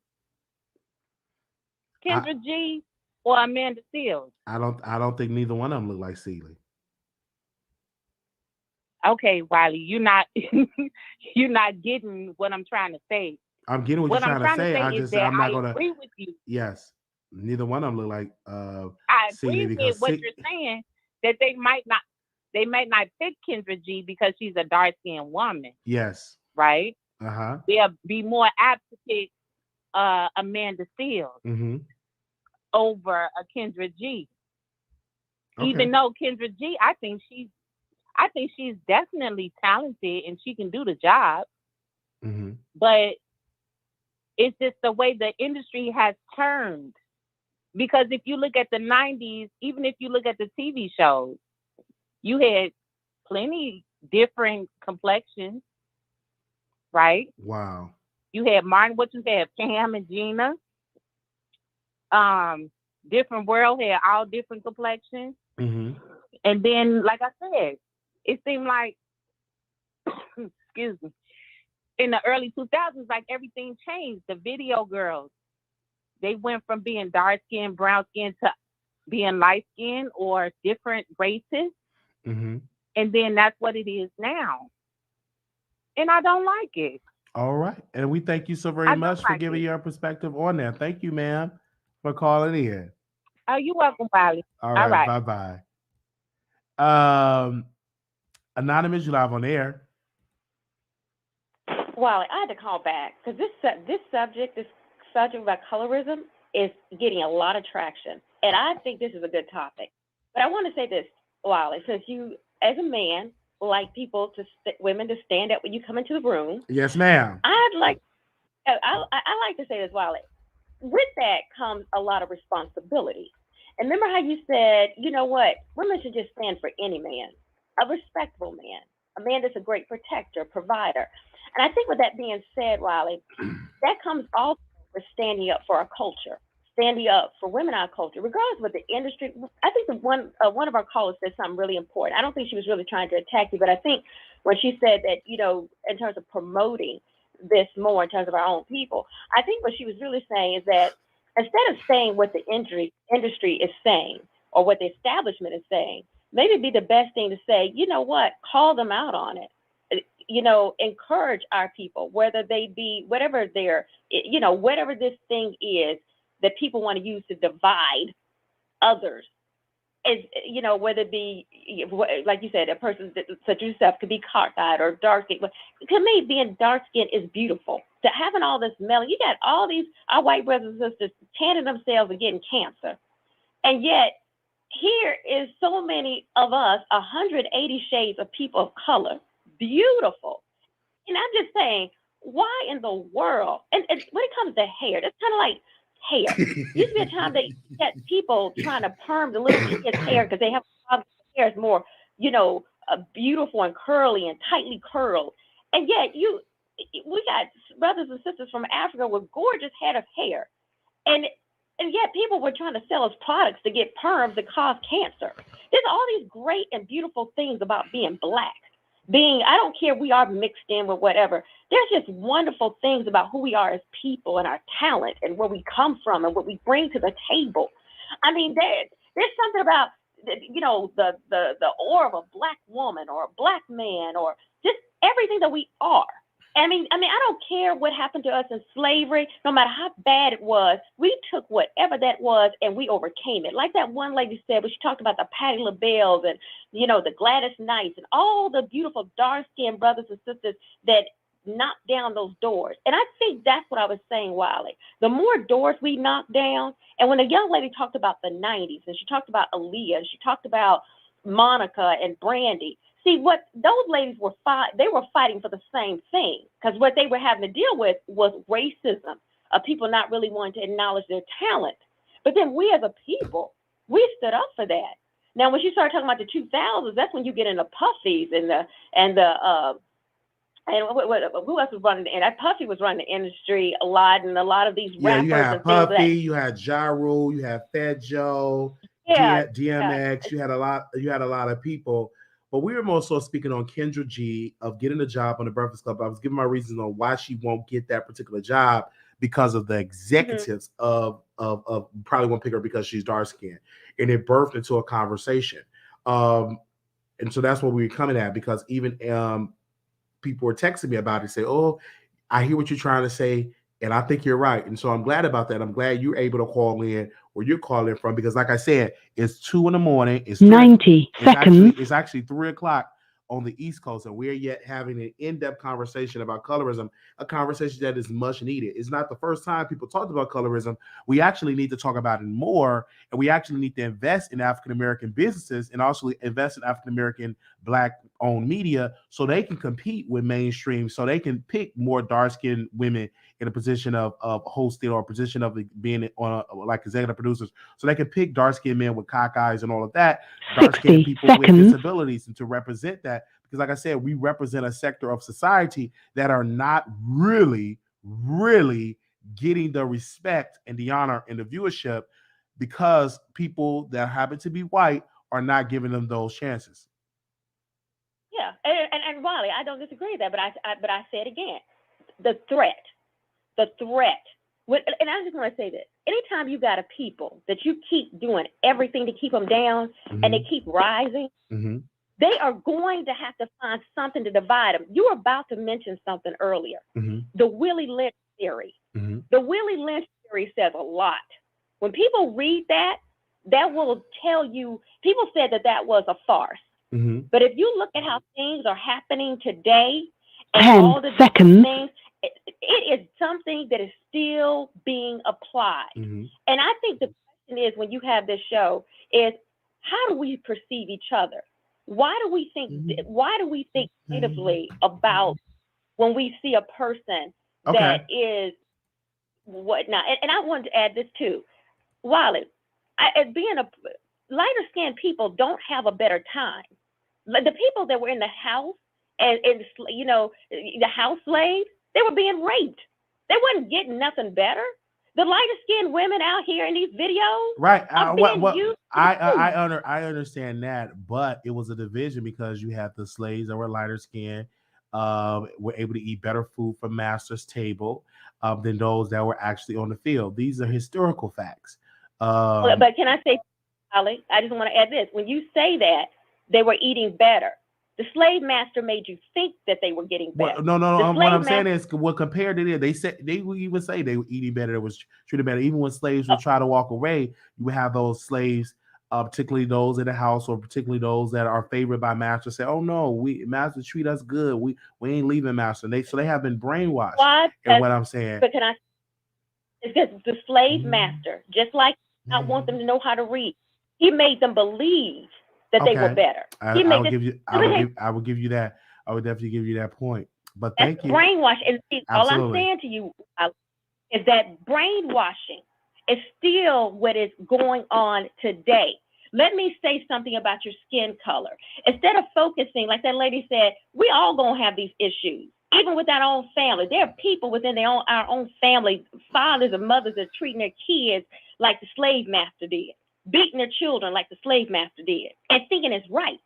Kendra G or Amanda Seales? I don't think neither one of them look like Celie. Okay, Wiley, you're not you're not getting what I'm trying to say. I'm getting what What you're I'm trying to trying to say. say is that I'm not I gonna. agree with you. Yes, neither one of them look like I Celie, agree because with what you're saying, that they might not pick Kendra G because she's a dark skinned woman, yes, right? uh-huh, They'll be more apt to pick Amanda Seales mm-hmm. over a Kendra G. Okay. Even though Kendra G, I think she's definitely talented and she can do the job, Mm-hmm. but it's just the way the industry has turned. Because if you look at the 90s, even if you look at the TV shows, you had plenty different complexions, right? Wow. You had Martin, what you had, Pam and Gina. Different World had all different complexions. Mm-hmm. And then, like I said, it seemed like, excuse me, in the early 2000s, like everything changed. The video girls, they went from being dark skinned, brown skinned to being light skinned or different races. Mm-hmm. And then that's what it is now. And I don't like it. All right, and we thank you so I very don't much for like giving it. your perspective on that. Thank you, ma'am, for calling in. Oh, you're welcome, Wiley. All All right, right. bye bye. Anonymous, you live on air. Well, I had to call back because this subject about colorism, is getting a lot of traction, and I think this is a good topic. But I want to say this, Wiley, since you, as a man, like women to stand up when you come into the room. Yes, ma'am. I like to say this, Wiley. With that comes a lot of responsibility. And remember how you said, you know what, women should just stand for any man, a respectable man, a man that's a great protector, provider. And I think with that being said, Wiley, that comes also with standing up for our culture, standing up for women in our culture, regardless of what the industry. I think one of our callers said something really important. I don't think she was really trying to attack you, but I think when she said that, in terms of promoting this more in terms of our own people, I think what she was really saying is that instead of saying what the industry is saying or what the establishment is saying, maybe it'd be the best thing to say, you know what, call them out on it. Encourage our people, whether they be, whatever whatever this thing is that people want to use to divide others. Is, whether it be, like you said, a person such as yourself could be cockeyed or dark skinned. To me, being dark skinned is beautiful. To having all this melanin, you got all these, our white brothers and sisters tanning themselves and getting cancer. And yet, here is so many of us, 180 shades of people of color, beautiful. And I'm just saying, why in the world? And when it comes to hair, that's kind of like hair. Used to be a time that you had people trying to perm the little kids' hair because they have hair is more, beautiful and curly and tightly curled. And yet we got brothers and sisters from Africa with gorgeous head of hair. And yet people were trying to sell us products to get perms that cause cancer. There's all these great and beautiful things about being black. I don't care if we are mixed in with whatever. There's just wonderful things about who we are as people and our talent and where we come from and what we bring to the table. I mean, there's something about, the aura of a black woman or a black man or just everything that we are. I mean, I don't care what happened to us in slavery, no matter how bad it was, we took whatever that was and we overcame it. Like that one lady said, when she talked about the Patti LaBelle's and, the Gladys Knights and all the beautiful dark-skinned brothers and sisters that knocked down those doors. And I think that's what I was saying, Wiley. The more doors we knock down, and when the young lady talked about the 90s, and she talked about Aaliyah, and she talked about Monica and Brandy, see, what those ladies were they were fighting for the same thing, because what they were having to deal with was racism, of people not really wanting to acknowledge their talent. But then we as a people, we stood up for that. Now, when you start talking about the 2000s, that's when you get into Puffy's and who else was running the industry? Puffy was running the industry a lot, and a lot of these rappers. You had and Puffy, things you had Ja Rule, you had Fat Joe, DMX. You had a lot of people. But we were more so speaking on Kendra G of getting a job on the Breakfast Club. I was giving my reasons on why she won't get that particular job because of the executives of probably won't pick her because she's dark skinned, and it birthed into a conversation. And so that's what we were coming at, because even people were texting me about it, say, "Oh, I hear what you're trying to say, and I think you're right." And so I'm glad about that. I'm glad you're able to call in where you're calling from, because like I said, it's 2 a.m. It's 90 seconds. It's actually 3 o'clock on the East Coast, and we're yet having an in-depth conversation about colorism, a conversation that is much needed. It's not the first time people talked about colorism. We actually need to talk about it more, and we actually need to invest in African-American businesses and also invest in African-American Black-owned media so they can compete with mainstream, so they can pick more dark-skinned women in a position of hosting or a position of being on like executive producers, so they can pick dark-skinned men with cock eyes and all of that, dark-skinned people with disabilities, and to represent that. Because like I said, we represent a sector of society that are not really getting the respect and the honor and the viewership, because people that happen to be white are not giving them those chances. Yeah, and Wiley, I don't disagree with that, but I say it again, the threat. And I just want to say this: anytime you got a people that you keep doing everything to keep them down, and they keep rising, they are going to have to find something to divide them. You were about to mention something earlier, the Willie Lynch theory. The Willie Lynch theory says a lot. When people read that, that will tell you, people said that was a farce. But if you look at how things are happening today, and 10 all the seconds. things, it is something that is still being applied. And I think the question is, when you have this show, is how do we perceive each other? Why do we think negatively about when we see a person that is whatnot? And I wanted to add this too, Wiley. As being a lighter skinned people don't have a better time. Like the people that were in the house and the house slaves, they were being raped. They wasn't getting nothing better. The lighter skinned women out here in these videos, right? Used I understand that, but it was a division because you had the slaves that were lighter skinned, were able to eat better food from master's table than those that were actually on the field. These are historical facts. But can I say, Ali, I just want to add this: when you say that they were eating better, the slave master made you think that they were getting better. No. What I'm saying is, what compared to it, they would even say they were eating better, it was treated better. Even when slaves would try to walk away, you would have those slaves, particularly those in the house, or particularly those that are favored by master, say, "Oh no, master treat us good. We ain't leaving master." So they have been brainwashed. And what I'm saying, but can I? It's because the slave master, just like I want them to know how to read, He made them believe that they were Okay. better. I He made will them. give you. I will give you that. I would definitely give you that point. But That's thank you. brainwash. And see, all I'm Absolutely. saying to you is that brainwashing is still what is going on today. Let me say something about your skin color. Instead of focusing, like that lady said, we all gonna have these issues, even with our own family. There are people within our own family, fathers and mothers that are treating their kids like the slave master did, beating their children like the slave master did, and thinking it's right.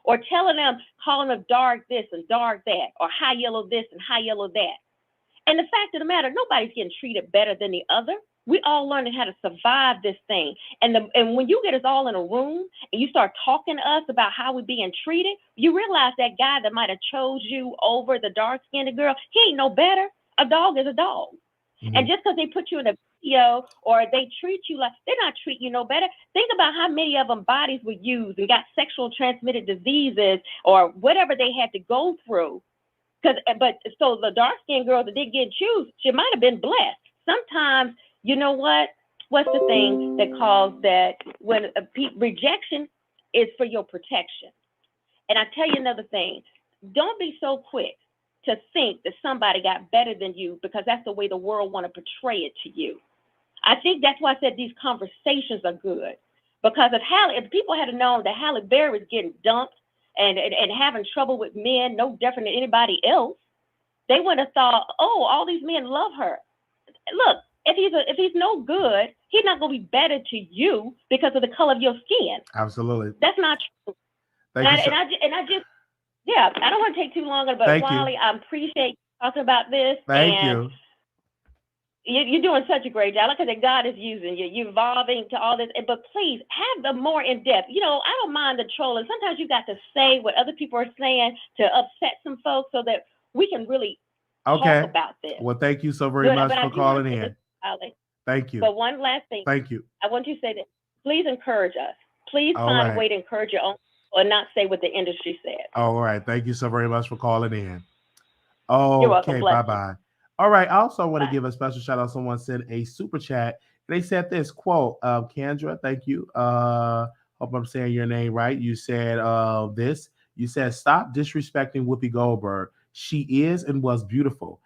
Or telling them, calling them dark this and dark that, or high yellow this and high yellow that. And the fact of the matter, nobody's getting treated better than the other. We all learning how to survive this thing. And when you get us all in a room and you start talking to us about how we're being treated, you realize that guy that might have chose you over the dark-skinned girl, he ain't no better. A dog is a dog. Mm-hmm. And just because they put you in a video or they treat you like, they're not treating you no better. Think about how many of them bodies were used and got sexual transmitted diseases or whatever they had to go through. So the dark-skinned girl that didn't get choose, she might have been blessed. Sometimes, you know what? What's the thing that caused that? When rejection is for your protection. And I tell you another thing. Don't be so quick to think that somebody got better than you because that's the way the world want to portray it to you. I think that's why I said these conversations are good. Because if people had known that Halle Berry was getting dumped and having trouble with men, no different than anybody else, they would have thought, oh, all these men love her. Look, if he's no good, he's not going to be better to you because of the color of your skin. Absolutely. That's not true. I don't want to take too long, but Wiley, I appreciate you talking about this. Thank you. You're doing such a great job. Like I said, God is using you. You're evolving to all this. But please have the more in depth. You know, I don't mind the trolling. Sometimes you got to say what other people are saying to upset some folks so that we can really talk about this. Well, thank you so very much for calling in. Thank you. But one last thing. Thank you. I want you to say that. Please encourage us. Please find a way to encourage your own or not say what the industry said. All right. Thank you so very much for calling in. You're welcome. Okay. Bye-bye. All right. I also want to give a special shout out. Someone sent a super chat. They said this quote, Kendra, thank you. Hope I'm saying your name right. You said this. You said, stop disrespecting Whoopi Goldberg. She is and was beautiful.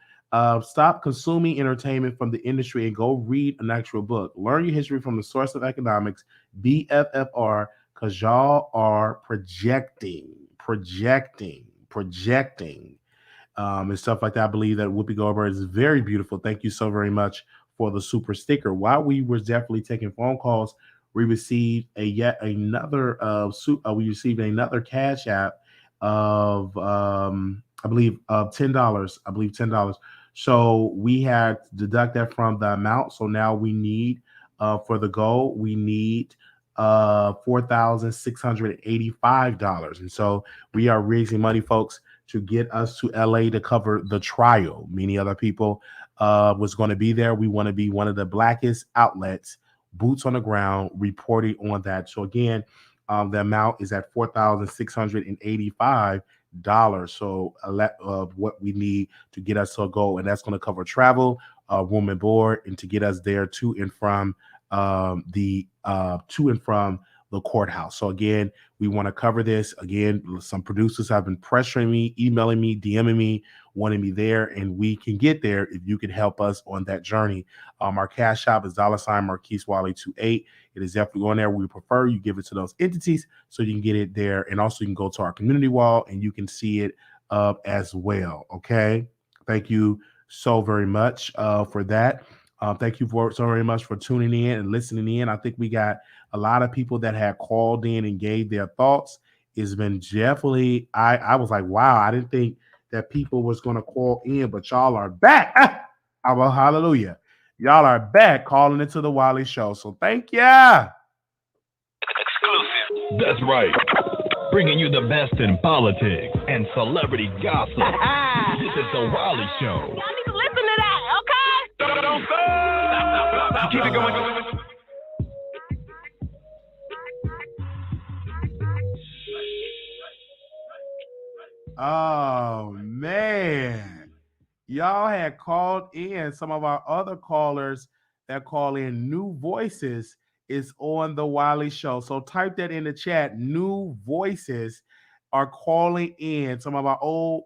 Stop consuming entertainment from the industry and go read an actual book. Learn your history from the source of economics, BFFR, because y'all are projecting, and stuff like that. I believe that Whoopi Goldberg is very beautiful. Thank you so very much for the super sticker. While we were definitely taking phone calls, we received another cash app of I believe $10. So we had to deduct that from the amount. So now we need for the goal, we need $4,685. And so we are raising money, folks, to get us to LA to cover the trial. Many other people was going to be there. We want to be one of the blackest outlets, boots on the ground, reporting on that. So again, the amount is at $4,685. So what we need to get us to a goal, and that's going to cover travel, room and board, and to get us there to and from the courthouse. So again, we want to cover this. Again, some producers have been pressuring me, emailing me, DMing me, wanting me there, and we can get there if you can help us on that journey. Our cash shop is $Marquise Wiley 28. It is definitely going there. We prefer you give it to those entities so you can get it there, and also you can go to our community wall and you can see it as well. Okay, thank you so very much for that. Thank you so very much for tuning in and listening in. I think we got a lot of people that had called in and gave their thoughts. It's been definitely, I was like, wow, I didn't think that people was going to call in, but y'all are back. Well, hallelujah. Y'all are back calling into the Wiley Show. So thank ya. Exclusive. That's right. Bringing you the best in politics and celebrity gossip. This is the Wiley Show. Y'all need to listen to that, okay? Don't stop. Keep it going. Oh, man. Y'all had called in some of our other callers that call in new voices is on the Wiley Show. So type that in the chat. New voices are calling in. Some of our old,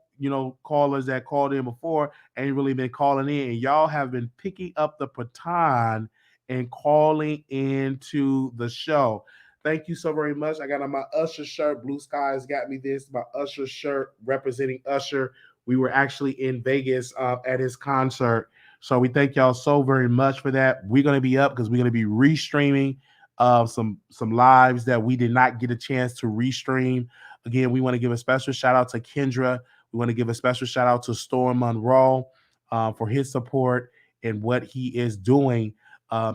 callers that called in before ain't really been calling in. And y'all have been picking up the baton and calling into the show. Thank you so very much. I got on my Usher shirt. Blue Skies got me this. My Usher shirt representing Usher. We were actually in Vegas at his concert. So we thank y'all so very much for that. We're going to be up because we're going to be restreaming some lives that we did not get a chance to restream. Again, we want to give a special shout out to Kendra. We want to give a special shout out to Storm Monroe for his support and what he is doing.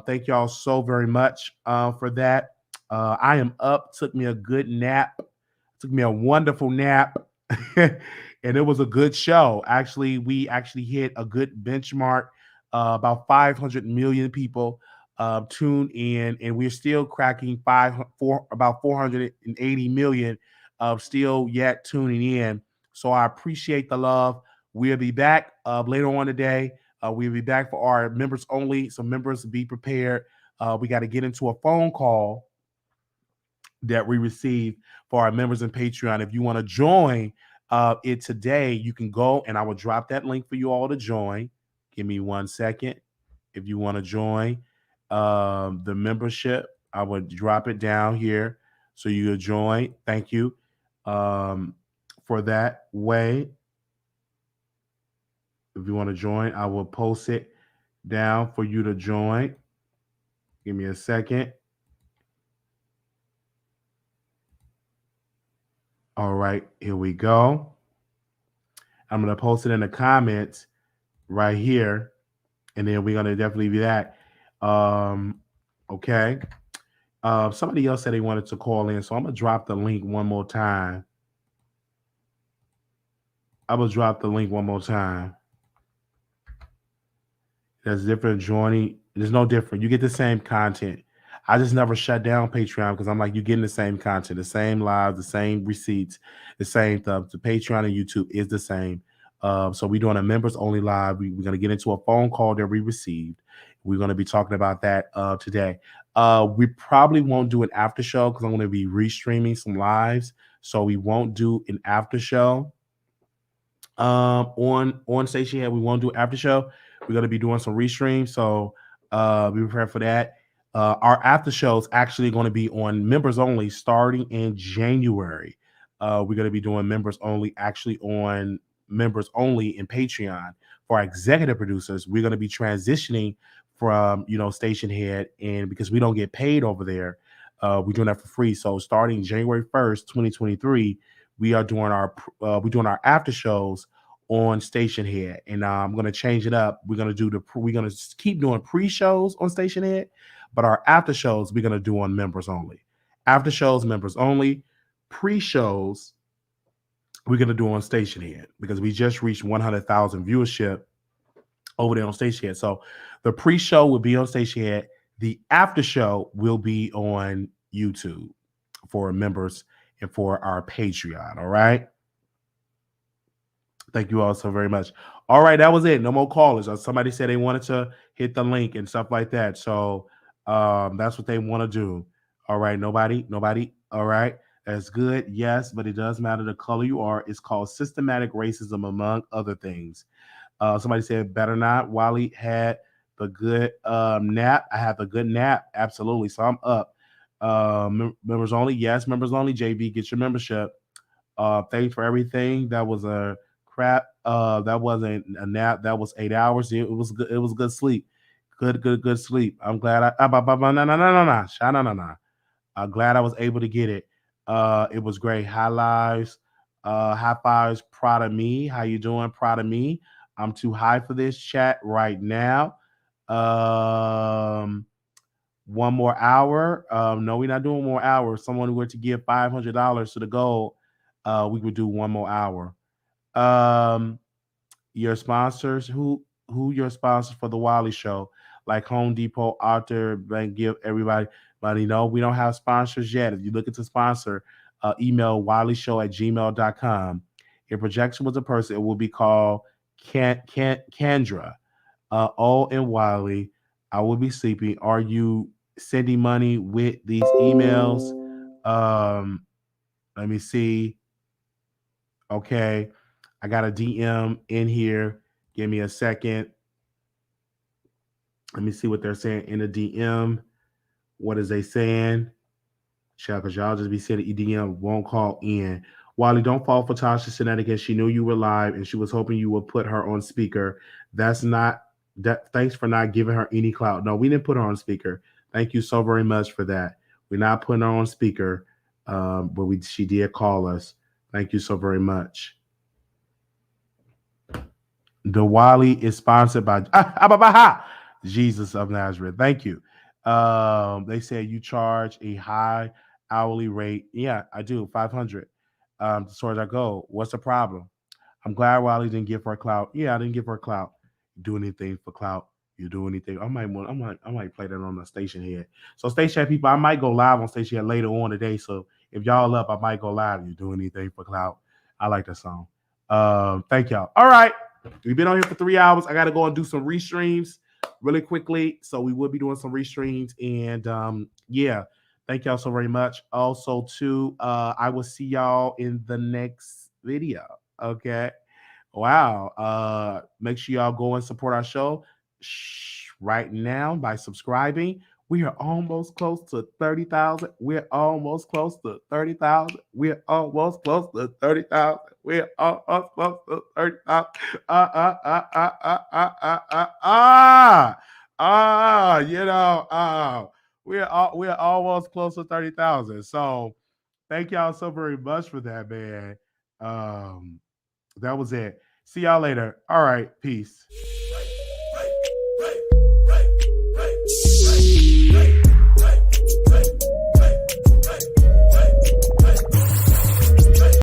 Thank y'all so very much for that. I am up. Took me a good nap. Took me a wonderful nap. And it was a good show. Actually, we actually hit a good benchmark. About 500 million people tuned in, and we're still cracking about 480 million still yet tuning in. So I appreciate the love. We'll be back later on today. We'll be back for our members only. So members, be prepared. We got to get into a phone call that we receive for our members in Patreon. If you want to join it today, you can go, and I will drop that link for you all to join. Give me 1 second. If you want to join the membership, I would drop it down here so you join. Thank you for that way. If you want to join, I will post it down for you to join. Give me a second. All right, here we go. I'm going to post it in the comments right here, and then we're going to definitely be that. Okay. Somebody else said they wanted to call in, so I'm going to drop the link one more time. There's different joining. There's no different. You get the same content. I just never shut down Patreon because I'm like, you're getting the same content, the same lives, the same receipts, the same stuff. The Patreon and YouTube is the same. So we're doing a members only live. We're going to get into a phone call that we received. We're going to be talking about that today. We probably won't do an after show because I'm going to be restreaming some lives. So we won't do an after show on Station Head. We won't do an after show. We're going to be doing some restream. So be prepared for that. Our after show is actually going to be on members only starting in January. We're going to be doing members only in Patreon. For our executive producers, we're going to be transitioning from, Station Head, and because we don't get paid over there, we're doing that for free. So starting January 1st, 2023, we are doing our after shows on Station Head, and I'm going to change it up. We're going to keep doing pre-shows on Station Head, but our after shows we're going to do on members only. After shows, members only. Pre-shows we're going to do on Station Head because we just reached 100,000 viewership over there on Station Head. So the pre-show will be on Station Head. The after show will be on YouTube for members and for our Patreon. All right. Thank you all so very much. All right, that was it. No more callers. Somebody said they wanted to hit the link and stuff like that. So that's what they want to do. All right, nobody. All right, that's good. Yes, but it does matter the color you are. It's called systematic racism, among other things. Somebody said better not. Wiley had the good nap. I had the good nap. Absolutely. So I'm up. Members only. Yes, members only. JB, get your membership. Thanks for everything. That was a crap. That wasn't a nap. That was 8 hours. It was good. It was good sleep. Good sleep. I'm glad I'm glad I was able to get it. It was great. High fives. Proud of me. How you doing? Proud of me. I'm too high for this chat right now. 1 more hour. No, we're not doing more hours. Someone were to give $500 to the goal, we would do 1 more hour. Your sponsors, who your sponsors for the Wiley Show, like Home Depot, Arthur, Bank, give everybody money. No, we don't have sponsors yet. If you're looking to sponsor, email wileyshow@gmail.com. If projection was a person, it will be called Kendra. O and Wiley. I will be sleeping. Are you sending money with these emails. Let me see. Okay. I got a DM in here. Give me a second. Let me see what they're saying in the DM. What is they saying? Because y'all just be sending EDM, won't call in. Wiley, don't fall for Tasha's shenanigans. She knew you were live and she was hoping you would put her on speaker. That's not that. Thanks for not giving her any clout. No, we didn't put her on speaker. Thank you so very much for that. We're not putting her on speaker, but she did call us. Thank you so very much. The Wiley is sponsored by Jesus of Nazareth. Thank you. They said you charge a high hourly rate. Yeah, I do. 500. As far as I go, what's the problem? I'm glad Wiley didn't give her clout. Yeah, I didn't give her clout. Do anything for clout. You do anything. I might play that on the station here. So station people, I might go live on station here later on today. So if y'all up, I might go live. You do anything for clout. I like that song. Thank y'all. All right. We've been on here for 3 hours. I got to go and do some restreams really quickly. So we will be doing some restreams. And yeah, thank y'all so very much. Also, too, I will see y'all in the next video. Okay. Wow. Make sure y'all go and support our show right now by subscribing. We are almost close to 30,000. We're almost close to 30,000. We're almost close to 30,000. We're almost close to 30,000. We're almost close to 30,000. So thank y'all so very much for that, man. That was it. See y'all later. All right. Peace.